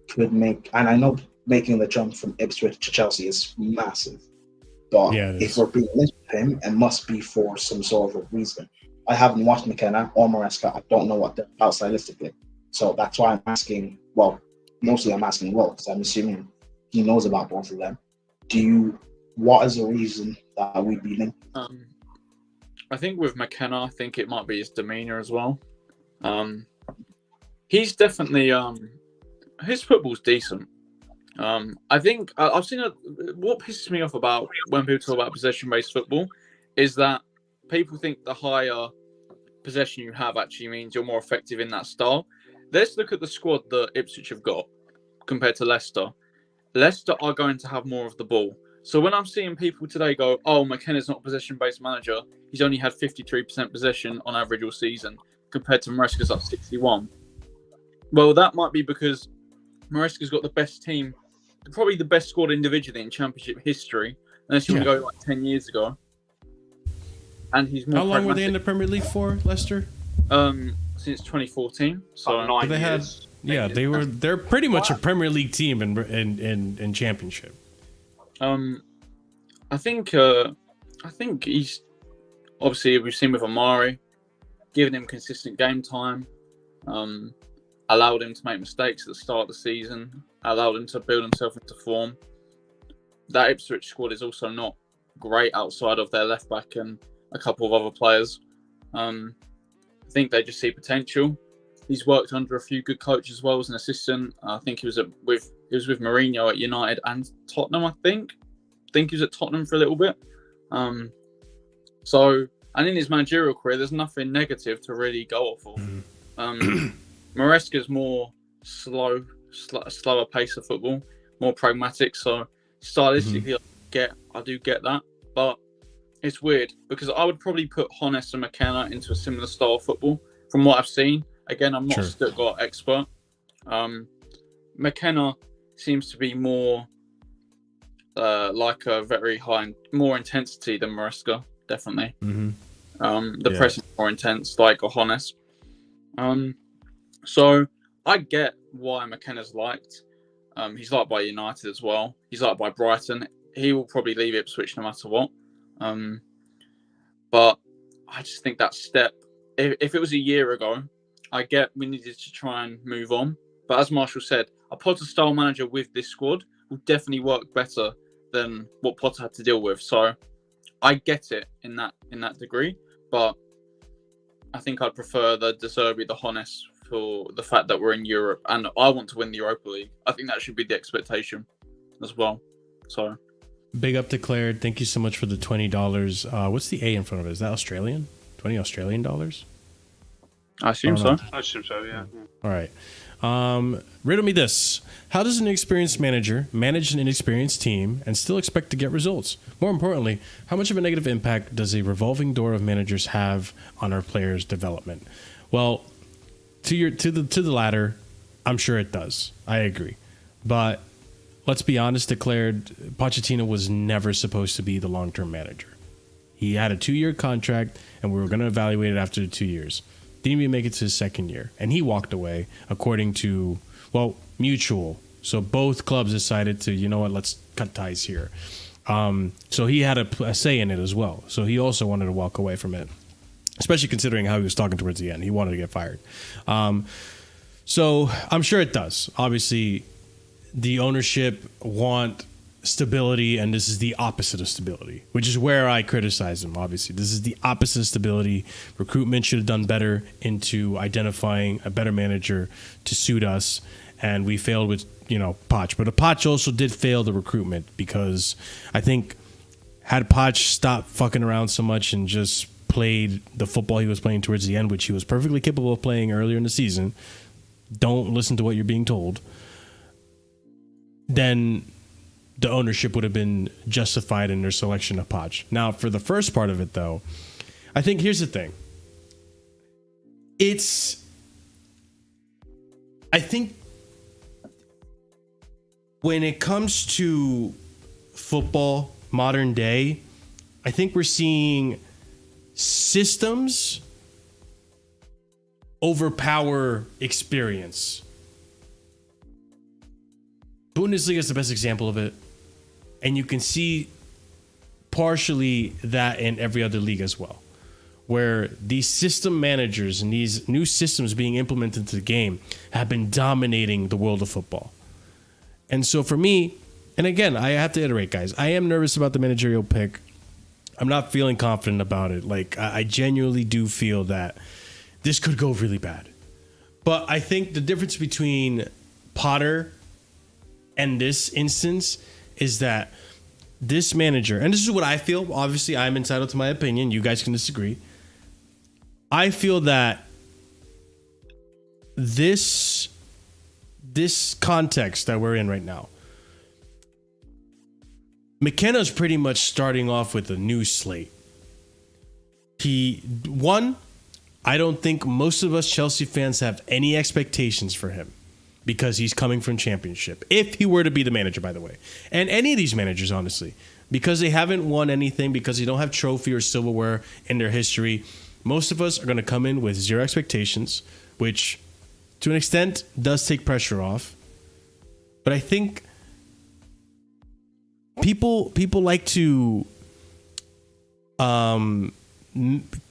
could make, and I know making the jump from Ipswich to Chelsea is massive, but if we're being honest with him, it must be for some sort of a reason. I haven't watched McKenna or Maresca. I don't know what they're about stylistically. So that's why I'm asking, well, mostly I'm asking Will, because I'm assuming he knows about both of them. What is the reason that we'd be linked? I think with McKenna, I think it might be his demeanour as well. He's definitely, his football's decent. I think I've seen what pisses me off about when people talk about possession-based football is that people think the higher possession you have actually means you're more effective in that style. Let's look at the squad that Ipswich have got compared to Leicester. Leicester are going to have more of the ball. So when I'm seeing people today go, oh, McKenna's not a possession-based manager, he's only had 53% possession on average all season compared to Maresca's up 61. Well, that might be because Maresca's got the best team, probably the best squad individually in Championship history, unless you want to go like 10 years ago. And he's more. How long were they in the Premier League for, Leicester? Since 2014. So 9 years. They're pretty much a Premier League team in Championship. I think he's obviously, we've seen with Amari, giving him consistent game time, allowed him to make mistakes at the start of the season, allowed him to build himself into form. That Ipswich squad is also not great outside of their left back and a couple of other players. I think they just see potential. He's worked under a few good coaches as well as an assistant. I think he was with Mourinho at United and Tottenham. I think he was at Tottenham for a little bit. And in his managerial career, there's nothing negative to really go off of. Maresca's more slower pace of football, more pragmatic. So stylistically, I do get that, but it's weird because I would probably put Honest and McKenna into a similar style of football from what I've seen. Again, I'm not a Stuttgart expert. McKenna seems to be more like a very high, more intensity than Maresca, definitely. The press is more intense, like Honest. So I get why McKenna's liked. He's liked by United as well. He's liked by Brighton. He will probably leave Ipswich no matter what. But I just think that step, if it was a year ago, I get we needed to try and move on. But as Marshall said, a Potter-style manager with this squad will definitely work better than what Potter had to deal with. So I get it in that degree. But I think I'd prefer the De Zerbi, the Honest, for the fact that we're in Europe and I want to win the Europa League. I think that should be the expectation as well. So big up to Claire. Thank you so much for the $20. What's the A in front of it? Is that Australian? 20 Australian dollars? I assume so. I assume so, yeah. All right. Riddle me this. How does an experienced manager manage an inexperienced team and still expect to get results? More importantly, how much of a negative impact does a revolving door of managers have on our players' development? Well, to the latter, I'm sure it does. I agree. But let's be honest, declared Pochettino was never supposed to be the long-term manager. He had a 2-year contract, and we were going to evaluate it after the 2 years. Didn't even make it to his second year, and he walked away according to, mutual. So both clubs decided to, you know what, let's cut ties here. So he had a say in it as well. So he also wanted to walk away from it, especially considering how he was talking towards the end. He wanted to get fired. So I'm sure it does. Obviously, the ownership want stability, and this is the opposite of stability, which is where I criticize him. Obviously, this is the opposite of stability. Recruitment should have done better into identifying a better manager to suit us, and we failed with Poch. But Poch also did fail the recruitment, because I think had Poch stopped fucking around so much and just played the football he was playing towards the end, which he was perfectly capable of playing earlier in the season, don't listen to what you're being told, then the ownership would have been justified in their selection of Poch. Now, for the first part of it, though, I think here's the thing. I think when it comes to football, modern day, I think we're seeing systems overpower experience. Bundesliga is the best example of it. And you can see partially that in every other league as well, where these system managers and these new systems being implemented into the game have been dominating the world of football. And so for me, and again, I have to iterate, guys, I am nervous about the managerial pick. I'm not feeling confident about it. Like, I genuinely do feel that this could go really bad. But I think the difference between Potter and this instance is that this manager, and this is what I feel, obviously I'm entitled to my opinion, you guys can disagree. I feel that this context that we're in right now, McKenna's pretty much starting off with a new slate. I don't think most of us Chelsea fans have any expectations for him because he's coming from championship. If he were to be the manager, by the way. And any of these managers, honestly, because they haven't won anything, because they don't have trophy or silverware in their history, most of us are going to come in with zero expectations, which to an extent does take pressure off. But I think people like to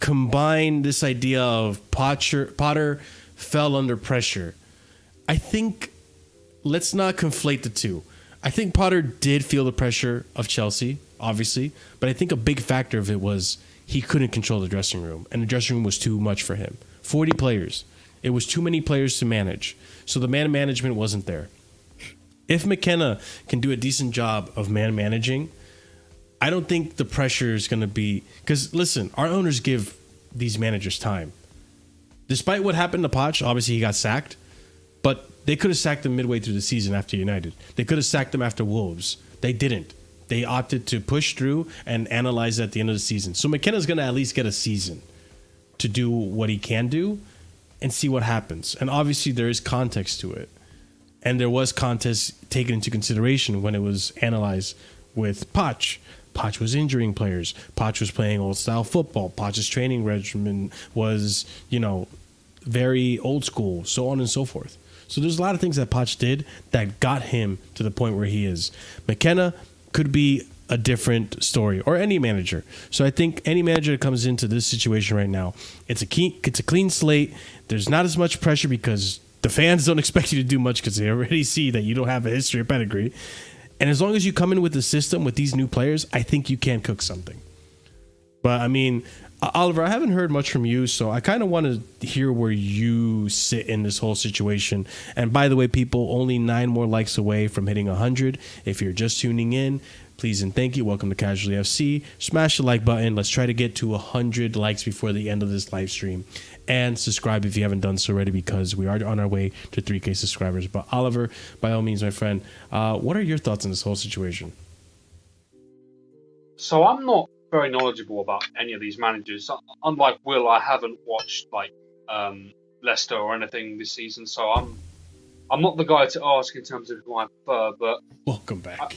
combine this idea of Potter fell under pressure. I think let's not conflate the two. I think Potter did feel the pressure of Chelsea, obviously, but I think a big factor of it was he couldn't control the dressing room, and the dressing room was too much for him. 40 players. It was too many players to manage. So the man management wasn't there. If McKenna can do a decent job of man managing, I don't think the pressure is going to be... Because, listen, our owners give these managers time. Despite what happened to Poch, obviously he got sacked, but they could have sacked him midway through the season after United. They could have sacked him after Wolves. They didn't. They opted to push through and analyze at the end of the season. So McKenna's going to at least get a season to do what he can do and see what happens. And obviously there is context to it. And there was context taken into consideration when it was analyzed with Poch. Poch was injuring players. Poch was playing old-style football. Poch's training regimen was, very old school, so on and so forth. So there's a lot of things that Poch did that got him to the point where he is. McKenna could be a different story, or any manager. So I think any manager that comes into this situation right now, it's a clean slate. There's not as much pressure because the fans don't expect you to do much because they already see that you don't have a history or pedigree. And as long as you come in with the system with these new players, I think you can cook something. But I mean, Oliver, I haven't heard much from you, so I kind of want to hear where you sit in this whole situation. And by the way, people, only 9 more likes away from hitting 100. If you're just tuning in, please and thank you. Welcome to Casually FC. Smash the like button. Let's try to get to 100 likes before the end of this live stream. And subscribe if you haven't done so already, because we are on our way to 3K subscribers. But Oliver, by all means, my friend, what are your thoughts on this whole situation? So I'm not very knowledgeable about any of these managers. Unlike Will, I haven't watched Leicester or anything this season, so I'm not the guy to ask in terms of who I prefer. But welcome back.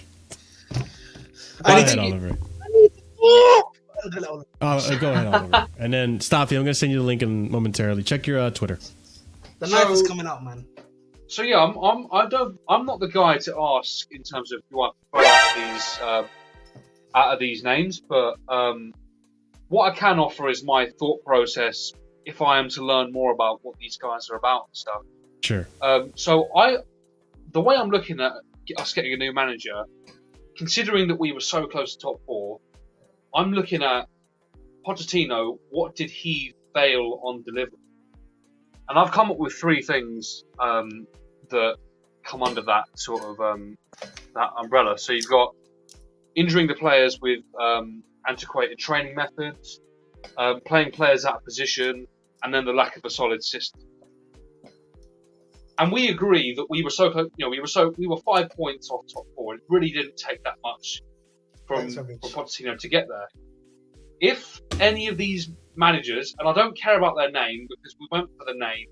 Go ahead, Oliver. Go ahead, Oliver. And then Staffy, I'm going to send you the link momentarily. Check your Twitter. The knife is coming out, man. So yeah, I'm not the guy to ask in terms of who I prefer out of these names, but what I can offer is my thought process if I am to learn more about what these guys are about and stuff. Sure. So the way I'm looking at us getting a new manager, considering that we were so close to top 4, I'm looking at Pochettino. What did he fail on delivering? And I've come up with 3 things that come under that sort of that umbrella. So you've got injuring the players with antiquated training methods, playing players out of position, and then the lack of a solid system. And we agree that we were so close. We were 5 points off top 4. It really didn't take that much for Pochettino to get there. If any of these managers, and I don't care about their name because we went for the name.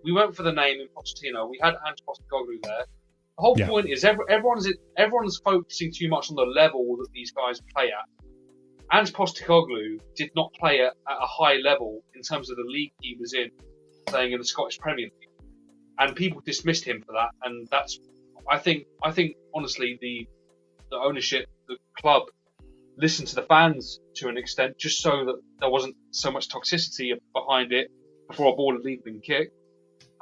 We went for the name in Pochettino. We had Ange Postecoglou there. The whole point is everyone's focusing too much on the level that these guys play at. Ange Postecoglou did not play at a high level in terms of the league he was in, playing in the Scottish Premier League. And people dismissed him for that, and that's, I think honestly, the ownership, the club, listened to the fans to an extent, just so that there wasn't so much toxicity behind it before a ball had even been kicked,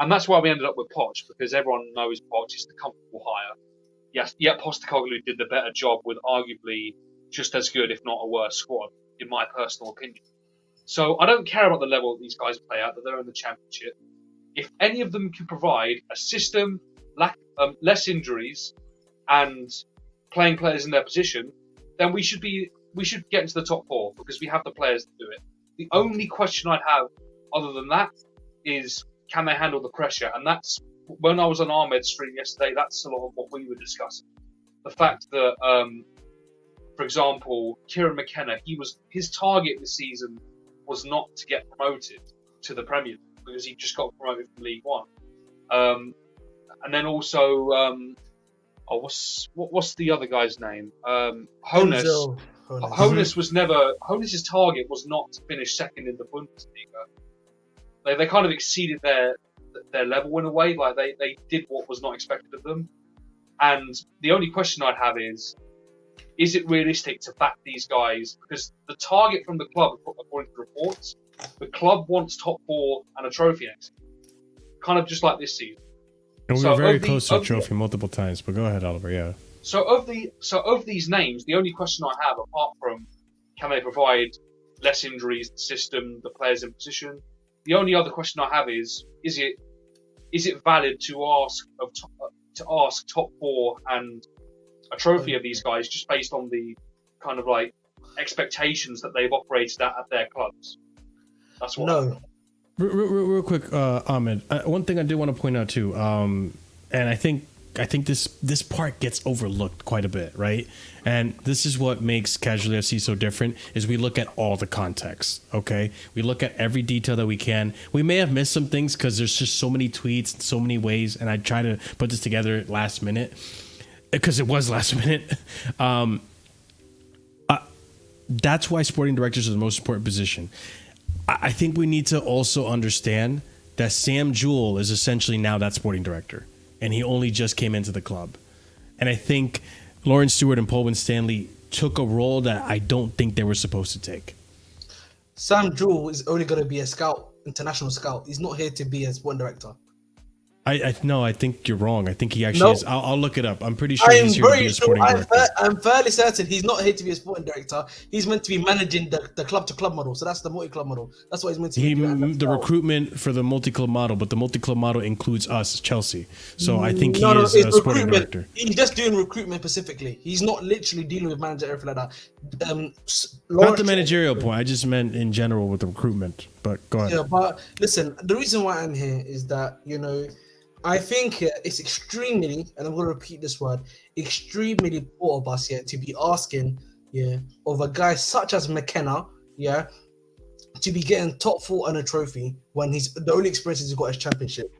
and that's why we ended up with Poch, because everyone knows Poch is the comfortable hire. Yes, yet Postecoglou did the better job with arguably just as good, if not a worse squad, in my personal opinion. So I don't care about the level that these guys play at, that they're in the Championship. If any of them can provide a system, less injuries, and playing players in their position, then we should get into the top 4 because we have the players to do it. The only question I'd have other than that is, can they handle the pressure? And that's, when I was on Ahmed's stream yesterday, that's a lot of what we were discussing. The fact that, for example, Kieran McKenna, his target this season was not to get promoted to the Premier League, because he just got promoted from League One. And then also, what's the other guy's name? Honus. Honus's target was not to finish second in the Bundesliga. They kind of exceeded their level in a way. Like they did what was not expected of them. And the only question I'd have is it realistic to back these guys? Because the target from the club, according to reports, the club wants top 4 and a trophy next season. Kind of just like this season. And we were very close to a trophy multiple times, but go ahead, Oliver, yeah. So of these names, the only question I have, apart from can they provide less injuries, the system, the players in position, the only other question I have is it valid to ask top 4 and a trophy of these guys just based on the kind of like expectations that they've operated at their clubs? That's what. No. Real quick, Ahmed. One thing I do want to point out too, and I think this part gets overlooked quite a bit, right? And this is what makes Casually FC so different, is we look at all the context, okay? We look at every detail that we can. We may have missed some things because there's just so many tweets, so many ways, and I try to put this together last minute because it was last minute. That's why sporting directors are the most important position. I think we need to also understand that Sam Jewell is essentially now that sporting director, and he only just came into the club. And I think Lawrence Stewart and Paul Winstanley took a role that I don't think they were supposed to take. Sam Jewell is only going to be a scout, international scout. He's not here to be a sporting director. I think you're wrong. I think he actually is. I'll look it up. I'm pretty sure he's here to be a sporting director. I'm fairly certain he's not here to be a sporting director. He's meant to be managing the club-to-club model. So that's the multi-club model. That's what he's meant to be doing. The recruitment for the multi-club model, but the multi-club model includes us, Chelsea. So I think he is a sporting director. He's just doing recruitment specifically. He's not literally dealing with manager, everything like that. Not the managerial point. I just meant in general with the recruitment. But go ahead. Yeah, but listen, the reason why I'm here is that, I think it's extremely, and I'm going to repeat this word, extremely poor of us to be asking, of a guy such as McKenna, to be getting top 4 and a trophy when the only experience he's got is championship.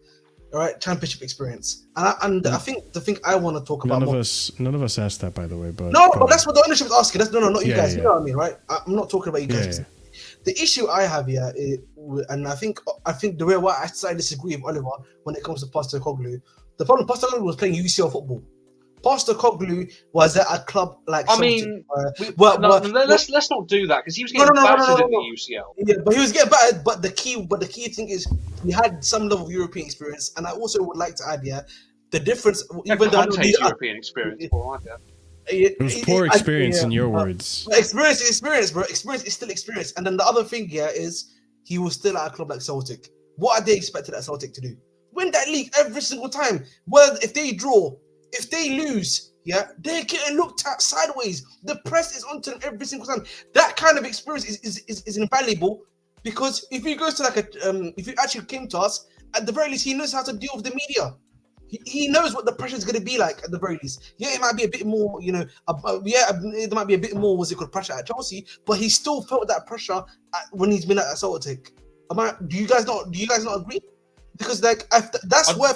All right, championship experience. And I think the thing I want to talk about. None of us asked that, by the way. But but that's what the ownership is asking. Not you guys. You know what I mean, right? I'm not talking about you guys. The issue I have here, and I think the way why I disagree with Oliver when it comes to Postecoglou, the problem Postecoglou was playing UCL football. Postecoglou was at a club like. Let's not do that because he was getting battered in the UCL. Yeah, but he was getting battered. But the key thing is he had some level of European experience, and I also would like to add the difference. Even though European experience, it was poor experience in your words. Experience is experience, bro. Experience is still experience. And then the other thing here is he was still at a club like Celtic. What are they expected at Celtic to do? Win that league every single time. Well, if they draw, if they lose, they're getting looked at sideways. The press is onto them every single time. That kind of experience is invaluable, because if you go to if you actually came to us at the very least, he knows how to deal with the media. He knows what the pressure is going to be like at the very least. Yeah, it might be a bit more, you know, it might be a bit more, what's it called, pressure at Chelsea, but he still felt that pressure when he's been at Celtic. Do you guys not agree? Because like that's where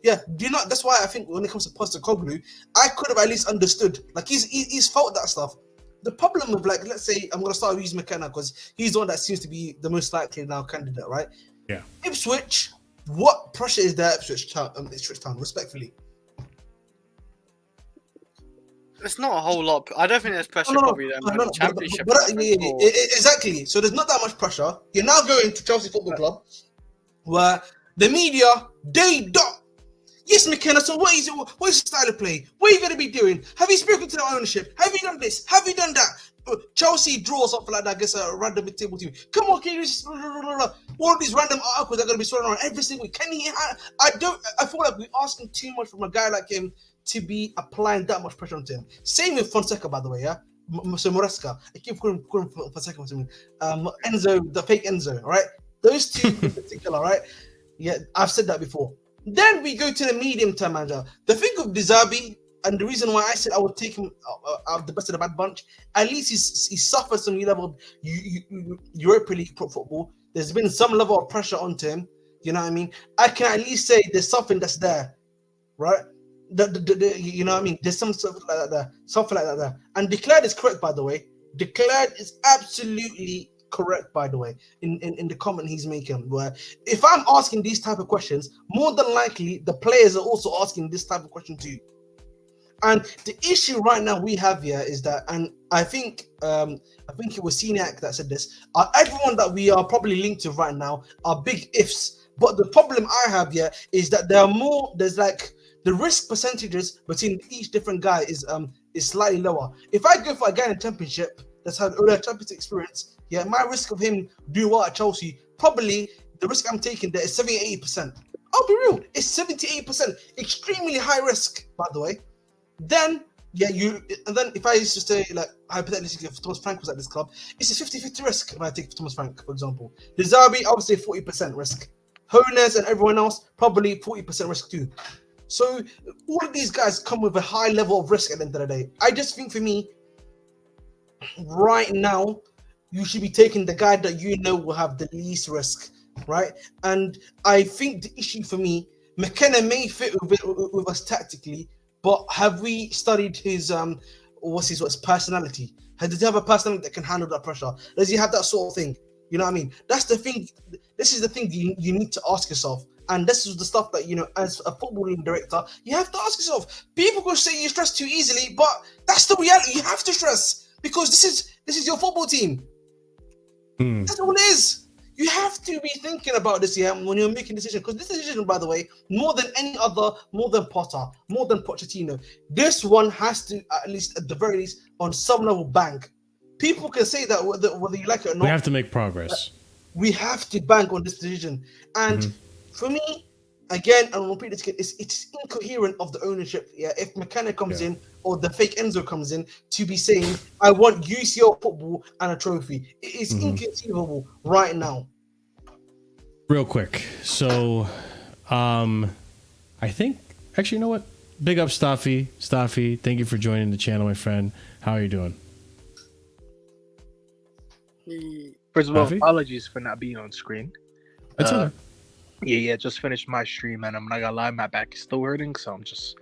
that's why I think when it comes to Postecoglou, I could have at least understood. Like he's felt that stuff. The problem with, like, let's say I'm gonna start using McKenna because he's the one that seems to be the most likely now candidate, right? Yeah. Ipswich, what pressure is there at Ipswich Town, respectfully? It's not a whole lot. I don't think there's pressure probably there. The Championship. Exactly. So there's not that much pressure. You're now going to Chelsea Football Club, where the media, they don't. Yes, McKenna, so what is your style of play? What are you going to be doing? Have you spoken to the ownership? Have you done this? Have you done that? Chelsea draw something like that against a random mid-table team. Come on, can you just... All of these random articles are going to be swirling around every single week. I feel like we're asking too much from a guy like him to be applying that much pressure onto him. Same with Fonseca, by the way, yeah? So Moresca. I keep calling Fonseca. Enzo, the fake Enzo, all right? Those two in particular, all right? Yeah, I've said that before. Then we go to the medium-term manager. The thing of Dizabi, and the reason why I said I would take him out of the best of the bad bunch, at least he suffered some level of Europa League football. There's been some level of pressure onto him. You know what I mean? I can at least say there's something that's there, right? You know what I mean? There's some stuff like that there, something like that there. And Declared is correct, by the way. Declared is absolutely correct, by the way, in the comment he's making, where if I'm asking these type of questions, more than likely the players are also asking this type of question too. And the issue right now we have here is that, and I think it was Seniac that said this, everyone that we are probably linked to right now are big ifs, but the problem I have here is that there's like the risk percentages between each different guy is slightly lower. If I go for a guy in the Championship that's had earlier Championship experience, yeah, my risk of him doing well at Chelsea, probably the risk I'm taking there is 70-80%. I'll be real, it's 78%, extremely high risk, by the way. Then, and then if I used to say, like, hypothetically, if Thomas Frank was at this club, it's a 50-50 risk if I take Thomas Frank, for example. The Zabi, I would say 40% risk. Hones and everyone else, probably 40% risk too. So all of these guys come with a high level of risk at the end of the day. I just think for me, right now, you should be taking the guy that you know will have the least risk, right? And I think the issue for me, McKenna may fit with us tactically, but have we studied his what's his personality? Does he have a personality that can handle that pressure? Does he have that sort of thing? You know what I mean? That's the thing. This is the thing you need to ask yourself. And this is the stuff that, you know, as a footballing director, you have to ask yourself. People could say you stress too easily, but that's the reality. You have to stress because this is your football team. That's all it is. You have to be thinking about this, yeah, when you're making decisions. Because this decision, by the way, more than any other, more than Potter, more than Pochettino, this one has to, at least at the very least, on some level, bang. People can say that whether you like it or not. We have to make progress. We have to bang on this decision. And for me, again, and I'll repeat this again, it's incoherent of the ownership. Yeah, if McKenna comes in or the fake Enzo comes in to be saying, I want UCL football and a trophy. It is inconceivable right now. Real quick. So, I think, actually, you know what? Big up Staffy. Staffy, thank you for joining the channel, my friend. How are you doing? First of all, Staffy? apologies for not being on screen. That's okay. Yeah, just finished my stream, and I'm not gonna lie, my back is still hurting, so I'm just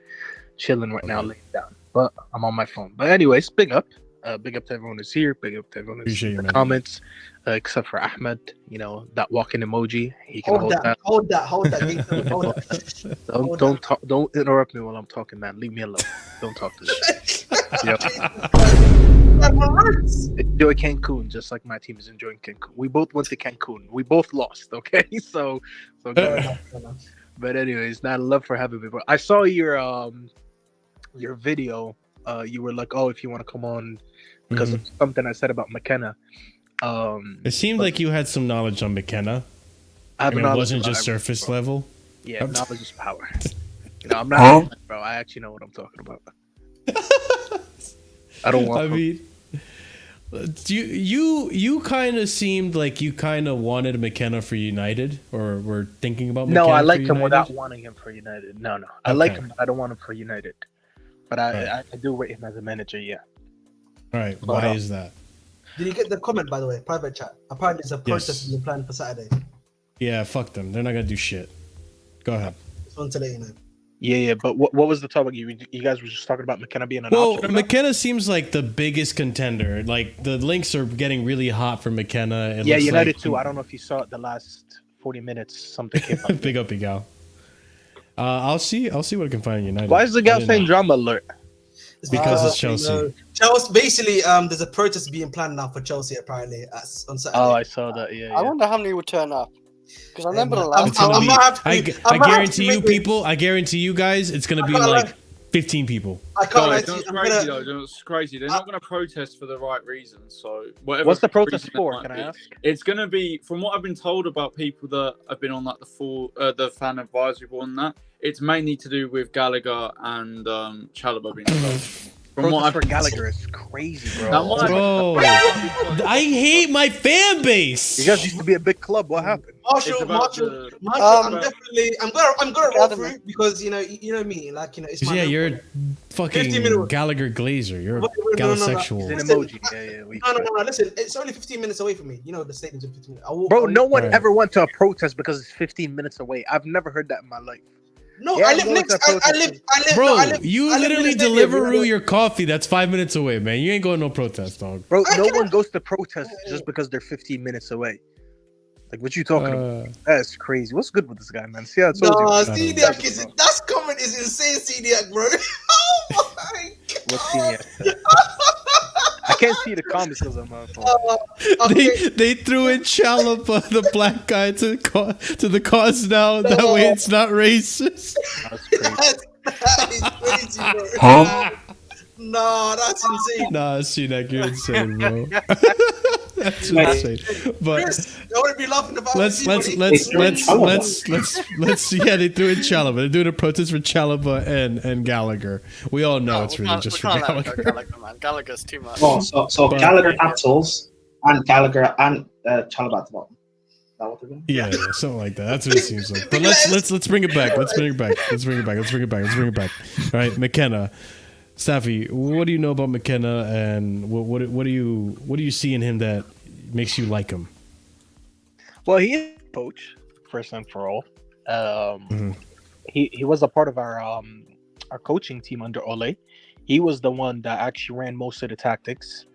chilling right now, laying down. But I'm on my phone. But anyways, big up to everyone who's here. Big up to everyone who's in the comments, except for Ahmed. You know that walking emoji. He can hold that. Hold that. Don't interrupt me while I'm talking, man. Leave me alone. Don't talk to me. Enjoy Cancun, just like my team is enjoying Cancun. We both went to Cancun. We both lost. Okay, so but anyways, not love for having me. But I saw your video. You were like, oh, if you want to come on because of something I said about McKenna. It seemed like you had some knowledge on McKenna. I mean, it wasn't just surface level. Yeah, knowledge is power. You know, I'm not, bro. I actually know what I'm talking about. I don't want. You kind of seemed like you kind of wanted McKenna for United, or were thinking about No, McKenna I for like him United? without wanting him for United. No. I like Okay. him, but I don't want him for United. But Right. I do rate him as a manager, yeah. All right. But, Why is that? Did you get the comment, by the way? Private chat. Apparently, it's a protest being planned for Saturday. Yeah, fuck them. They're not gonna do shit. Go ahead. Just want to let you know. Yeah. But what was the topic? You guys were just talking about McKenna being an Well, option? McKenna seems like the biggest contender. Like the links are getting really hot for McKenna. It Yeah, looks United like, too. I don't know if you saw it the last 40 minutes. Something came up. Big up, Gal. I'll see what I can find in United. Why is the I guy didn't saying know. drama alert? Because it's Chelsea. Chelsea. Basically, there's a protest being planned now for Chelsea apparently on Saturday. Oh, I saw that. Yeah. I wonder how many would turn up. Because I remember the I'm- last It's gonna I'm be- not have to I be- I'm not have to guarantee you make it- people. I guarantee you guys. It's gonna be can't like lie. 15 people. I can't lie Guys, to you. that's I'm crazy gonna- though. That's crazy. They're not going to protest for the right reasons. So whatever. What's the protest reason it for? might Can I be, ask? It's going to be, from what I've been told about people that have been on like the fan advisory board and that. It's mainly to do with Gallagher and Chalobah being stuck. From what Protest for I've Gallagher is crazy, bro. That might- Bro, I hate my fan base. You guys used to be a big club. What happened? It's about the- I'm definitely. I'm gonna roll Academy. through because you know me. Like it's my. Yeah, main you're a point. 15 fucking minutes. Gallagher Glazer. You're a Wait, no. galosexual. He's an emoji. Yeah. No. Listen, it's only 15 minutes away from me. You know the stadium's in 15 minutes. Bro, no one Right. ever went to a protest because it's 15 minutes away. I've never heard that in my life. No, Yeah, I I'm live going next. to I protest. live. Bro, no, I live, you I live literally in the stadium, Deliveroo your coffee. That's 5 minutes away, man. You ain't going no protest, dog. Bro, no one goes to protest just because they're 15 minutes away. Like, what you talking about? That's crazy. What's good with this guy, man? See how I told No, you. CDAC is that comment is insane. CDAC, bro. Oh my What's CDAC? I can't see the comments because I'm on phone. They threw in Chalobah, the black guy, to the cause now. That way it's not racist. That is crazy, bro. Huh? No, that's insane. Nah, CDAC, you're insane, bro. That's insane. But Chris, I want to be laughing about let's yeah, they threw in Chalobah. They're doing a protest for Chalobah and Gallagher. We all know it's really just for Gallagher. Gallagher, man. Gallagher's too much. Oh, so Gallagher capsules and Gallagher and Chalobah at the bottom. Is that what they're doing? Yeah, something like that. That's what it seems like. But let's bring it back. Let's bring it back. All right, McKenna. Staffy, what do you know about McKenna, and what do you see in him that makes you like him? Well, he is a coach, first and for all. He was a part of our coaching team under Ole. He was the one that actually ran most of the tactics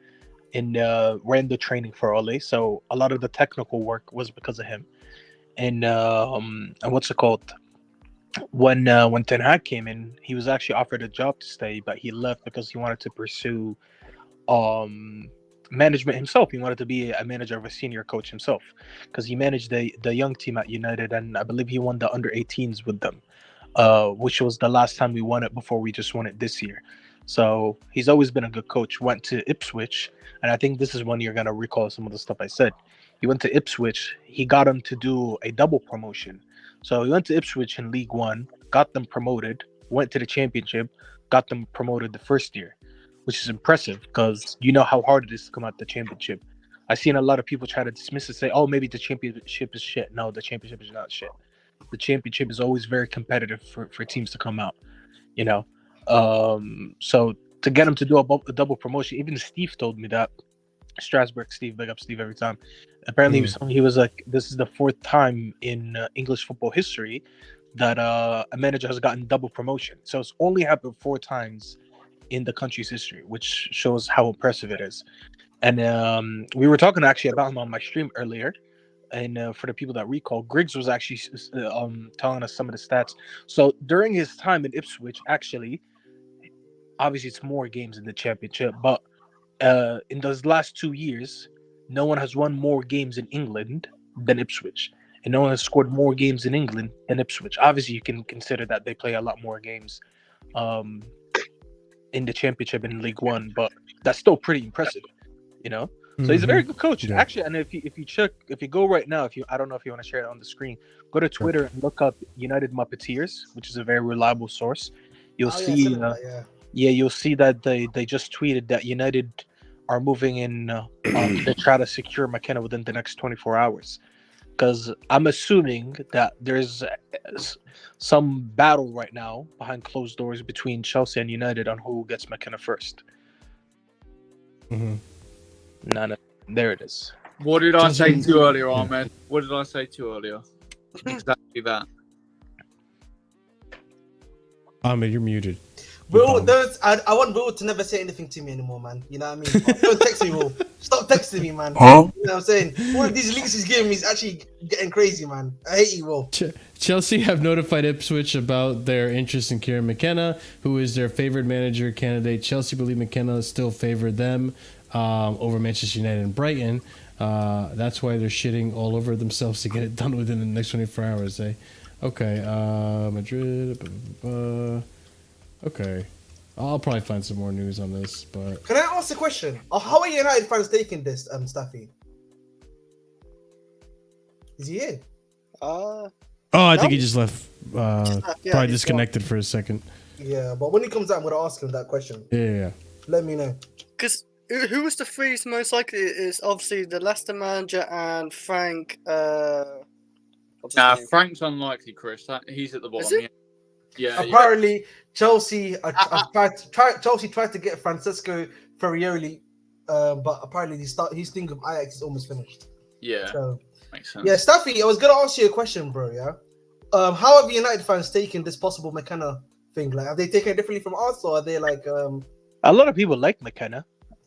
and ran the training for Ole. So a lot of the technical work was because of him. And what's it called? When Ten Hag came in, he was actually offered a job to stay, but he left because he wanted to pursue management himself. He wanted to be a manager of a senior coach himself because he managed the young team at United, and I believe he won the under-18s with them, which was the last time we won it before we just won it this year. So he's always been a good coach. Went to Ipswich, and I think this is when you're going to recall some of the stuff I said. He went to Ipswich. He got him to do a double promotion. So he went to Ipswich in League One, got them promoted, went to the Championship, got them promoted the first year, which is impressive because you know how hard it is to come out the Championship. I've seen a lot of people try to dismiss it, say, oh, maybe the Championship is shit. No, the Championship is not shit. The Championship is always very competitive for teams to come out, you know. So to get him to do a double promotion, even Steve told me that. Strasbourg Steve, big up Steve every time. Apparently he was like, this is the fourth time in English football history that a manager has gotten double promotion. So it's only happened 4 times in the country's history, which shows how impressive it is. And we were talking actually about him on my stream earlier. And for the people that recall, Griggs was actually telling us some of the stats. So during his time in Ipswich, actually, obviously it's more games in the Championship, but in those last 2 years, no one has won more games in England than Ipswich, and no one has scored more games in England than Ipswich. Obviously, you can consider that they play a lot more games in the Championship in League One, but that's still pretty impressive, you know. So he's a very good coach, actually. And if you go right now, I don't know if you want to share it on the screen, go to Twitter and look up United Muppeteers, which is a very reliable source. You'll see. You'll see that they just tweeted that United are moving in to try to secure McKenna within the next 24 hours. Because I'm assuming that there's some battle right now behind closed doors between Chelsea and United on who gets McKenna first. There it is. What did I say to you earlier, Ahmed? What did I say to you earlier? Exactly that. Ahmed, you're muted. Will, I want Will to never say anything to me anymore, man. You know what I mean? Don't text me, Will. Stop texting me, man. Huh? You know what I'm saying? All of these links he's giving me is actually getting crazy, man. I hate you, Will. Chelsea have notified Ipswich about their interest in Kieran McKenna, who is their favored manager candidate. Chelsea believe McKenna still favored them over Manchester United and Brighton. That's why they're shitting all over themselves to get it done within the next 24 hours, eh? Okay, Madrid. Okay, I'll probably find some more news on this, but... Can I ask a question? How are United fans taking this, Staffy? Is he here? I think he just left. Probably disconnected for a second. Yeah, but when he comes out, I'm going to ask him that question. Yeah. Let me know. Because who was the three most likely? Is obviously the Leicester manager and Frank. Frank's unlikely, Chris. He's at the bottom. Is it? Yeah. Apparently, Chelsea tried to get Francesco Ferrioli, but apparently his thing of Ajax is almost finished. Yeah, so, makes sense. Yeah, Staffy, I was gonna ask you a question, bro. Yeah, how have United fans taken this possible McKenna thing? Like, have they taken it differently from us, or are they like? A lot of people like McKenna.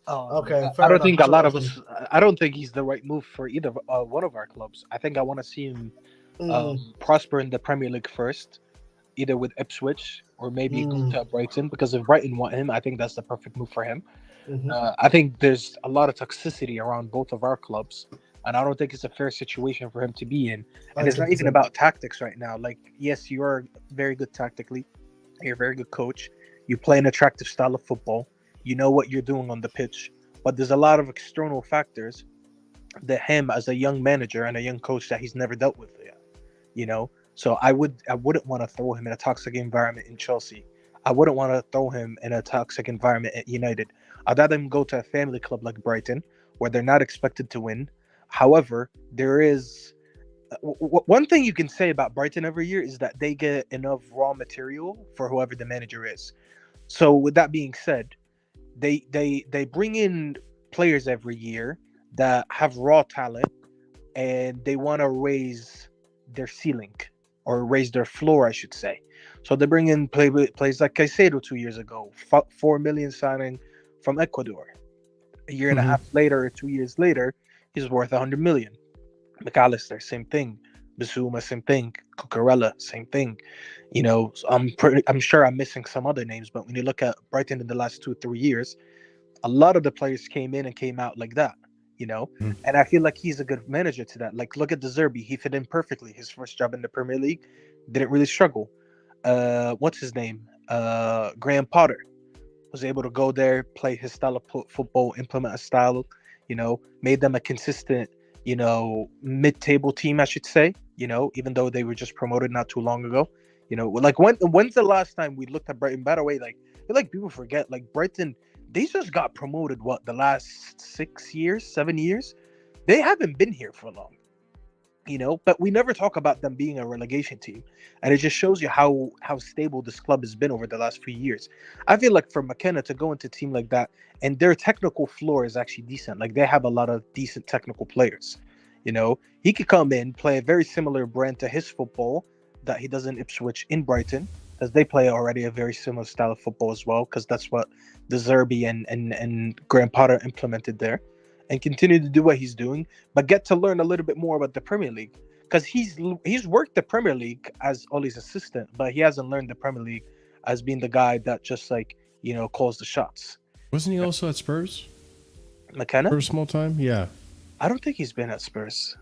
Okay, I don't think a lot of us. I don't think he's the right move for either one of our clubs. I think I want to see him prosper in the Premier League first, either with Ipswich or maybe go to Brighton. Because if Brighton want him, I think that's the perfect move for him. I think there's a lot of toxicity around both of our clubs, and I don't think it's a fair situation for him to be in. And it's not even about tactics right now. Like, yes, you are very good tactically. You're a very good coach. You play an attractive style of football. You know what you're doing on the pitch. But there's a lot of external factors that him as a young manager and a young coach that he's never dealt with yet. You know? So I wouldn't want to throw him in a toxic environment in Chelsea. I wouldn't want to throw him in a toxic environment at United. I'd rather him go to a family club like Brighton, where they're not expected to win. However, there is one thing you can say about Brighton every year is that they get enough raw material for whoever the manager is. So with that being said, they bring in players every year that have raw talent, and they want to raise their ceiling. Or raise their floor, I should say. So they bring in players like Caicedo 2 years ago, 4 million signing from Ecuador. A year and a half later, 2 years later, he's worth 100 million. McAllister, same thing. Bissouma, same thing. Cucurella, same thing. You know, so I'm sure I'm missing some other names, but when you look at Brighton in the last 2-3 years, a lot of the players came in and came out like that. You know, and I feel like he's a good manager to that. Like, look at De Zerbi. He fit in perfectly. His first job in the Premier League, didn't really struggle. What's his name? Graham Potter was able to go there, play his style of football, implement a style, you know, made them a consistent, you know, mid-table team, I should say, you know, even though they were just promoted not too long ago. You know, like when's the last time we looked at Brighton? By the way, like, I feel like people forget, like, Brighton, they just got promoted, the last 7 years? They haven't been here for long, you know, but we never talk about them being a relegation team. And it just shows you how stable this club has been over the last few years. I feel like for McKenna to go into a team like that, and their technical floor is actually decent. Like, they have a lot of decent technical players, you know. He could come in, play a very similar brand to his football that he does in Ipswich in Brighton, because they play already a very similar style of football as well, because that's what De Zerbi and Graham Potter implemented there, and continue to do what he's doing, but get to learn a little bit more about the Premier League, because he's worked the Premier League as Ollie's assistant, but he hasn't learned the Premier League as being the guy that just, like, you know, calls the shots. Wasn't he also at Spurs? McKenna? For a small time? Yeah. I don't think he's been at Spurs.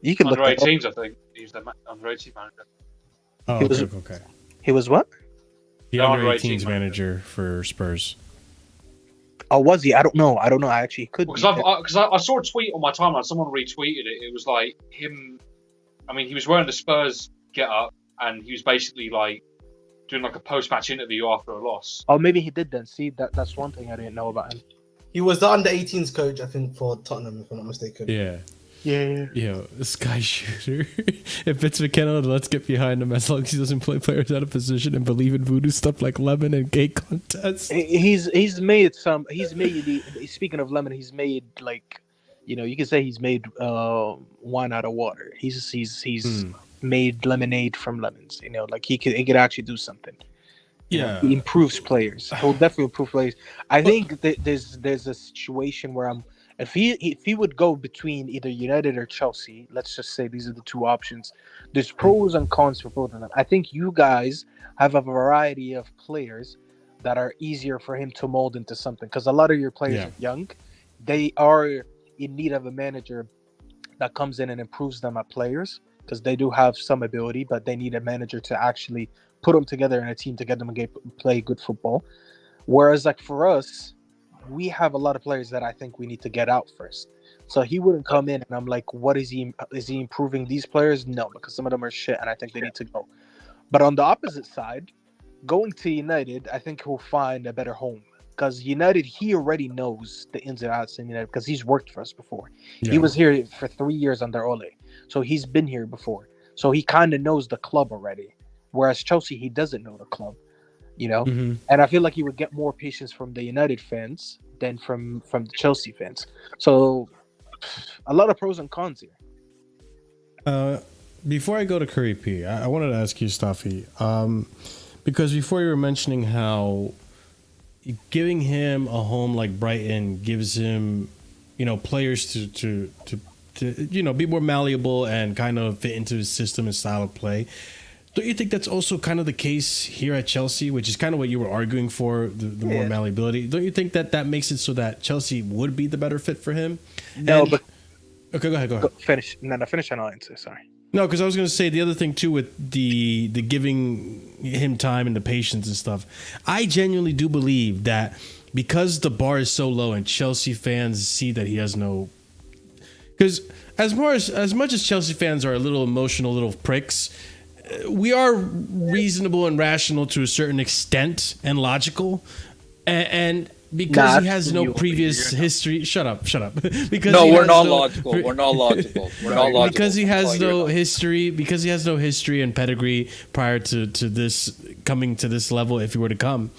You can look under at 18s, I think. He's the under 18 manager. Oh, okay. He was what? The under 18s manager for Spurs. Oh, was he? I don't know. I actually could. Because I saw a tweet on my timeline. Someone retweeted it. It was like him. I mean, he was wearing the Spurs get up, and he was basically like doing like a post-match interview after a loss. Oh, maybe he did then. See, that's one thing I didn't know about him. He was the under-18s coach, I think, for Tottenham, if I'm not mistaken. Yeah. Yeah. Yo, Sky Shooter. If it's McKenna, let's get behind him as long as he doesn't play players out of position and believe in voodoo stuff like lemon and gay contests. He's made some. He's made. Speaking of lemon, he's made like, you can say he's made wine out of water. He's made lemonade from lemons. Like he could actually do something. Yeah, he improves players. He'll definitely improve players. I think that there's a situation where if he would go between either United or Chelsea, let's just say these are the two options. There's pros and cons for both of them. I think you guys have a variety of players that are easier for him to mold into something, because a lot of your players are young. They are in need of a manager that comes in and improves them at players, because they do have some ability, but they need a manager to actually put them together in a team to get them to play good football. Whereas like for us, we have a lot of players that I think we need to get out first. So he wouldn't come in and I'm like, what is he improving these players? No, because some of them are shit and I think they need to go. But on the opposite side, going to United, I think he'll find a better home, because United, he already knows the ins and outs in United because he's worked for us before. He was here for 3 years under Ole, so he's been here before. So he kind of knows the club already. Whereas Chelsea, he doesn't know the club, And I feel like he would get more patience from the United fans than from the Chelsea fans. So a lot of pros and cons here. Before I go to Curry P, I wanted to ask you, Staffy, because before you were mentioning how giving him a home like Brighton gives him, players to be more malleable and kind of fit into his system and style of play. Don't you think that's also kind of the case here at Chelsea, which is kind of what you were arguing for, the more malleability? Don't you think that makes it so that Chelsea would be the better fit for him? No, but... Okay, go ahead. Finish. No, finish and I'll answer, sorry. No, because I was going to say the other thing, too, with the giving him time and the patience and stuff. I genuinely do believe that because the bar is so low and Chelsea fans see that he has no... Because as much as Chelsea fans are a little emotional little pricks... we are reasonable and rational to a certain extent and logical, and because he has no previous history. Shut up. Because we're not logical. We're not logical. Because he has no history. Because he has no history and pedigree prior to this coming to this level. If he were to come,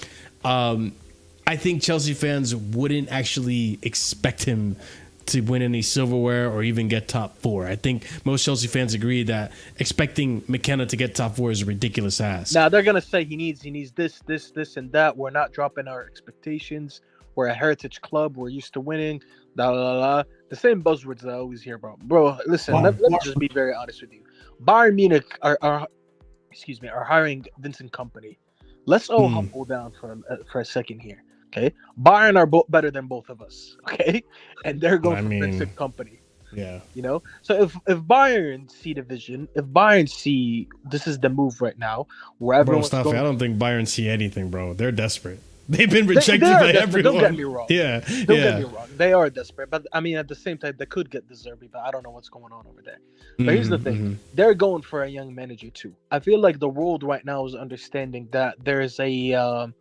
I think Chelsea fans wouldn't actually expect him to win any silverware or even get top 4. I think most Chelsea fans agree that expecting McKenna to get top 4 is a ridiculous ask. Now they're gonna say he needs this, and that. We're not dropping our expectations. We're a heritage club. We're used to winning. The same buzzwords that I always hear, bro. Listen, let me just be very honest with you. Bayern Munich are hiring Vincent Kompany. Let's all humble down for a second here. Okay, Bayern are better than both of us. Okay, and they're going for Vincent Kompany. Yeah, So if Bayern see the vision, if Bayern see this is the move right now, where everyone's I don't think Bayern see anything, bro. They're desperate. They've been rejected by everyone. Don't get me wrong. Don't get me wrong. They are desperate, but I mean, at the same time, they could get De Zerbi, but I don't know what's going on over there. But here's the thing: they're going for a young manager too. I feel like the world right now is understanding that there's a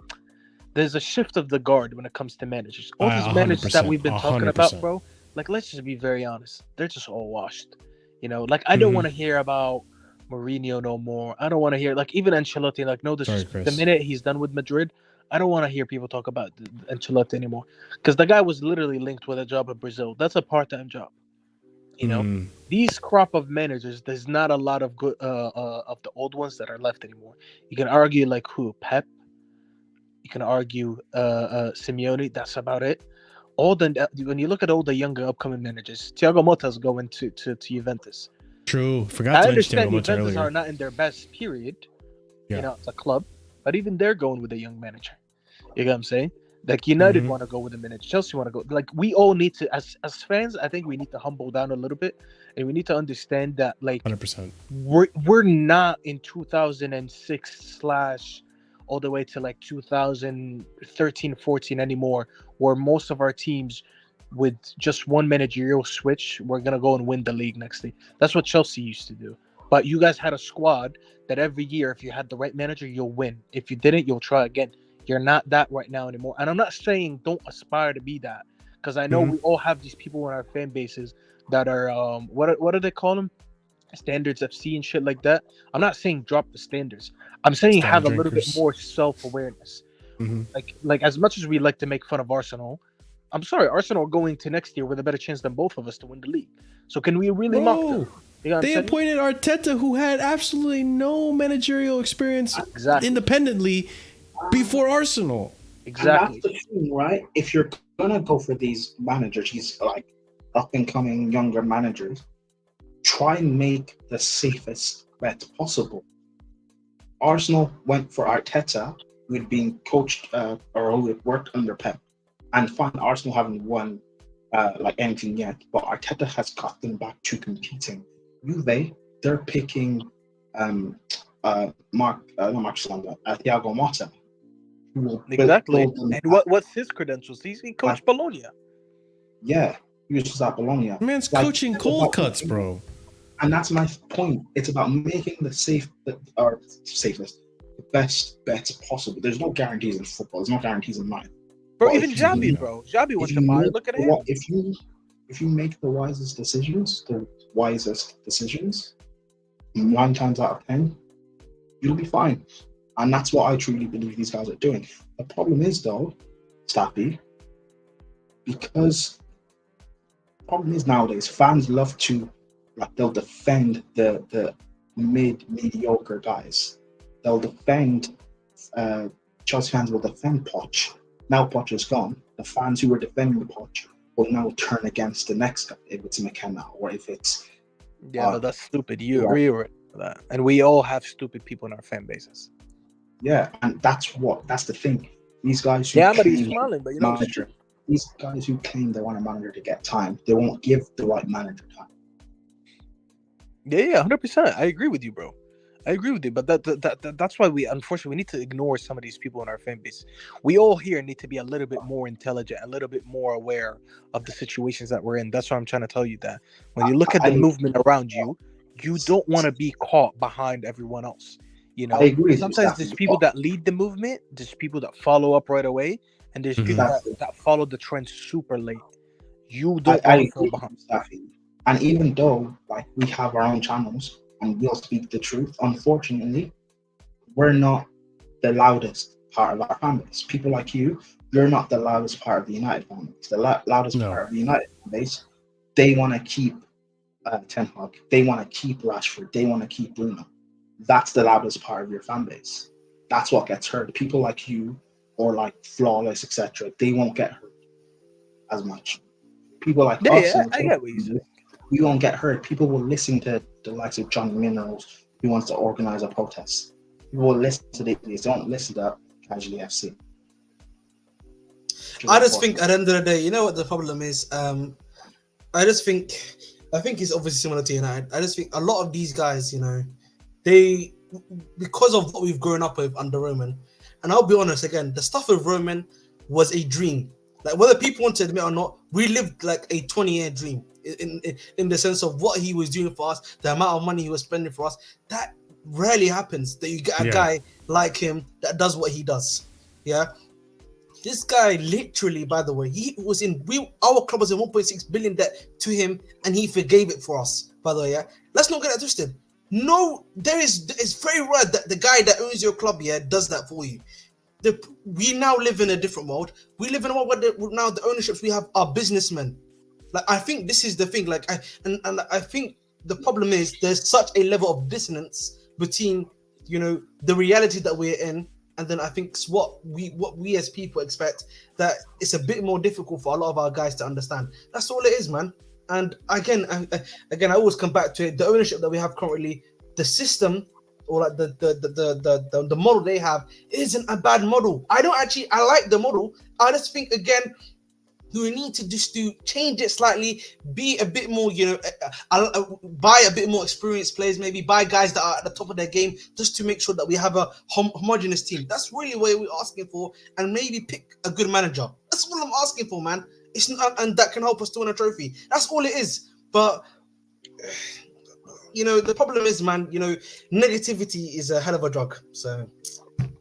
shift of the guard when it comes to managers. All these managers that we've been talking about, bro, like, let's just be very honest. They're just all washed. Like, I don't want to hear about Mourinho no more. I don't want to hear, like, even Ancelotti, like, no disrespect. The minute he's done with Madrid, I don't want to hear people talk about Ancelotti anymore. Because the guy was literally linked with a job in Brazil. That's a part-time job. These crop of managers, there's not a lot of good of the old ones that are left anymore. You can argue, like, who? Pep? You can argue Simeone. That's about it. When you look at all the younger upcoming managers, Thiago Motta's going to Juventus. True. Forgot to mention Thiago Motta Juventus are not in their best period. Yeah. It's a club, but even they're going with a young manager. You get what I'm saying? Like, United want to go with a manager. Chelsea want to go. Like, we all need to, as fans, I think we need to humble down a little bit, and we need to understand that, like, 100%. We're not in 2006 / all the way to like 2013-14 anymore, where most of our teams with just one managerial switch, we're gonna go and win the league next year. That's what Chelsea used to do. But you guys had a squad that every year, if you had the right manager, you'll win. If you didn't, you'll try again. You're not that right now anymore. And I'm not saying don't aspire to be that, because I know we all have these people in our fan bases that are what do they call them? Standards FC and shit like that. I'm not saying drop the standards. I'm saying have a little bit more self-awareness. Like as much as we like to make fun of Arsenal, I'm sorry, Arsenal are going to next year with a better chance than both of us to win the league. So can we really mock them? You know they appointed Arteta, who had absolutely no managerial experience independently before Arsenal. Exactly. And that's the thing, right? If you're gonna go for these managers, these like up and coming younger managers, try and make the safest bet possible. Arsenal went for Arteta, who had been coached or who had worked under Pep, and fine, Arsenal haven't won like anything yet, but Arteta has got them back to competing. Juve, they're picking Thiago Motta. Exactly. And what's his credentials? He coached Bologna. Yeah, he was just at Bologna. Man's coaching cold cuts, bro. And that's my point. It's about making the best bets possible. There's no guarantees in football. There's no guarantees in life. Bro, even Xabi, bro. Xabi went to Bayern. Look at him. If you make the wisest decisions, 9 times out of 10, you'll be fine. And that's what I truly believe these guys are doing. The problem is, though, Stappy, because the problem is nowadays, fans love to, like, they'll defend the mediocre guys. They'll defend, Chelsea fans will defend Poch. Now Poch is gone. The fans who were defending the Poch will now turn against the next guy, if it's McKenna or if it's... Yeah, but that's stupid. You agree with that. And we all have stupid people in our fan bases. Yeah, and that's the thing. These guys who but he's smiling, but you know, these guys who claim they want a manager to get time, they won't give the right manager time. Yeah, 100%. I agree with you, bro. I agree with you, but that's why we need to ignore some of these people in our fan base. We all here need to be a little bit more intelligent, a little bit more aware of the situations that we're in. That's why I'm trying to tell you that when you look at the movement around you, you don't want to be caught behind everyone else. You know, sometimes there's people that lead the movement, there's people that follow up right away, and there's people that follow the trend super late. You don't want to fall behind. And even though, like, we have our own channels and we'll speak the truth, unfortunately, we're not the loudest part of our fan base. People like you're not the loudest part of the United fan base. The loudest part of the United fan base, they want to keep Ten Hag, they want to keep Rashford, they want to keep Bruno. That's the loudest part of your fan base. That's what gets heard. People like you or like Flawless, etc., they won't get heard as much. People like us, I get what you say. We won't get heard. People will listen to the likes of Johnny Minerals, who wants to organize a protest. People will listen to these. They don't listen to Casually FC. I just think at the end of the day, you know what the problem is? I think it's obviously similar to United. I just think a lot of these guys, you know, they, because of what we've grown up with under Roman, and I'll be honest again, the stuff with Roman was a dream. Like, whether people want to admit or not, we lived like a 20-year dream in the sense of what he was doing for us, the amount of money he was spending for us. That rarely happens, that you get a guy like him that does what he does. Yeah. This guy literally, by the way, our club was in 1.6 billion debt to him, and he forgave it for us, by the way. Yeah. Let's not get that twisted. No, it's very rare that the guy that owns your club does that for you. We now live in a different world. We live in a world where now the ownerships we have are businessmen. Like, I think this is the thing. Like, I think the problem is there's such a level of dissonance between, you know, the reality that we're in, and then I think what we as people expect, that it's a bit more difficult for a lot of our guys to understand. That's all it is, man. And again, I always come back to it. The ownership that we have currently, the system, or like the model they have isn't a bad model. I like the model. I just think, again, we need to change it slightly, be a bit more, you know, buy a bit more experienced players, maybe buy guys that are at the top of their game, just to make sure that we have a homogeneous team. That's really what we're asking for, and maybe pick a good manager. That's what I'm asking for, man. It's not, and that can help us to win a trophy. That's all it is. But, you know, the problem is, man, you know, negativity is a hell of a drug. So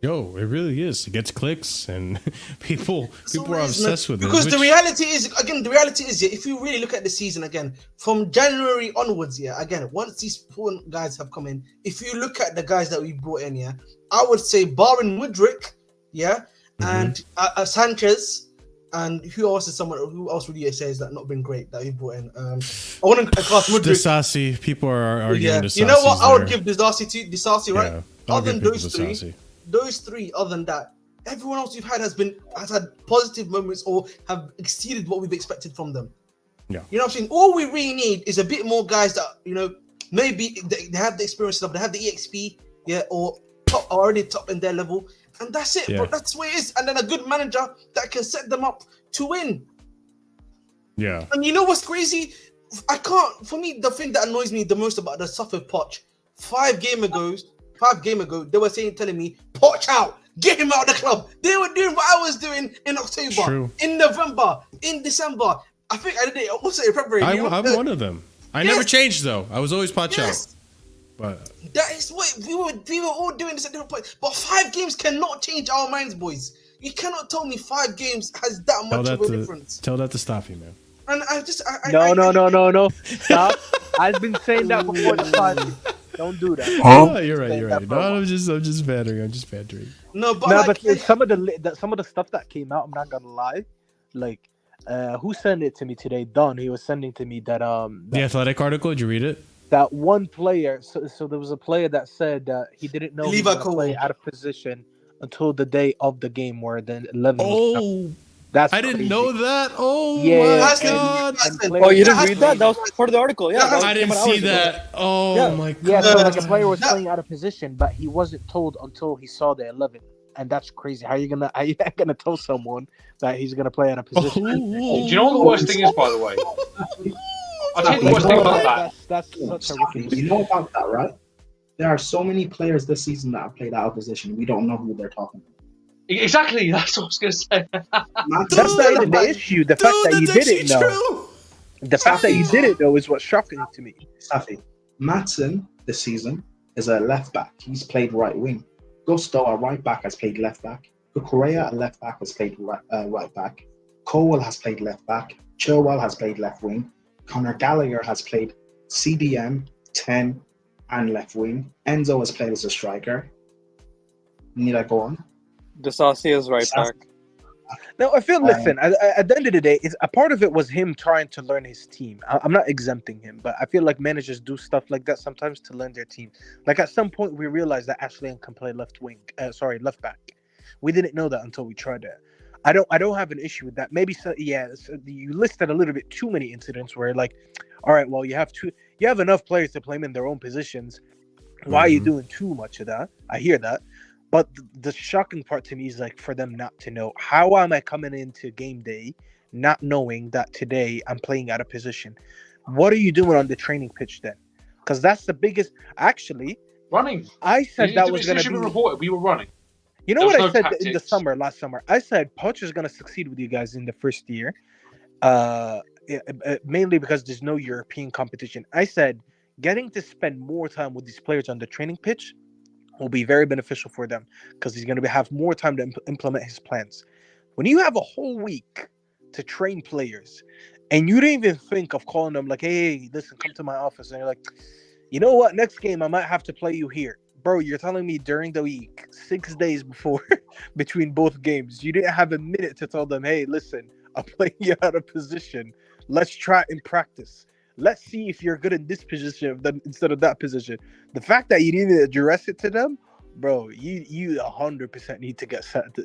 Yo, it really is. It gets clicks, and people are it is, obsessed with it. Because the reality is, yeah, if you really look at the season again, from January onwards, yeah, again, once these four guys have come in, if you look at the guys that we brought in, yeah, I would say barring Mudryk, yeah, and Sanchez, and who else would you say has that not been great that we brought in? I want to class Mudryk. Disasi, people are arguing. Yeah, Disasi's you know what? I would there. give Disasi, right? Yeah, Other than those three, other than that, everyone else we've had has had positive moments or have exceeded what we've expected from them. Yeah, you know what I'm saying. All we really need is a bit more guys that maybe they have the experience stuff, they have the EXP, yeah, or already top in their level, and that's it. Yeah. But that's what it is. And then a good manager that can set them up to win. Yeah. And you know what's crazy? For me, the thing that annoys me the most about the stuff with Poch, 5 game ago, they were telling me, Poch out, get him out of the club. They were doing what I was doing in October, in November, in December. I think I did it also in February. I'm one of them. I never changed though. I was always Poch out. But that is what we were all doing this at different points. But 5 games cannot change our minds, boys. You cannot tell me 5 games has that much of a difference. Tell that to Staffy, man. And I just No. Stop. I've been saying that before the 5 games. Don't do that. Oh, you're right. No, I'm just bantering. No, but some of the stuff that came out, I'm not gonna lie. Like, who sent it to me today? Don. He was sending to me that the Athletic article. Did you read it? That one player. So there was a player that said that he didn't know he was gonna play out of position until the day of the game where the 11. Oh. I didn't know that. Oh my god! Oh, you didn't read that? That was part of the article. Yeah, I didn't see that. Oh my god! Yeah, so like a player was playing out of position, but he wasn't told until he saw the 11, and that's crazy. How you gonna tell someone that he's gonna play out of position? Do you know what the worst thing is, by the way? I'll tell you the worst thing about that. That's such a wicked. You know about that, right? There are so many players this season that have played out of position. We don't know who they're talking about. Exactly, that's what I was going to say. That's not even the issue. The fact that you didn't know. The fact that you didn't know is what's shocking to me. Safi, Maatsen this season is a left back. He's played right wing. Gusto, a right back, has played left back. Correa, a left back, has played right back. Cole has played left back. Chilwell has played left wing. Conor Gallagher has played CDM, 10, and left wing. Enzo has played as a striker. Need I go on? Disasi is right back. No, I feel. Listen, at the end of the day, a part of it was him trying to learn his team. I'm not exempting him, but I feel like managers do stuff like that sometimes to learn their team. Like at some point, we realized that Ashley can play left back. We didn't know that until we tried it. I don't have an issue with that. Maybe you listed a little bit too many incidents where like, all right, well you have enough players to play them in their own positions. Why are you doing too much of that? I hear that. But the shocking part to me is like for them not to know. How am I coming into game day not knowing that today I'm playing out of position? What are you doing on the training pitch then? Because that's the biggest. Actually, running. I said that was going to be reported. We were running. You know what I said in the last summer? I said Poch is going to succeed with you guys in the first year, mainly because there's no European competition. I said getting to spend more time with these players on the training pitch will be very beneficial for them because he's going to have more time to implement his plans. When you have a whole week to train players and you didn't even think of calling them like, hey, listen, come to my office. And you're like, you know what? Next game, I might have to play you here. Bro, you're telling me during the week, 6 days before, between both games, you didn't have a minute to tell them, hey, listen, I'm playing you out of position. Let's try in practice. Let's see if you're good in this position instead of that position. The fact that you didn't address it to them, bro, you 100% need to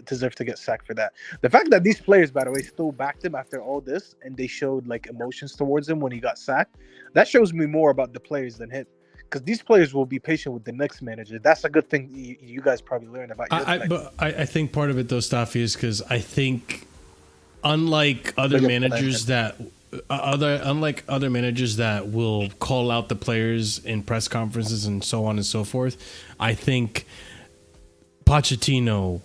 deserve to get sacked for that. The fact that these players, by the way, still backed him after all this and they showed like emotions towards him when he got sacked, that shows me more about the players than him. Because these players will be patient with the next manager. That's a good thing you guys probably learned about. But I think part of it though, Staffy, is because I think unlike other managers that will call out the players in press conferences and so on and so forth, I think Pochettino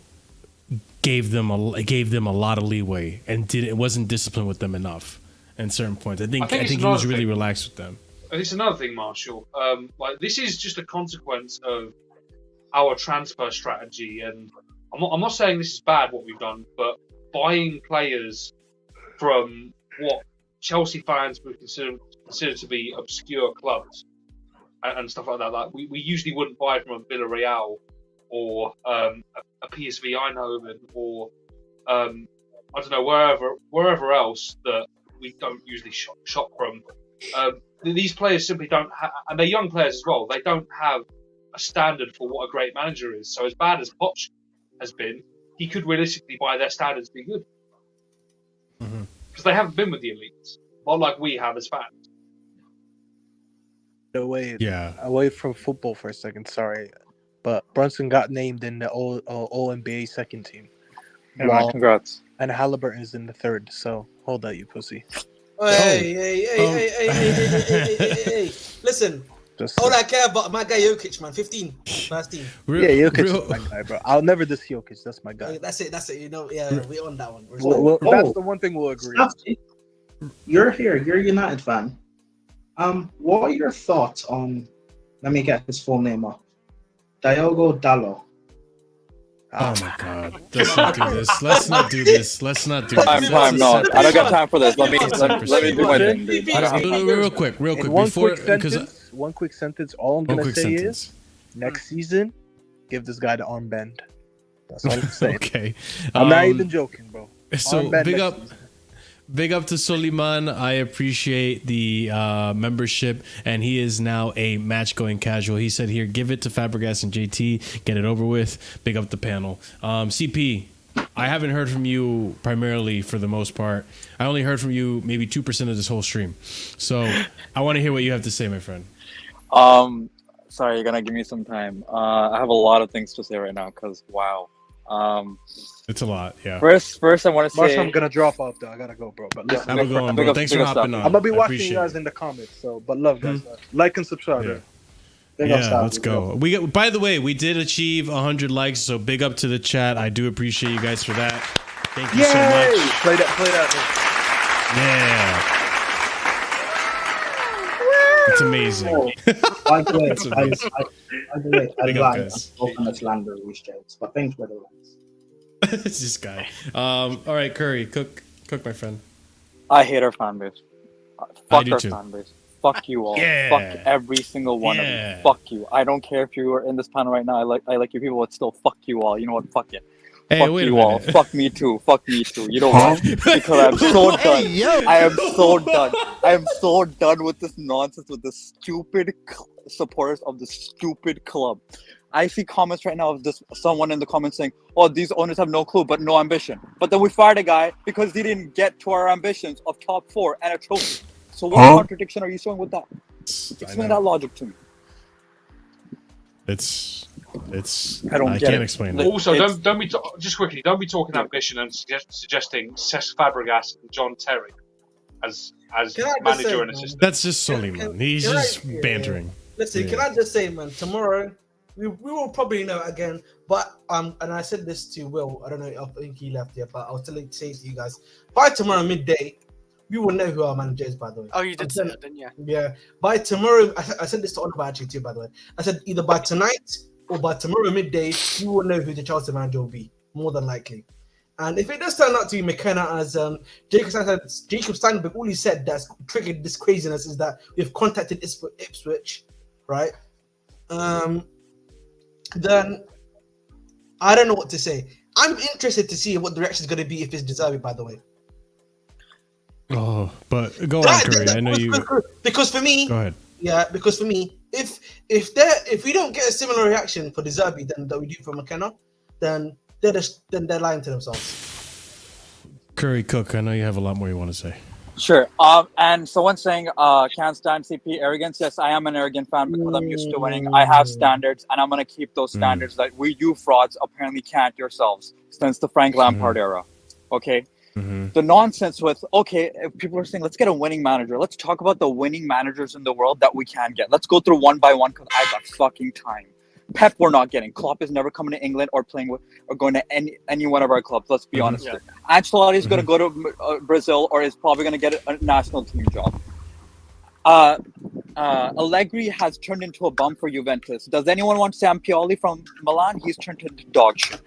gave them a lot of leeway and wasn't disciplined with them enough at certain points. I think he was really relaxed with them. It's another thing, Marshall. Like this is just a consequence of our transfer strategy. And I'm not saying this is bad what we've done, but buying players from what Chelsea fans would consider to be obscure clubs and stuff like that. Like we usually wouldn't buy from a Villarreal or a PSV Eindhoven or I don't know, wherever else that we don't usually shop from. These players simply don't have, and they're young players as well. They don't have a standard for what a great manager is. So as bad as Poch has been, he could realistically, by their standards, be good because they haven't been with the elites, not like we have as fans. Away from football for a second. Sorry, but Brunson got named in the All NBA second team. Yeah, man, congrats. And Halliburton is in the third. So hold that, you pussy. Hey. Listen, all I care about my guy Jokic, man. 15, first team. Jokic is my guy, bro. I'll never diss Jokic. That's my guy. That's it. You know, we on that one. That's the one thing we'll agree on. You're here. You're a United fan. What are your thoughts on? Let me get his full name up. Diogo Dalot. Oh my God! Let's not do this. Let's not do this. Time, no. I don't got time for this. Let me do my thing, dude. Real quick. One quick sentence. All I'm gonna say is, next season, give this guy the armband. That's all I'm saying. Okay. I'm not even joking, bro. So big up to Soliman. I appreciate the membership, and he is now a match going casual. He said here, give it to Fabregas and JT, get it over with. Big up the panel. CP, I haven't heard from you primarily for the most part. I only heard from you maybe 2% of this whole stream. So I want to hear what you have to say, my friend. Sorry, you're gonna give me some time. I have a lot of things to say right now because wow. It's a lot, yeah. First, I want to say. Marshall, I'm gonna drop off though. I gotta go, bro. But listen, I'm going, bro. Thanks for hopping on. I'm gonna be watching you guys in the comments. So, but love guys, like and subscribe. Yeah, let's go. By the way, we did achieve 100 likes, so big up to the chat. I do appreciate you guys for that. Thank you so much. Play that. Yeah. It's amazing. By the way, I lied. I'm gonna slander Reece James, but thanks for the likes. It's this guy. All right, Curry, cook, my friend. I hate our fan base. Fuck our too. fan base. Fuck you all. Yeah. Fuck every single one of you. Fuck you. I don't care if you are in this panel right now. I like you people, but still, fuck you all. You know what? Fuck it. Hey, fuck wait you a all. minute. Fuck me too. Fuck me too. You know what? Because I'm so done. I am so done. I am so done with this nonsense with the stupid supporters of the stupid club. I see comments right now of this someone in the comments saying, "Oh, these owners have no clue, but no ambition." But then we fired a guy because he didn't get to our ambitions of top 4 and a trophy. So what contradiction are you showing with that? Explain that logic to me. It's. I can't explain it. Also, don't be talking ambition and suggesting Cesc Fabregas and John Terry as manager and assistant. That's just Soliman. He's just bantering. Listen, can I just say, man, tomorrow we will probably know again. But and I said this to Will. I don't know. I think he left yet, but I was saying to you guys, by tomorrow midday, we will know who our manager is. By the way. Oh, you did say that, didn't you? Yeah. By tomorrow, I said this to Oliver actually too. By the way, I said either by tonight or by tomorrow midday, we will know who the Chelsea manager will be. More than likely. And if it does turn out to be McKenna, as Jacob Steinberg, all he said that's triggered this craziness is that we've contacted Ipswich, right? Then I don't know what to say. I'm interested to see what the reaction is going to be if it's De Zerbi, by the way. Oh, but go on, Curry. I know you. Because for me, go ahead. Yeah, because for me, if we don't get a similar reaction for De Zerbi than that we do for McKenna, then they're lying to themselves. Curry, cook. I know you have a lot more you want to say. Sure. And someone saying can't stand CP arrogance. Yes, I am an arrogant fan because I'm used to winning. I have standards, and I'm gonna keep those standards that you frauds apparently can't yourselves since the Frank Lampard era. Okay. The nonsense with if people are saying let's get a winning manager, let's talk about the winning managers in the world that we can get. Let's go through one by one because I got fucking time. Pep we're not getting. Klopp is never coming to England or playing with or going to any one of our clubs. Let's be honest. Yeah. Ancelotti is going to go to Brazil or is probably going to get a national team job. Allegri has turned into a bum for Juventus. Does anyone want to say Pioli from Milan? He's turned into dog shit.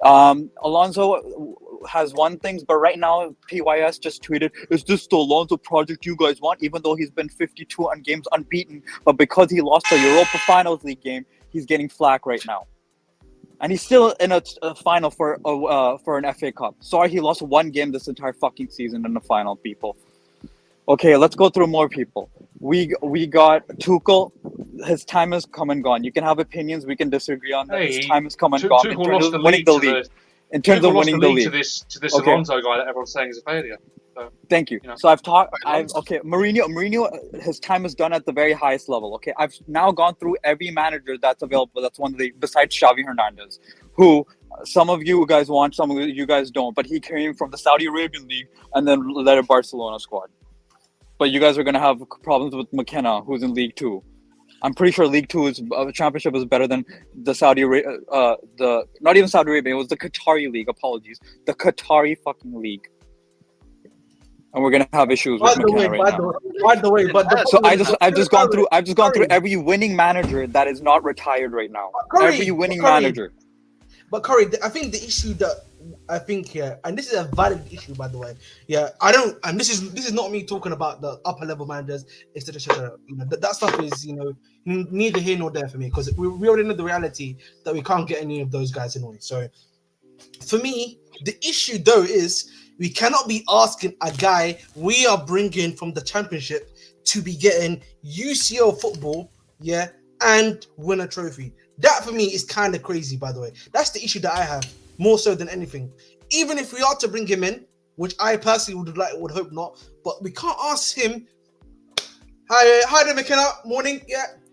Alonso has won things, but right now PYS just tweeted, "Is this the Alonso project you guys want?" Even though he's been 52 on games unbeaten, but because he lost the Europa Finals League game, he's getting flack right now. And he's still in a final for an FA Cup. Sorry, he lost one game this entire fucking season in the final, people. Okay, let's go through more people. We got Tuchel. His time has come and gone. You can have opinions. We can disagree on that. Hey, His time has come and gone. Tuchel lost the league to this Okay. Alonso guy that everyone's saying is a failure. So, Thank you. So Mourinho, his time is done at the very highest level. Okay, I've now gone through every manager that's available. That's one of the besides Xavi Hernandez, who some of you guys want, some of you guys don't. But he came from the Saudi Arabian league and then led a Barcelona squad. But you guys are gonna have problems with McKenna, who's in League Two. I'm pretty sure League Two is championship is better than the Saudi not even Saudi Arabia. It was the Qatari league. Apologies, the Qatari fucking league. And we're gonna have issues with McKenna right now. By the way, I've just gone through every winning manager that is not retired right now. Every winning manager. But Corey, I think the issue that and this is a valid issue, by the way. Yeah, I don't, and this is not me talking about the upper level managers. It's that stuff is neither here nor there for me, because we already know the reality that we can't get any of those guys anyway. So for me, the issue though is we cannot be asking a guy we are bringing from the championship to be getting UCL football, and win a trophy. That for me is kind of crazy, by the way. That's the issue that I have, more so than anything. Even if we are to bring him in, which I personally would hope not, but we can't ask him, hi there, McKenna, morning,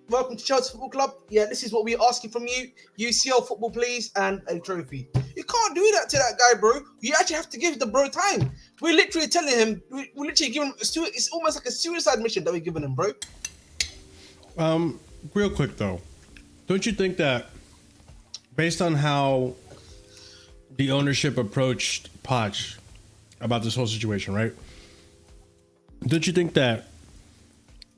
welcome to Chelsea Football Club. Yeah, this is what we're asking from you, UCL football, please, and a trophy. You can't do that to that guy, bro. You actually have to give the bro time. We're literally telling him, we're literally giving him, it's almost like a suicide mission that we're giving him, bro. Real quick, though. Don't you think that based on how the ownership approached Poch about this whole situation, right? Don't you think that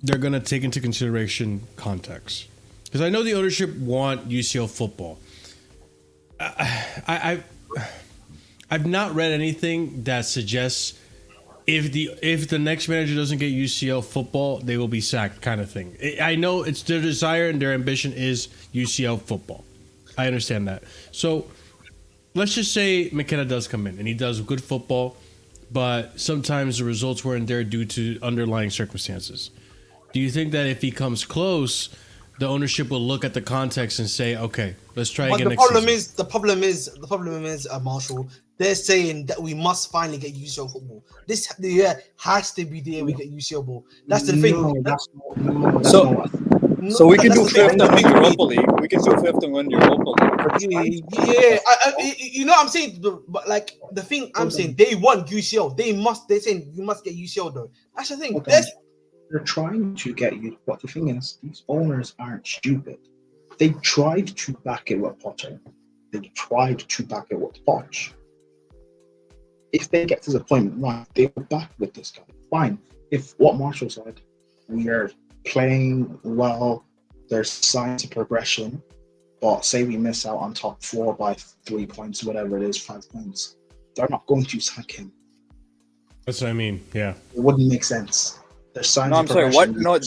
they're going to take into consideration context? Because I know the ownership want UCL football. I've not read anything that suggests if the next manager doesn't get UCL football, they will be sacked, kind of thing. I know it's their desire and their ambition is UCL football. I understand that. So let's just say McKenna does come in and he does good football, but sometimes the results weren't there due to underlying circumstances. Do you think that if he comes close, the ownership will look at the context and say, okay, let's try again next season? The problem is, Marshall, they're saying that we must finally get UCL football. This year has to be the year we get UCL ball. That's the thing. So we can do fifth and win Europa League. We can do fifth and win Europa League. Yeah, you know what I'm saying? But like the thing I'm saying, they want UCL. They're saying you must get UCL though. That's the thing. Okay. They're trying to get you, but the thing is, these owners aren't stupid. They tried to back it with Potter. They tried to back it with Poch. If they get to the point, right, they will back with this guy. Fine. If what Marshall said, we are playing well, there's signs of progression, but say we miss out on top 4 by 3 points, whatever it is, 5 points, they're not going to sack him. That's what I mean. Yeah. It wouldn't make sense. There's signs No, I'm of sorry. progression. What?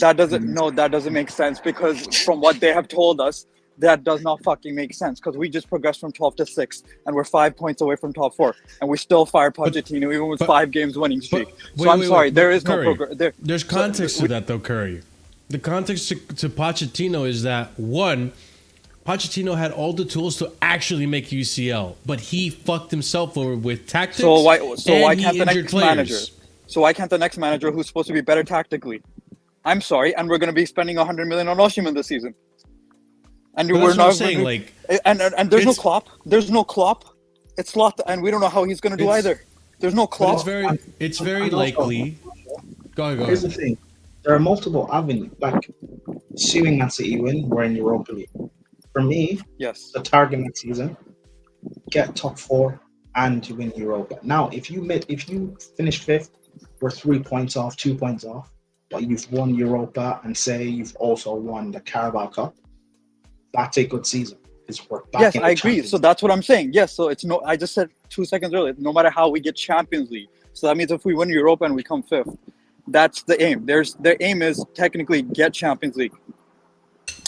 That doesn't make sense, because from what they have told us, that does not fucking make sense, because we just progressed from 12th to 6th and we're 5 points away from top 4 and we still fire Pochettino even with 5 games winning streak. There is no progress. There's context to that though, Curry. The context to Pochettino is that, one, Pochettino had all the tools to actually make UCL, but he fucked himself over with tactics. So why can't the next manager? So why can't the next manager, who's supposed to be better tactically? I'm sorry, and we're going to be spending 100 million on Osimhen this season. And we're not saying, like, and there's no Klopp. There's no Klopp. It's Slot, and we don't know how he's going to do either. There's no Klopp. It's very likely. Go ahead. Here's the thing: there are multiple avenues. Like, assuming Man City win, we're in Europa League. For me, yes, the target next season: get top 4 and win Europa. Now, if you finish 5th, we're 3 points off, 2 points off. but you've won Europa and say you've also won the Carabao Cup, that's a good season. Because we're back Yes, in I the agree. Champions So that's what I'm saying. Yes, so it's no. I just said 2 seconds earlier. No matter how we get Champions League, so that means if we win Europa and we come 5th, that's the aim. Their aim is technically get Champions League,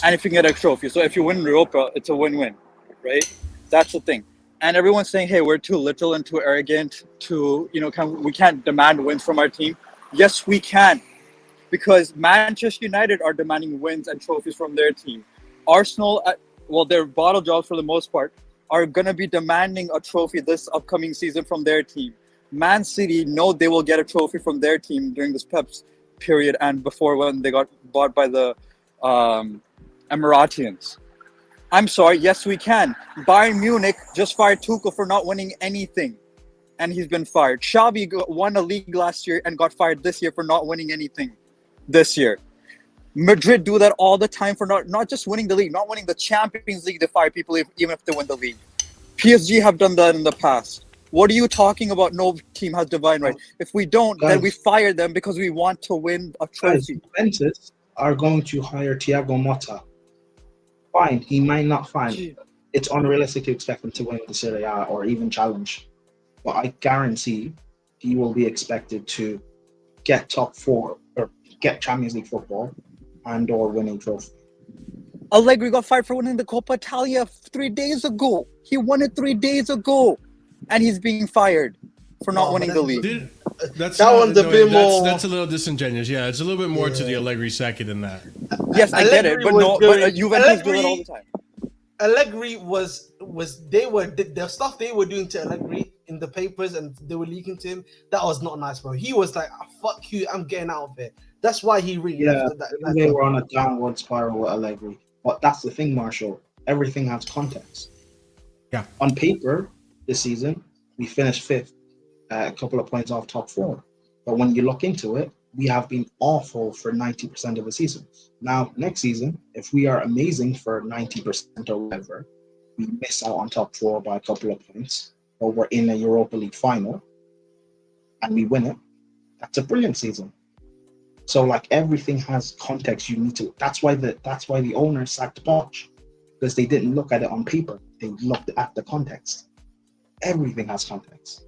and if you can get a trophy. So if you win Europa, it's a win-win, right? That's the thing. And everyone's saying, hey, we're too little and too arrogant to, we can't demand wins from our team. Yes, we can, because Manchester United are demanding wins and trophies from their team. Arsenal, their bottle jobs for the most part, are going to be demanding a trophy this upcoming season from their team. Man City know they will get a trophy from their team during this Pep's period and before when they got bought by the Emiratians. I'm sorry, yes, we can. Bayern Munich just fired Tuchel for not winning anything, and he's been fired. Xavi won a league last year and got fired this year for not winning anything this year. Madrid do that all the time for not just winning the league, not winning the Champions League. They fire people even if they win the league. PSG have done that in the past. What are you talking about? No team has divine right. If we don't, then we fire them because we want to win a trophy. Juventus are going to hire Thiago Motta. Fine, he might not find. It's unrealistic to expect him to win the Serie A or even challenge. But I guarantee he will be expected to get top 4 or get Champions League football and or winning trophy. Allegri got fired for winning the Coppa Italia 3 days ago. He won it 3 days ago, and he's being fired for not winning the league. That's a little disingenuous. Yeah, it's a little bit more to the Allegri sacking than that. Yes, I get it, but Juventus do it all the time. Allegri the stuff they were doing to Allegri in the papers and they were leaking to him. That was not nice, bro. He was like, "Fuck you, I'm getting out of it." That's why he really left that. They were on a downward spiral with Allegri. But that's the thing, Marshall. Everything has context. Yeah. On paper, this season we finished 5th, a couple of points off top 4. But when you look into it, we have been awful for 90% of the season. Now, next season, if we are amazing for 90% or whatever, we miss out on top 4 by a couple of points, or we're in a Europa League final, and we win it, that's a brilliant season. So, like, everything has context. You need to. That's why the owner sacked Poch, because they didn't look at it on paper. They looked at the context. Everything has context.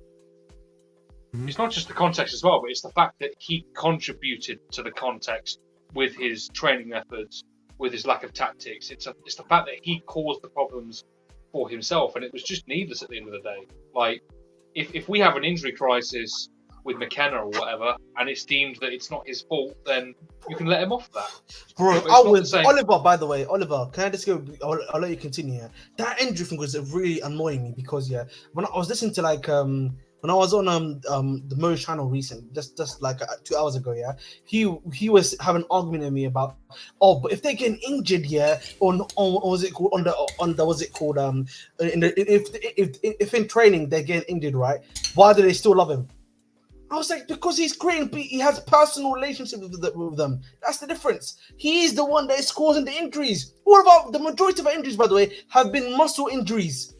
It's not just the context as well, but it's the fact that he contributed to the context with his training methods, with his lack of tactics. It's the fact that he caused the problems for himself, and it was just needless at the end of the day. Like, if we have an injury crisis with McKenna or whatever, and it's deemed that it's not his fault, then you can let him off that. Bro, Oliver, by the way, can I just go? I'll let you continue here. That injury thing was really annoying me because when I was listening to when I was on the Mo's channel recently, just like 2 hours ago, he was having an argument with me about, but if they're getting injured, on what's it called, if in training they're getting injured, right? Why do they still love him? I was like, because he's great, he has personal relationship with them. That's the difference. He's the one that is causing the injuries. What about the majority of our injuries, by the way, have been muscle injuries?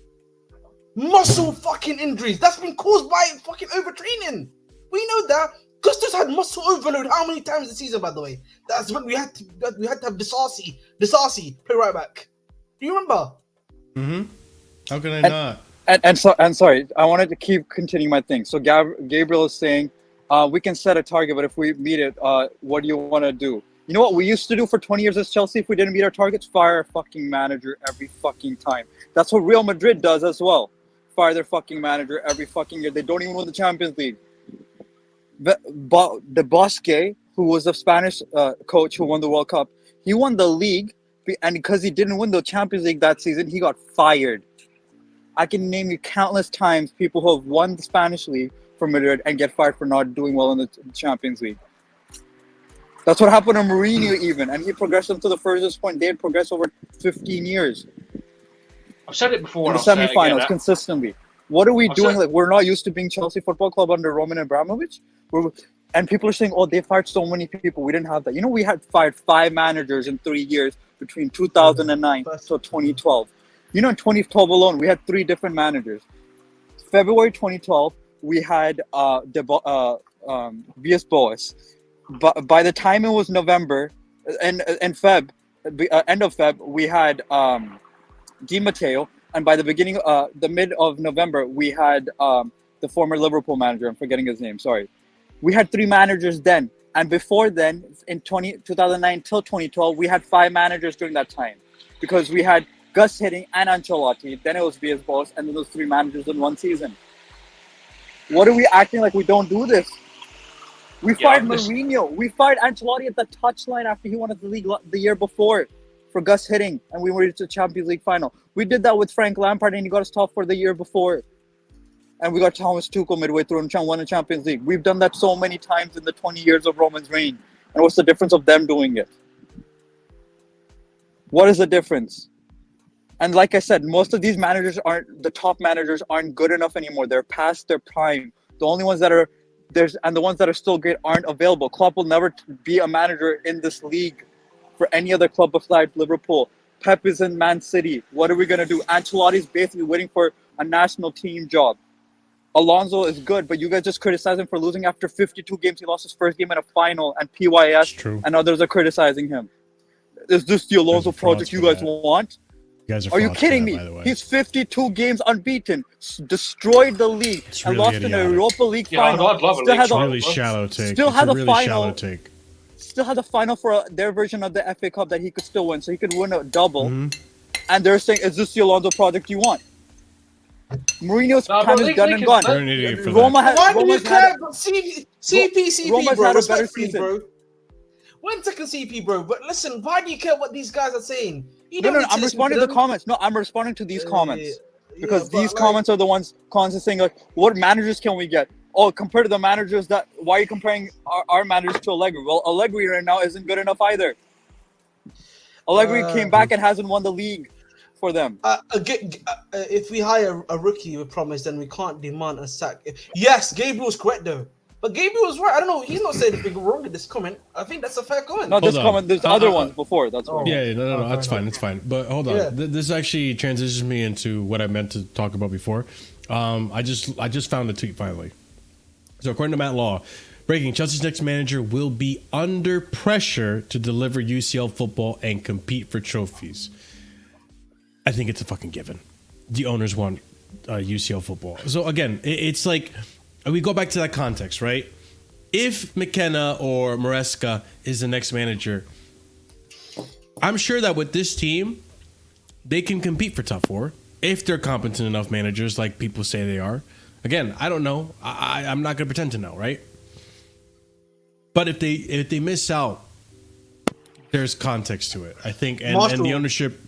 Muscle fucking injuries. That's been caused by fucking overtraining. We know that. Gusto's had muscle overload how many times this season, by the way? That's when we had to have Disasi play right back. Do you remember? Mm-hmm. How can I not? And sorry, I wanted to keep continuing my thing. So Gabriel is saying, we can set a target, but if we meet it, what do you want to do? You know what we used to do for 20 years as Chelsea? If we didn't meet our targets, fire a fucking manager every fucking time. That's what Real Madrid does as well. Fire their fucking manager every fucking year. They don't even win the Champions League. The Bosque, who was the Spanish coach who won the World Cup, he won the league, and because he didn't win the Champions League that season, he got fired. I can name you countless times people who have won the Spanish league for Madrid and get fired for not doing well in the Champions League. That's what happened to Mourinho even, and he progressed them to the furthest point. They had progressed over 15 years. I've said it before. In the semifinals, consistently. What are we doing? Like, we're not used to being Chelsea Football Club under Roman Abramovich. And people are saying, they fired so many people. We didn't have that. You know, we had fired 5 managers in 3 years between 2009 to 2012. You know, in 2012 alone, we had 3 different managers. February 2012, we had Villas-Boas. But by the time it was November and Feb, end of Feb, we had Di Matteo, and by the beginning, the mid of November, we had the former Liverpool manager. I'm forgetting his name. Sorry. We had 3 managers then, and before then, in 2009 till 2012, we had 5 managers during that time, because we had Gus Hiddink and Ancelotti. Then it was Villas-Boas, and then those 3 managers in one season. What are we acting like we don't do this? We fired Mourinho. We fired Ancelotti at the touchline after he won the league the year before for Gus Hiddink, and we went to the Champions League final. We did that with Frank Lampard, and he got us top 4 the year before. And we got Thomas Tuchel midway through and won the Champions League. We've done that so many times in the 20 years of Roman's reign. And what's the difference of them doing it? What is the difference? And like I said, most of these managers the top managers aren't good enough anymore. They're past their prime. The only ones that are and the ones that are still great aren't available. Klopp will never be a manager in this league for any other club besides Liverpool. Pep is in Man City. What are we going to do? Ancelotti's basically waiting for a national team job. Alonso is good, but you guys just criticize him for losing after 52 games. He lost his first game in a final, and PYS and others are criticizing him. Is this the Alonso project you guys want? You guys are you kidding me? He's 52 games unbeaten, destroyed the league, and lost in a Europa League final. I'd love It's a really shallow take. Still had a really final. Shallow take. Still had a final for their version of the FA Cup that he could still win, so he could win a double. And they're saying, "Is this the Alonso project you want?" Mourinho's time is done and gone. Roma had. Why do you care? CP, Roma's bro. had a better Respectfully, season. bro. 1 second, CP, bro. But listen, why do you care what these guys are saying? No, I'm responding to the comments. No, I'm responding to these comments. Because these comments are the ones constantly saying, like, what managers can we get? Oh, compared to the managers why are you comparing our managers to Allegri? Well, Allegri right now isn't good enough either. Allegri came back and hasn't won the league for them. If we hire a rookie with promise, then we can't demand a sack. Yes, Gabriel's correct though. But Gabriel was right. I don't know. He's not saying anything wrong with this comment. I think that's a fair comment. Not this comment. There's other ones before. That's why. Yeah, no. That's fine. It's fine. But hold on. Yeah. This actually transitions me into what I meant to talk about before. I just found a tweet finally. So according to Matt Law, breaking: Chelsea's next manager will be under pressure to deliver UCL football and compete for trophies. I think it's a fucking given. The owners want UCL football. So again, it's like. We go back to that context, right? If McKenna or Maresca is the next manager, I'm sure that with this team, they can compete for top 4 if they're competent enough managers like people say they are. Again, I don't know. I'm not going to pretend to know, right? But if they miss out, there's context to it, I think. And the ownership...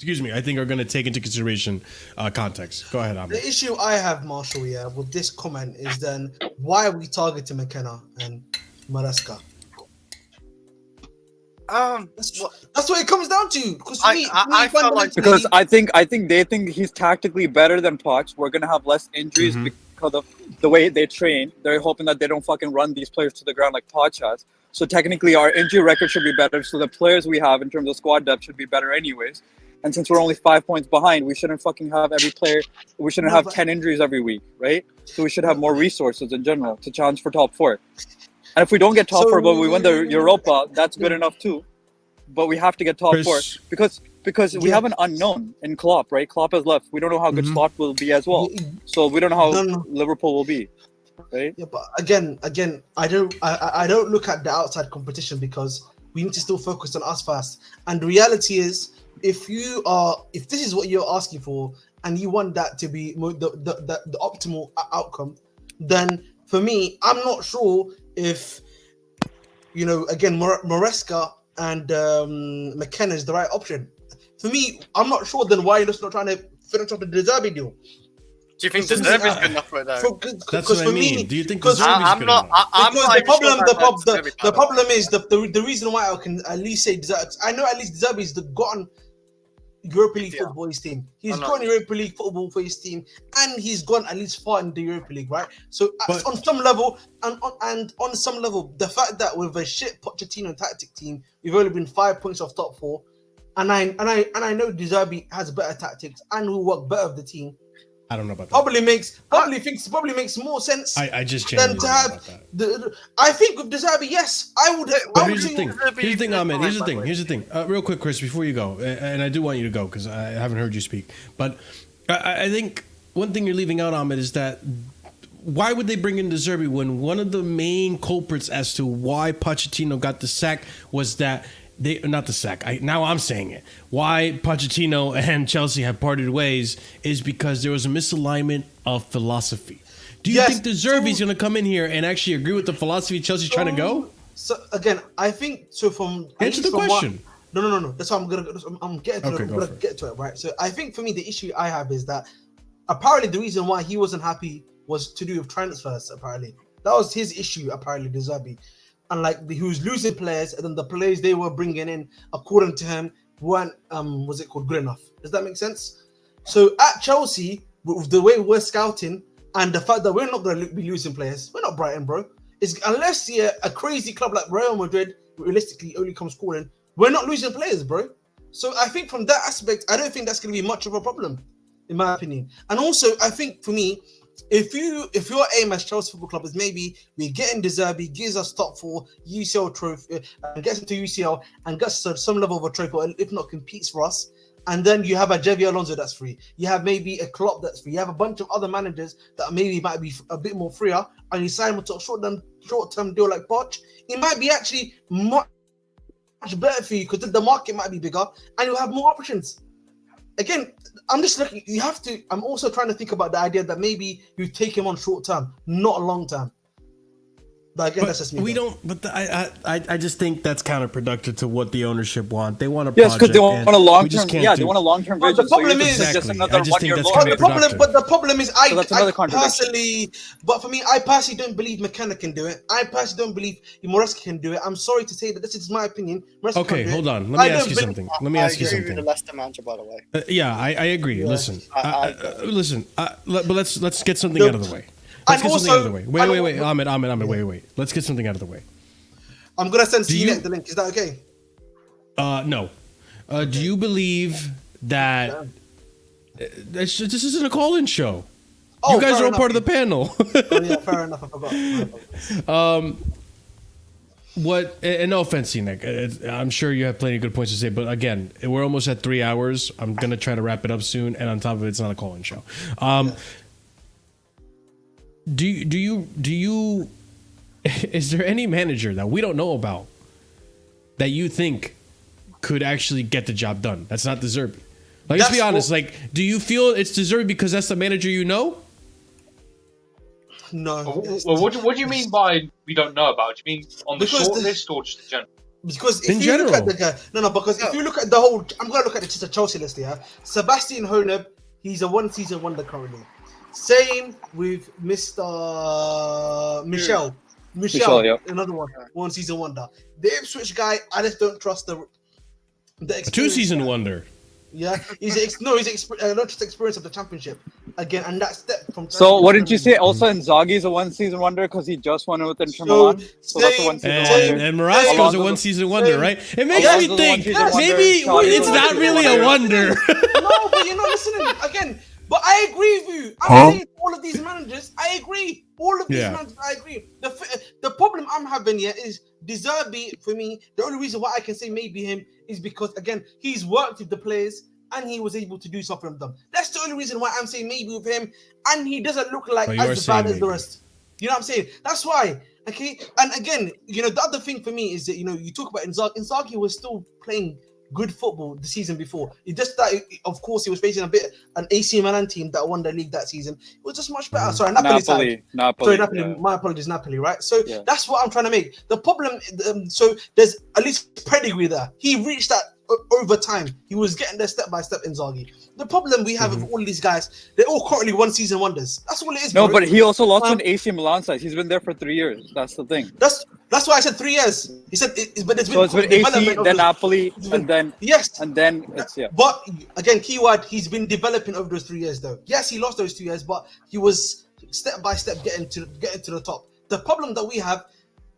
I think are going to take into consideration context. Go ahead, Amr. The issue I have, Marshall, with this comment is then why are we targeting McKenna and Maresca? That's what it comes down to. Because I think they think he's tactically better than Poch. We're gonna have less injuries because of the way they train. They're hoping that they don't fucking run these players to the ground like Poch has. So technically, our injury record should be better. So the players we have in terms of squad depth should be better anyways. And since we're only 5 points behind, we shouldn't fucking have every player. We shouldn't have 10 injuries every week, right? So we should have more resources in general to challenge for top 4. And if we don't get top 4, but we win the Europa, that's good enough too. But we have to get top 4 because we have an unknown in Klopp, right? Klopp has left. We don't know how good Klopp will be as well. So we don't know how Liverpool will be, right? Yeah, but again, I don't look at the outside competition because we need to still focus on us first. And the reality is, if this is what you're asking for and you want that to be the optimal outcome, then for me, I'm not sure if again Maresca and McKenna is the right option. For me, I'm not sure then why you're just not trying to finish off the De Zerbi deal. Do you think De Zerbi's good enough for it though? That's what I mean. Do you think De Zerbi's good enough? The problem is the reason why I can at least say De Zerbi, I know at least De Zerbi's gotten Europa League football for his team. He's gone Europa League football for his team, and he's gone at least far in the Europa League, right? So on some level, on some level, the fact that with a shit Pochettino tactic team, we've only been 5 points off top 4, and I know De Zerbi has better tactics and will work better with the team. I don't know about that. Probably makes more sense. I just than genuinely to don't know have about that. I think with Deserbi, yes, I would. But I would here's the say- thing. Here's the thing, Ahmed. Here's the thing. Here's the thing. Real quick, Chris, before you go, and I do want you to go because I haven't heard you speak. But I think one thing you're leaving out, Ahmed, is that why would they bring in Deserbi when one of the main culprits as to why Pochettino got the sack was that not the sack. Now I'm saying it. Why Pochettino and Chelsea have parted ways is because there was a misalignment of philosophy. Do you think Deserbi's going to come in here and actually agree with the philosophy Chelsea's trying to go? So again, I think so. From answer the question. No. That's why I'm getting to it. Right. So I think for me, the issue I have is that apparently the reason why he wasn't happy was to do with transfers. Apparently that was his issue. Apparently Deserbi, and like he was losing players, and then the players they were bringing in, according to him, weren't good enough. Does that make sense? So at Chelsea, with the way we're scouting and the fact that we're not going to be losing players, we're not Brighton, bro. It's unless a crazy club like Real Madrid realistically only comes calling, we're not losing players, bro. So I think from that aspect, I don't think that's going to be much of a problem, in my opinion. And also, I think for me, if your aim as Chelsea Football Club is maybe we get in Deserbi, gives us top 4 UCL trophy, and gets into UCL and gets to some level of a trophy, or if not competes for us, and then you have a Javi Alonso that's free, you have maybe a Klopp that's free, you have a bunch of other managers that maybe might be a bit more freer, and you sign them to a short-term deal like Poch, it might be actually much better for you because the market might be bigger and you'll have more options. Again, I'm just looking. I'm also trying to think about the idea that maybe you take him on short term, not long term. But again, that's just me. I just think that's counterproductive to what the ownership want. They want a yes, project. because they want a long term. Yeah, they want a long term vision. The problem is just another 1 year the problem is but for me, I personally don't believe McKenna can do it. I personally don't believe Moreski can do it. I'm sorry to say that this is my opinion. Okay, hold on. Let me ask you something. I agree with the Leicester manager, by the way. Yeah, I agree. Yeah. Listen, but let's get something out of the way. Let's get something out of the way. Wait, Ahmed, wait. Let's get something out of the way. I'm gonna send CNET the link. Is that okay? No. Do you believe that this isn't a call-in show? Oh, you guys are all part of the panel. Yeah, fair enough. I forgot. And no offense, CNET. I'm sure you have plenty of good points to say, but again, we're almost at 3 hours. I'm gonna try to wrap it up soon, and on top of it, it's not a call-in show. Do you is there any manager that we don't know about that you think could actually get the job done? That's not Deserbi. Like, let's be honest. Like, do you feel it's Deserbi because that's the manager you know? No. Well, what do you mean by we don't know about? Do you mean on the short list or just in general? Because if you look at the guy, because if you look at the whole, I'm gonna look at just a Chelsea list here. Sebastian Honeb, he's a 1-season wonder currently. Same with Mr. Michel. Michel, another one, 1-season wonder. The Ipswich guy, I just don't trust the experience. 2-season wonder. Yeah, he's not just experience of the championship again, and that step from. So what did you say? Also, Inzaghi's a 1-season wonder because he just won with Inter Milan. So that's a 1-season wonder. And Marasco's a 1-season wonder, right? It makes me think maybe it's not really a wonder. No, but you're not listening again. But I agree with you. I'm saying all of these managers, I agree. All of these managers, I agree. The problem I'm having here is Deserbi, for me, the only reason why I can say maybe him is because, again, he's worked with the players and he was able to do something with them. That's the only reason why I'm saying maybe with him, and he doesn't look like as bad as the rest. You know what I'm saying? That's why. Okay? And again, the other thing for me is that, you talk about Inzaghi. Inzaghi was still playing good football the season before. It just that, of course, he was facing an AC Milan team that won the league that season. It was just much better. Sorry, Napoli. Yeah. My apologies, Napoli. Right. So that's what I'm trying to make. The problem. So there's at least pedigree there. He reached that over time. He was getting there step by step. Inzaghi. The problem we have with all these guys, they're all currently 1-season wonders. That's all it is. No, but he also lost an AC Milan side. He's been there for 3 years. That's the thing. That's why I said 3 years. He said, but it's been AC, then Napoli, and then and then it's But again, keyword, he's been developing over those 3 years, though. Yes, he lost those 2 years, but he was step by step getting to the top. The problem that we have,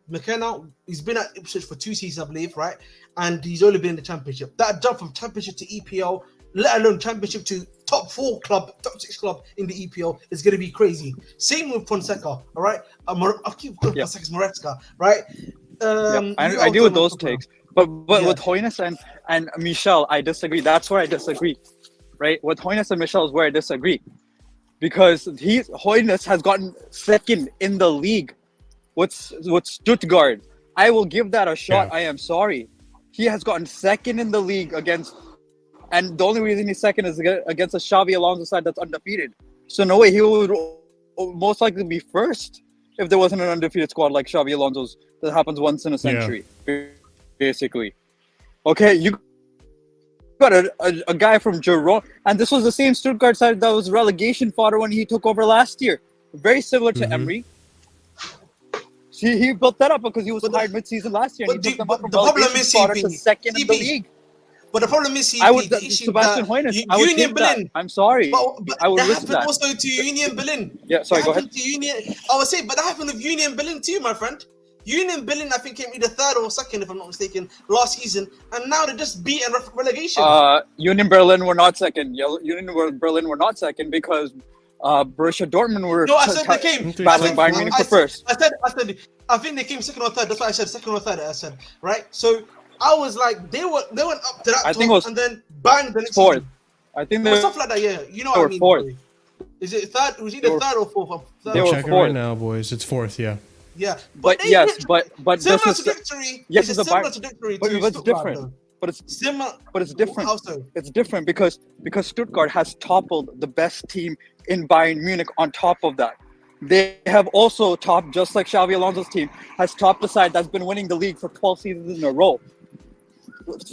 McKenna, he's been at Ipswich for 2 seasons, I believe, right? And he's only been in the Championship. That jump from Championship to EPL let alone championship to top 4 club, top 6 club in the EPL is going to be crazy. Same with Fonseca, all right? I keep calling Fonseca's Moretzka, right? I deal with those takes. But with Hoynes and Michel, I disagree. That's where I disagree, right? With Hoynes and Michel is where I disagree. Because Hoynes has gotten second in the league with Stuttgart. I will give that a shot. I am sorry. He has gotten second in the league against, and the only reason he's second is against a Xavi Alonso side that's undefeated. So no way he would most likely be first if there wasn't an undefeated squad like Xavi Alonso's that happens once in a century, basically. Okay, you got a guy from Girona, and this was the same Stuttgart side that was relegation fodder when he took over last year. Very similar to Emery. He built that up because he was hired mid-season last year, and he took them up from relegation fodder to second in the league. But the problem is, Sebastian Hoynes. I would Union give Berlin. That. I'm sorry. But I would that risk happened that. also to Union Berlin. Yeah, sorry, go ahead. I was saying, but that happened with Union Berlin too, my friend. Union Berlin, I think, came either 3rd or 2nd, if I'm not mistaken, last season, and now they're just beaten relegation. Union Berlin were not second. Union Berlin were not second because Borussia Dortmund were battling Bayern Munich for first. I said, I think they came 2nd or 3rd. That's why I said 2nd or 3rd. I said, right? So I was like, they went up to that top and then bang the next 4th. season. I think they stuff like that. Yeah, you know what I mean. 4th. Is it 3rd? It was either 3rd or 4th. I'm checking right now, boys. It's 4th. Yeah. Yeah, but similar this is trajectory. Yes, it's it's similar trajectory. but it's different. Though. But it's similar. But it's different. How so? It's different because Stuttgart has toppled the best team in Bayern Munich. On top of that, they have also topped, just like Xavi Alonso's team has topped the side that's been winning the league for 12 seasons in a row.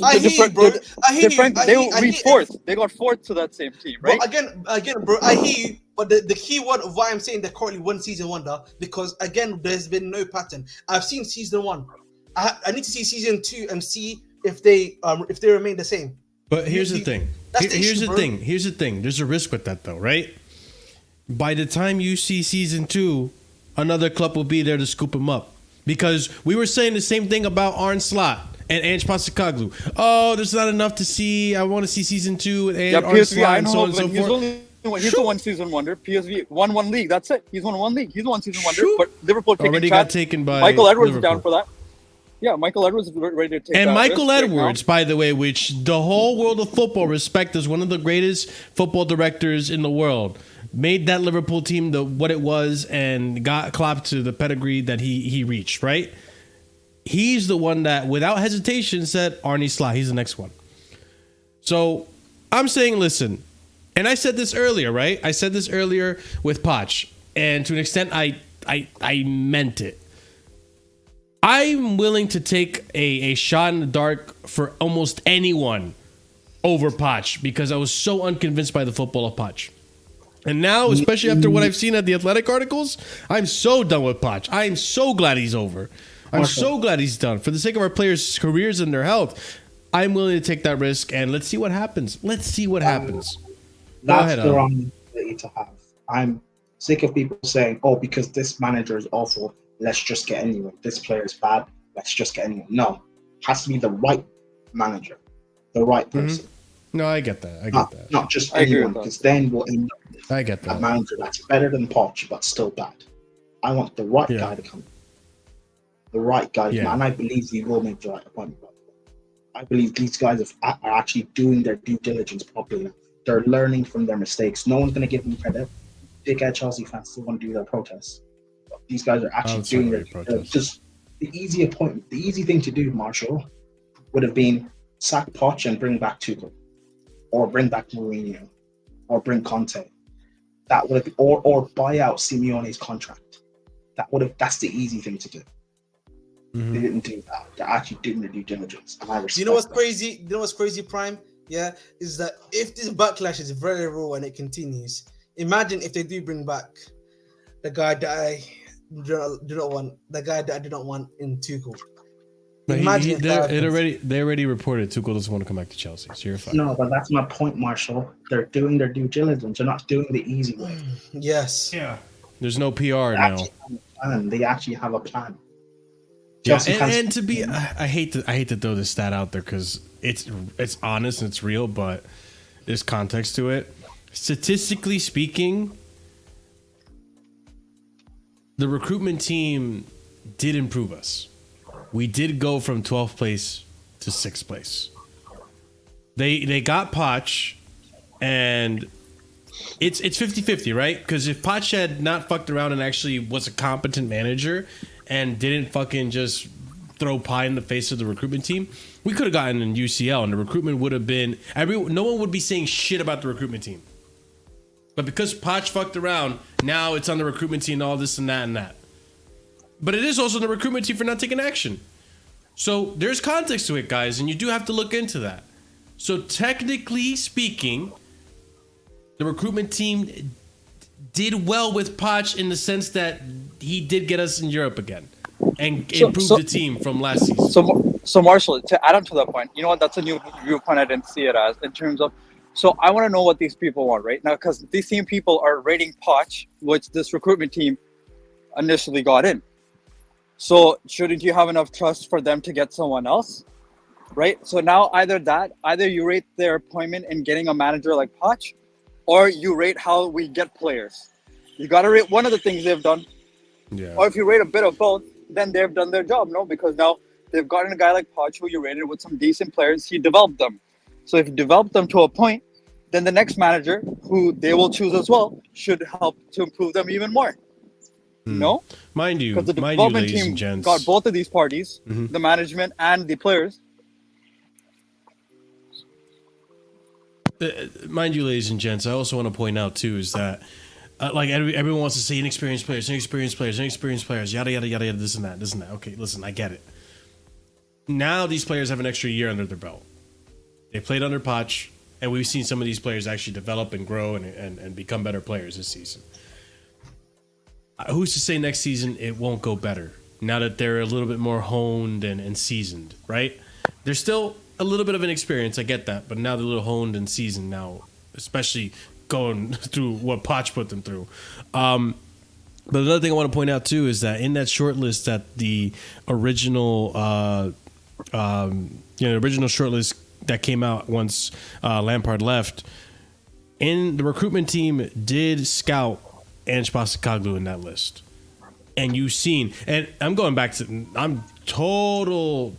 I hear you, bro. They were fourth. They got 4th to that same team, right? But again, bro. I hear you. But the key word of why I'm saying they're currently one season wonder, because again, there's been no pattern. I've seen season 1. I need to see season 2 and see if they remain the same. But here's the thing. Here's the thing. There's a risk with that, though, right? By the time you see season 2, another club will be there to scoop him up. Because we were saying the same thing about Arne Slot and Ange Postecoglou. Oh, there's not enough to see. I want to see season 2 and Arne Slot and so on and so forth. He's a one-season wonder. PSV won 1 league. That's it. He's won 1 league. He's a one-season wonder. But Liverpool got taken by Michael Edwards Liverpool. Is down for that. Yeah, Michael Edwards is ready to take that. And Michael Edwards, by the way, which the whole world of football respect as one of the greatest football directors in the world, made that Liverpool team what it was and got Klopp to the pedigree that he reached, right? He's the one that, without hesitation, said Arne Slot. He's the next one. So I'm saying, listen, and I said this earlier, right? I said this earlier with Poch, and to an extent, I meant it. I'm willing to take a shot in the dark for almost anyone over Poch because I was so unconvinced by the football of Poch. And now, especially after what I've seen at the Athletic articles, I'm so done with Poch. I am so glad he's over. I'm so glad he's done. For the sake of our players' careers and their health, I'm willing to take that risk, and let's see what happens. Let's see what happens. That's the wrong mentality to have. I'm sick of people saying, oh, because this manager is awful, let's just get anyone. This player is bad, let's just get anyone. No, it has to be the right manager, the right person. No, I get that. Not just anyone, because then we'll end up with a manager that's better than Poch, but still bad. I want the right guy to come. The right guy, and I believe he will make the right appointment. I believe these guys are actually doing their due diligence properly. They're learning from their mistakes. No one's going to give them credit. Dickhead Chelsea fans still want to do their protests. But these guys are actually doing their protests. Just the easy appointment, the easy thing to do, Marshall, would have been sack Poch and bring back Tuchel, or bring back Mourinho, or bring Conte. That would have, or buy out Simeone's contract. That's the easy thing to do. They didn't do that. They're actually doing their due diligence, and I respect. You know what's crazy? You know what's crazy, Prime? Yeah, is that if this backlash is very raw and it continues, imagine if they do bring back the guy that I do not want, the guy that I do not want in Tuchel. Imagine they already reported Tuchel doesn't want to come back to Chelsea, so you're fine. No, but that's my point, Marshall. They're doing their due diligence. They're not doing the easy way. Yes. Yeah. There's no PR now. They actually have a plan. Yeah, and to be, I hate to throw this stat out there because it's honest and it's real, but there's context to it. Statistically speaking, the recruitment team did improve us. We did go from 12th place to 6th place. They got Poch, and it's 50-50, right? Because if Poch had not fucked around and actually was a competent manager and didn't fucking just throw pie in the face of the recruitment team, we could have gotten in UCL, and the recruitment would have been no one would be saying shit about the recruitment team. But because Poch fucked around, now it's on the recruitment team, all this and that and that. But it is also the recruitment team for not taking action. So there's context to it, guys, and you do have to look into that. So technically speaking, the recruitment team did well with Poch in the sense that he did get us in Europe again and improved the team from last season. So Marshall, to add on to that point, you know what? That's a new viewpoint I didn't see it as in terms of. So I want to know what these people want right now, because these same people are rating Poch, which this recruitment team initially got in. So shouldn't you have enough trust for them to get someone else, right? So now either you rate their appointment in getting a manager like Poch, or you rate how we get players. You got to rate one of the things they've done. Yeah. Or if you rate a bit of both, then they've done their job, no? Because now they've gotten a guy like Poch who you rated with some decent players. He developed them. So if you develop them to a point, then the next manager, who they will choose as well, should help to improve them even more. No? Mind you, because the development ladies team and gents, got both of these parties, the management and the players. Mind you, ladies and gents, I also want to point out too is that like everyone wants to say inexperienced players, yada yada yada yada, this and that. Okay, listen, I get it. Now these players have an extra year under their belt. They played under Poch, and we've seen some of these players actually develop and grow and become better players this season. Who's to say next season it won't go better now that they're a little bit more honed and seasoned, right? There's still a little bit of an experience, I get that, but now they're a little honed and seasoned now, especially going through what Poch put them through. But another thing I want to point out too is that in that short list, that the original, original short list that came out once Lampard left, in the recruitment team did scout Ange Postecoglou in that list. And you've seen, and I'm going back to, I'm total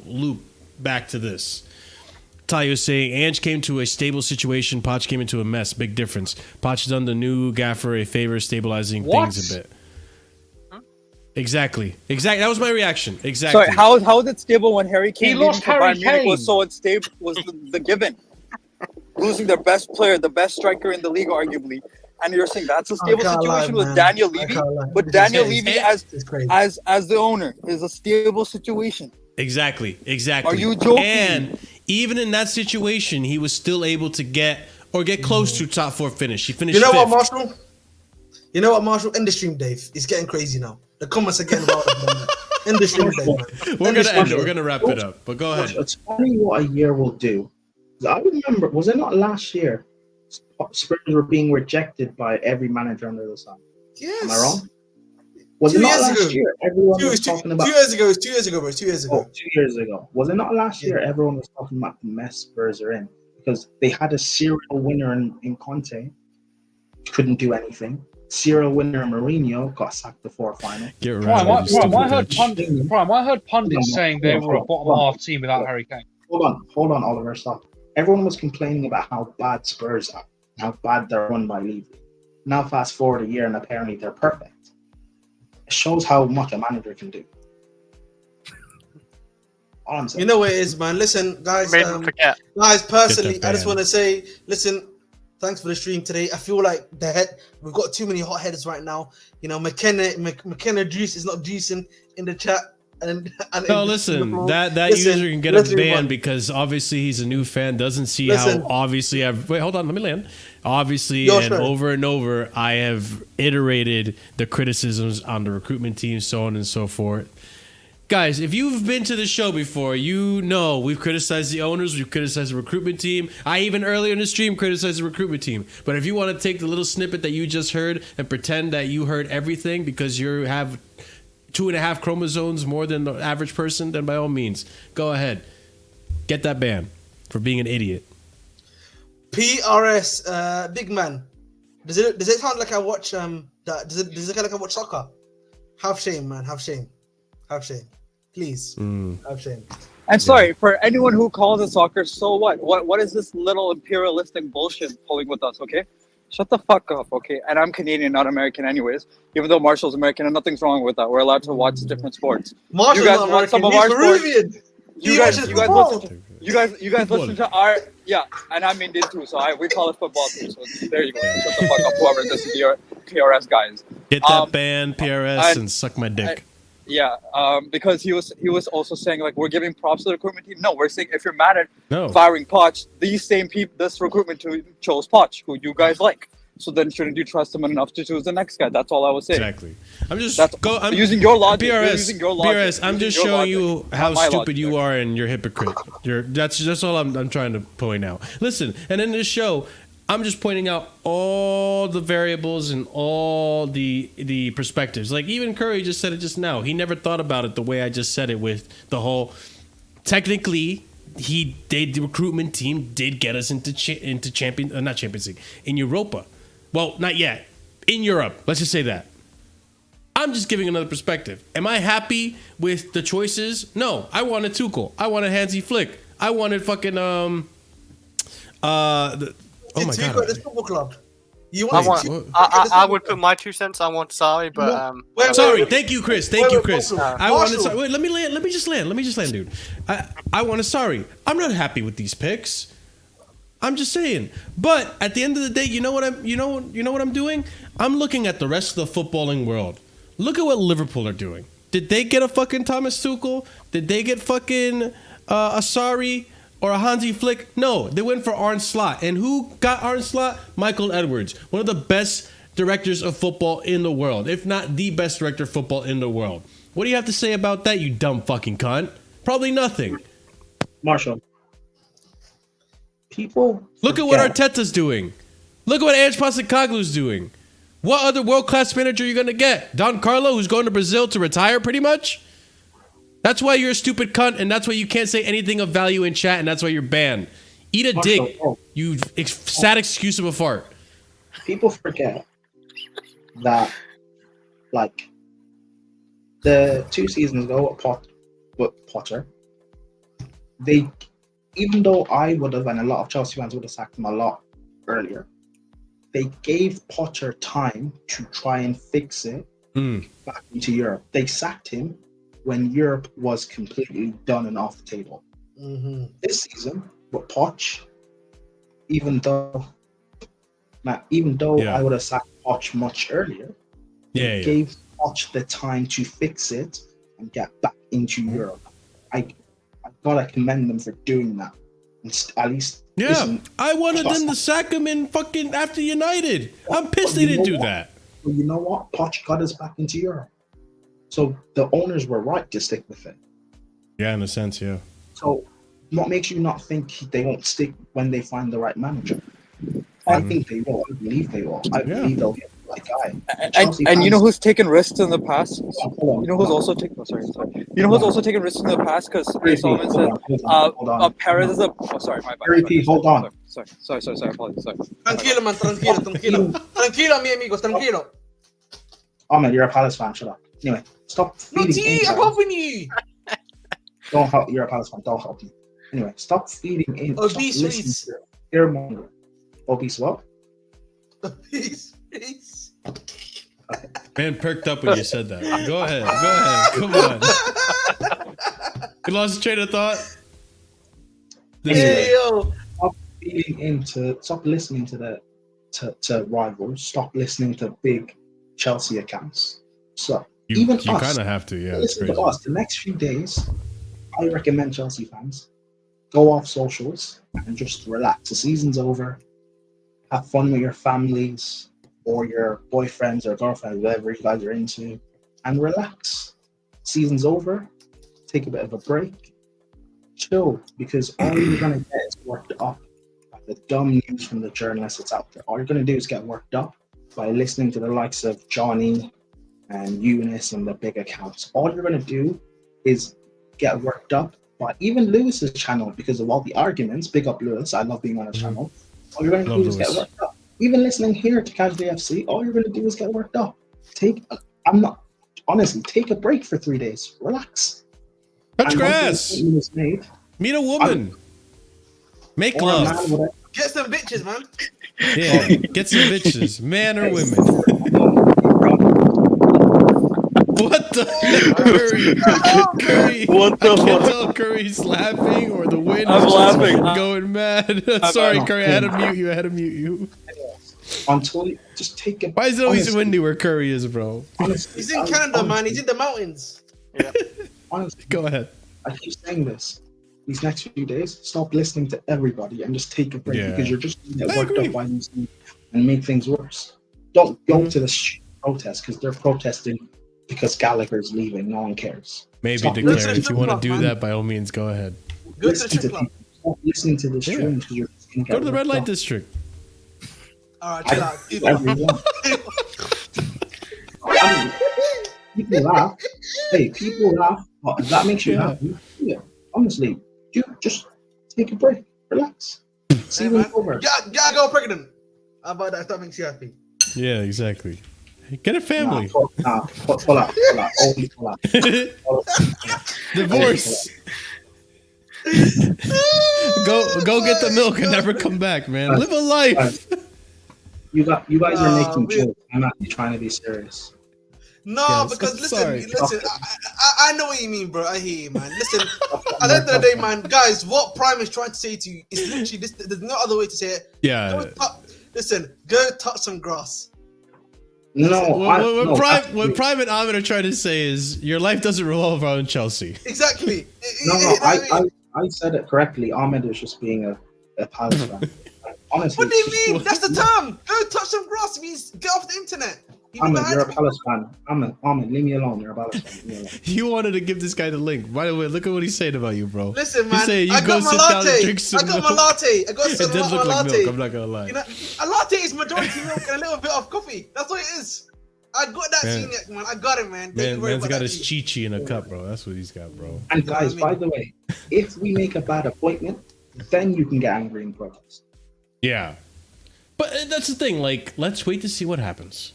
loop back to this. Tayo saying Ange came to a stable situation, Poch came into a mess. Big difference. Poch done the new gaffer a favor, stabilizing things a bit. Exactly. That was my reaction. Exactly. Sorry, how is it stable when Harry Kane lost Harry Kane. was so unstable? Was the given losing their best player, the best striker in the league, arguably, and you're saying that's a stable situation with Daniel Levy, but Daniel Levy as the owner is a stable situation. Exactly. Are you joking? And even in that situation, he was still able to get close to top 4 finish. He finished. You know fifth. what, Marshall? End the stream, Dave. It's getting crazy now. The comments are getting louder. End the stream, Dave. Man. We're gonna end it. We're gonna wrap it up. But go ahead. It's funny what a year will do. I remember, was it not last year? Spurs were being rejected by every manager under the sun. Yes. Am I wrong? Was it not last year? Everyone was talking about 2 years ago. It was 2 years ago, bro. 2 years ago. 2 years ago. Was it not last year? Everyone was talking about the mess Spurs are in because they had a serial winner in Conte, couldn't do anything. Serial winner Mourinho got sacked before final. Prime, I heard pundits saying they were a bottom half team without Harry Kane. Hold on, Oliver, stop. Everyone was complaining about how bad Spurs are, how bad they're run by Levy. Now fast forward a year and apparently they're perfect. It shows how much a manager can do. All I'm saying. You know what it is, man. Listen, guys. Guys, personally, I just want to say, listen. Thanks for the stream today. I feel like we've got too many hot headers right now. You know, McKenna Juice is not juicing in the chat. Listen, that user can get a ban because obviously he's a new fan, doesn't see how obviously wait, hold on, let me land. Obviously, over and over, I have iterated the criticisms on the recruitment team, so on and so forth. Guys, if you've been to the show before, you know we've criticized the owners, we've criticized the recruitment team. I even earlier in the stream criticized the recruitment team. But if you want to take the little snippet that you just heard and pretend that you heard everything because you have 2.5 chromosomes more than the average person, then by all means, go ahead. Get that ban for being an idiot. PRS, big man. Does it sound like I watch does it sound like I watch soccer? Have shame, man. Have shame. Please. Have shame. I'm sorry for anyone who calls it soccer. So what? What is this little imperialistic bullshit pulling with us? Okay, shut the fuck up. Okay, and I'm Canadian, not American, anyways. Even though Marshall's American, and nothing's wrong with that. We're allowed to watch different sports. Marshall's not American. Some of our Peruvian. You guys listen to our and I'm Indian too. So we call it football too. So there you go. Shut the fuck up, whoever this is your PRS guys. Get that band PRS and suck my dick. Because he was also saying like we're giving props to the recruitment team. No, we're saying if you're mad at firing Poch, these same people, this recruitment team chose Poch, who you guys like. So then shouldn't you trust him enough to choose the next guy? That's all I was saying. Exactly. I'm using your logic. BRS, I'm just showing you how stupid you are and you're a hypocrite. That's all I'm trying to point out. Listen, and in this show, I'm just pointing out all the variables and all the perspectives. Like even Curry just said it just now. He never thought about it the way I just said it with the whole. Technically, the recruitment team did get us into not Champions League, in Europa. Well, not yet. In Europe, let's just say that. I'm just giving another perspective. Am I happy with the choices? No. I wanted Tuchel. I wanted Hansi Flick. I wanted fucking oh my god! This football club. I would put my 2 cents. I want Sarri, but sorry. Thank you, Chris. Thank you, Chris. I wanted Sarri. Wait, let me just land, dude. I wanted Sarri. I'm not happy with these picks. I'm just saying. But at the end of the day, you know what I'm doing? I'm looking at the rest of the footballing world. Look at what Liverpool are doing. Did they get a fucking Thomas Tuchel? Did they get fucking a Sarri? Or a Hansi Flick? No, they went for Arne Slot. And who got Arne Slot? Michael Edwards, one of the best directors of football in the world, if not the best director of football in the world. What do you have to say about that, you dumb fucking cunt? Probably nothing. Marshall. People look at what Arteta's doing. Look at what Ange Postecoglou's doing. What other world-class manager are you going to get? Don Carlo, who's going to Brazil to retire pretty much? That's why you're a stupid cunt, and that's why you can't say anything of value in chat, and that's why you're banned. Eat a dick, you sad excuse of a fart. People forget that, like, the 2 seasons ago with Potter, even though I would have, and a lot of Chelsea fans would have sacked him a lot earlier, they gave Potter time to try and fix it back into Europe. They sacked him when Europe was completely done and off the table. This season, with Poch, even though I would have sacked Poch much earlier, gave Poch the time to fix it and get back into Europe. I gotta commend them for doing that. At least, listen, I wanted them to sack him in fucking after United. I'm pissed they didn't do that. Well, you know what? Poch got us back into Europe. So the owners were right to stick with it. Yeah, in a sense, yeah. So what makes you not think they won't stick when they find the right manager? I think they will. I believe they will. I believe they'll get the right guy. And you know who's taken risks in the past? You know who's also taken You know who's also taken risks in the past? Because Solomon said Perez is a sorry, my bad. Hold on. Sorry, apologies. Tranquilo, man, tranquilo. Tranquilo, mi amigos, tranquilo. Oh man, you're a Palace fan, shut up. Anyway, stop feeding I'm helping you. Don't help. You're a Palace fan. Don't help me. Anyway, stop feeding in. Obese face. Obese what? Obese face. Man perked up when you said that. Go ahead. Come on. You lost train of thought? Stop listening to rivals. Stop listening to big Chelsea accounts. So you kind of have to, yeah. Listen to us. The next few days, I recommend Chelsea fans go off socials and just relax. The season's over. Have fun with your families or your boyfriends or girlfriends, whatever you guys are into, and relax. Season's over. Take a bit of a break. Chill, because all you're gonna get is worked up by the dumb news from the journalists that's out there. All you're gonna do is get worked up by listening to the likes of Johnny and Eunice and the big accounts. All you're going to do is get worked up by even Lewis's channel because of all the arguments. Big up Lewis, I love being on his channel. All you're going to Love do is get Lewis. worked up. Even listening here to Casually FC, all you're going to do is get worked up. Honestly, take a break for 3 days. Relax. Touch And once the grass. appointment is made, Meet a woman. Make or a man, love. whatever, Get some bitches, man. Yeah, get some bitches, man or women. What the Curry? What the I can't fuck? tell Curry's laughing or the wind I'm is just laughing. going mad. Sorry, Curry, I had to mute you. until you just take a. Why is it always honestly, windy where Curry is, bro? honestly, He's in Canada, man. He's in the mountains. honestly, Go ahead. I keep saying this. These next few days, stop listening to everybody and just take a break Yeah. because you're just going to I get worked agree. up by these things and make things worse. Don't go to the protest because they're protesting because Gallagher's leaving. No one cares. Maybe Stop declare listening if to you want to the do man. that, by all means, go ahead. Go to the Listen to strip club. people. Stop listening to the streams because you're just going to Go get to the red worked light up. district. All right, chill out. Everyone. I mean, people laugh. Hey, people laugh. But if that makes you Yeah. happy, yeah. Honestly, you just take a break, relax. See Hey, when man. it's over. Yeah, go pregnant. How about that? If that makes you happy. Yeah, exactly. Get a family. Pull out. Always pull out. Divorce. Go get the milk and never come back, man. Live a life. You guys are making man. jokes. I'm actually trying to be serious. No, Yes, because listen, sorry. I know what you mean, bro. I hear you, man. Listen, at the end of the day, man, guys, what Prime is trying to say to you is literally this. There's no other way to say it. Yeah. Go touch some grass. No, What Prime and Ahmed are trying to say is your life doesn't revolve around Chelsea. Exactly. No, You know what I mean? I said it correctly. Ahmed is just being a Palace fan. Honestly, What do you mean? That's the term. Go touch some grass means get off the internet. Ahmed, you're a Palace fan. Ahmed, leave me alone. You're a Palace fan. Leave me alone. You wanted to give this guy the link. By the way, look at what he's saying about you, bro. Listen, He's man. saying you I go got my sit down and latte. drink some I got my milk. latte. I got It some does look like latte. milk, I'm not gonna lie. You know, a latte is majority milk and a little bit of coffee. That's what it is. I got that Man. Sceniac, man. I got it, man. Thank you very Man's much. got his Chi-Chi in a cup, bro. That's what he's got, bro. And guys, by the way, if we make a bad appointment, then you can get angry and protest. Yeah. But that's the thing. Like, let's wait to see what happens.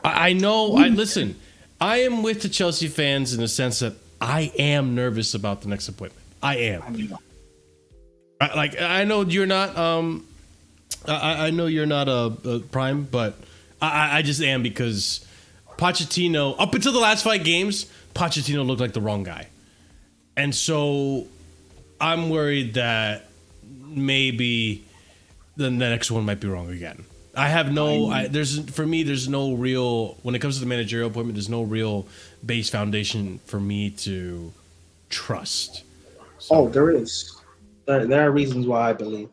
I know. Listen. I am with the Chelsea fans in the sense that I am nervous about the next appointment. I am. I know you're not. I know you're not a Prime, but I just am because Pochettino. Up until the last 5 games, Pochettino looked like the wrong guy, and so I'm worried that maybe the next one might be wrong again. I have no. There's no real. When it comes to the managerial appointment, there's no real base foundation for me to trust. Oh, there is. There are reasons why I believe.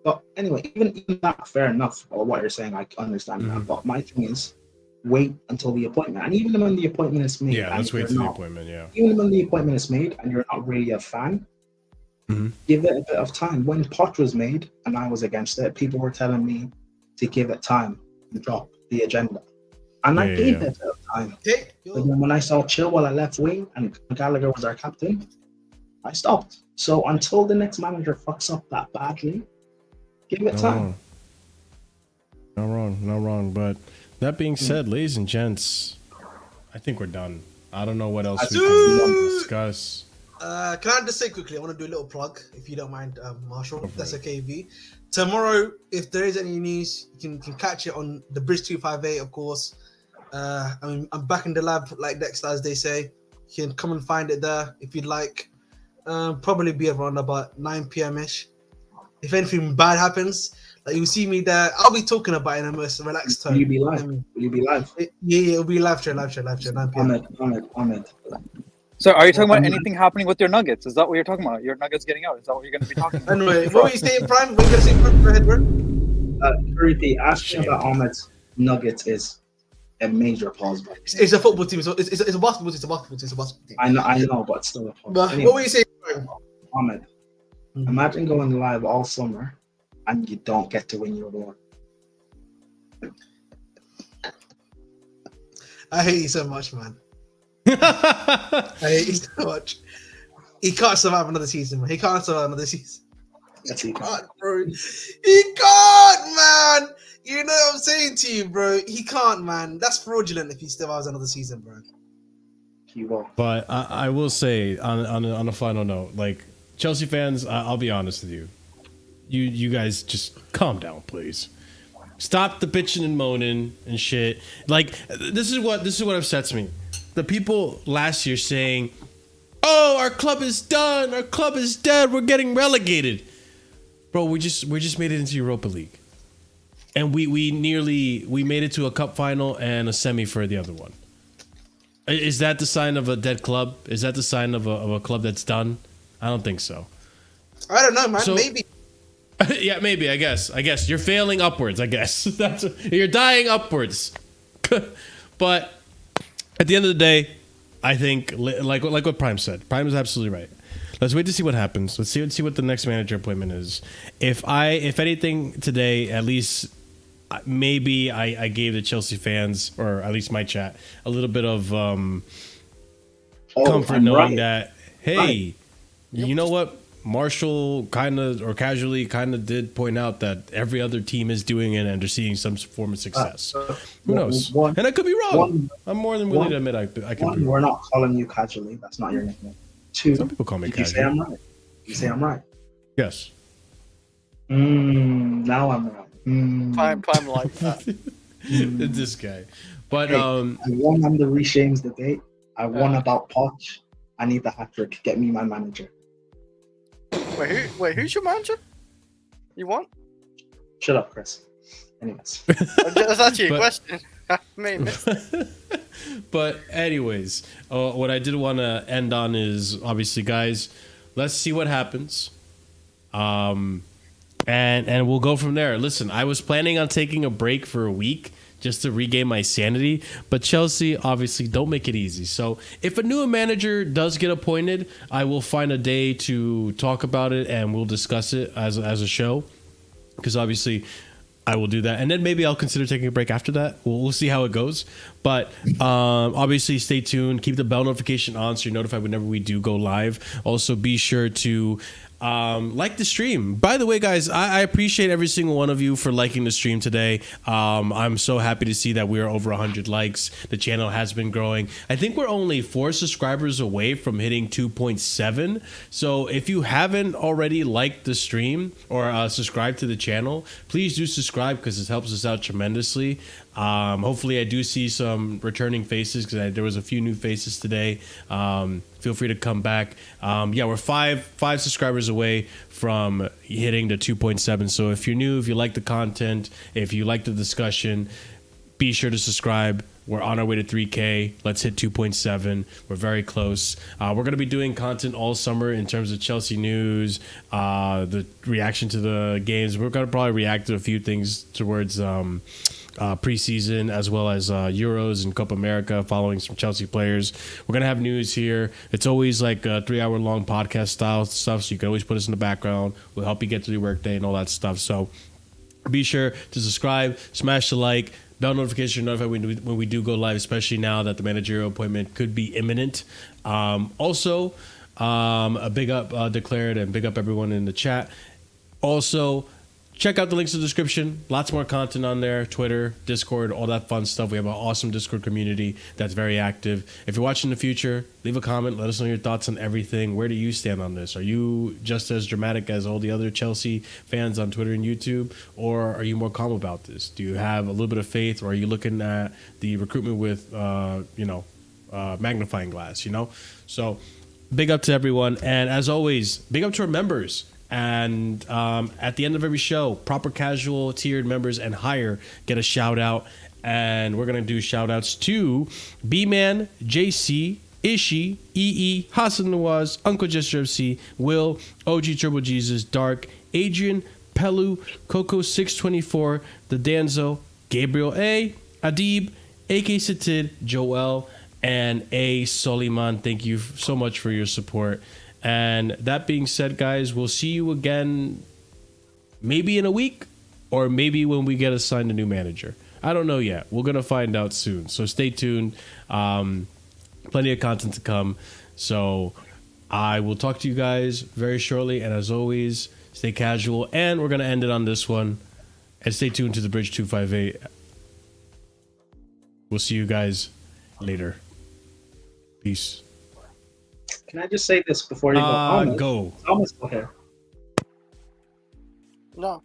But anyway, even that, fair enough. Or what you're saying, I understand that. But my thing is, wait until the appointment, and even when the appointment is made. Yeah, let's wait till the appointment. Yeah. Even when the appointment is made, and you're not really a fan, give it a bit of time. When Poch was made, and I was against it, people were telling me to give it time and drop the agenda, and I gave it a bit of time. But then when I saw Chilwell at left wing and Gallagher was our captain, I stopped. So until the next manager fucks up that badly, give it time. Not wrong. But that being said, ladies and gents, I think we're done. I don't know what else we can discuss. Can I just say quickly? I want to do a little plug, if you don't mind, Marshall. If that's okay with you. Tomorrow, if there is any news, you can catch it on the Bridge 258, of course. I'm back in the lab, like Dexter, as they say. You can come and find it there if you'd like. Probably be around about 9 p.m. ish. If anything bad happens, like you'll see me there. I'll be talking about it in a most relaxed tone. Will you be live? Will you be live? Yeah, it'll be live show, 9 p.m. Ahmed. So, are you talking about anything happening with your Nuggets? Is that what you're talking about? Your Nuggets getting out? Is that what you're going to be talking about? Anyway, what were you saying, Prime? What were you going to say, Prime? Go ahead, bro. Curry, asking about Ahmed's Nuggets is a major pause. It's a football team. It's a basketball team. It's a basketball team. I know, but still a pause. But Anyway, what were you saying, Prime? Ahmed, imagine going live all summer and you don't get to win your award. I hate you so much, man. I hate you so much. He can't survive another season, man. He can't survive another season. Yes, he can. can't, bro. He can't, man. You know what I'm saying to you, bro. He can't, man. That's fraudulent if he still has another season, bro. He will. But I will say on a final note, like Chelsea fans, I'll be honest with you. You guys just calm down, please. Stop the bitching and moaning and shit. Like this is what upsets me. The people last year saying, "Oh, our club is done. Our club is dead. We're getting relegated." Bro, we just made it into Europa League. And we made it to a cup final and a semi for the other one. Is that the sign of a dead club? Is that the sign of a club that's done? I don't think so. I don't know, man. So- Maybe. Yeah, maybe. I guess you're failing upwards. I guess you're dying upwards. But at the end of the day, I think like what Prime said. Prime is absolutely right. Let's wait to see what happens. Let's see what the next manager appointment is. If anything today, at least maybe I gave the Chelsea fans, or at least my chat, a little bit of comfort knowing that, hey, you know what? Marshall kind of or casually kind of did point out that every other team is doing it and they're seeing some form of success. Who knows? And I could be wrong. I'm more than willing to admit I could be wrong. We're not calling you casually. That's not your nickname. Two, some people call me you casually. say I'm right. You say I'm right. Yes. Now I'm right. Prime like that. This guy. But hey, I won on the reshames debate. I won about Poch. I need the hat trick. Get me my manager. Wait, who's your manager? You want? Shut up, Chris. Anyways. That's actually a question. But anyways, what I did want to end on is obviously, guys, let's see what happens. And we'll go from there. Listen, I was planning on taking a break for a week just to regain my sanity, but Chelsea obviously don't make it easy. So if a new manager does get appointed, I will find a day to talk about it and we'll discuss it as a show, because obviously I will do that, and then maybe I'll consider taking a break after that. We'll see how it goes, but obviously stay tuned, keep the bell notification on so you're notified whenever we do go live. Also be sure to like the stream. By the way, guys, I appreciate every single one of you for liking the stream today. I'm so happy to see that we are over 100 likes. The channel has been growing. I think we're only 4 subscribers away from hitting 2.7. So if you haven't already liked the stream or subscribed to the channel, please do subscribe because it helps us out tremendously. Hopefully I do see some returning faces because there was a few new faces today. Feel free to come back. We're five subscribers away from hitting the 2.7. So if you're new, if you like the content, if you like the discussion, be sure to subscribe. We're on our way to 3K. Let's hit 2.7. We're very close. We're going to be doing content all summer in terms of Chelsea news, the reaction to the games. We're going to probably react to a few things towards preseason, as well as Euros and Copa America, following some Chelsea players. We're going to have news here. It's always like a 3-hour long podcast style stuff, so you can always put us in the background. We'll help you get through your workday and all that stuff. So be sure to subscribe, smash the like, bell notification, notify when we do go live, especially now that the managerial appointment could be imminent. Also, a big up declared, and big up everyone in the chat. Also, check out the links in the description. Lots more content on there. Twitter, Discord, all that fun stuff. We have an awesome Discord community that's very active. If you're watching in the future, leave a comment. Let us know your thoughts on everything. Where do you stand on this? Are you just as dramatic as all the other Chelsea fans on Twitter and YouTube? Or are you more calm about this? Do you have a little bit of faith? Or are you looking at the recruitment with, magnifying glass, So big up to everyone. And as always, big up to our members. And at the end of every show, proper casual tiered members and higher get a shout out. And we're going to do shout outs to B-Man, JC, Ishi, EE, Hassan Nawaz, Uncle Jester FC, Will, OG Turbo Jesus, Dark, Adrian, Pelu, Coco624, The Danzo, Gabriel A, Adib, AK Satid, Joel, and A. Soliman. Thank you so much for your support. And that being said, guys, we'll see you again maybe in a week, or maybe when we get assigned a new manager. I don't know yet. We're going to find out soon. So stay tuned. Plenty of content to come. So I will talk to you guys very shortly. And as always, stay casual, and we're gonna end it on this one. And stay tuned to the Bridge 258. We'll see you guys later. Peace. Can I just say this before you go? Go. Almost okay. No.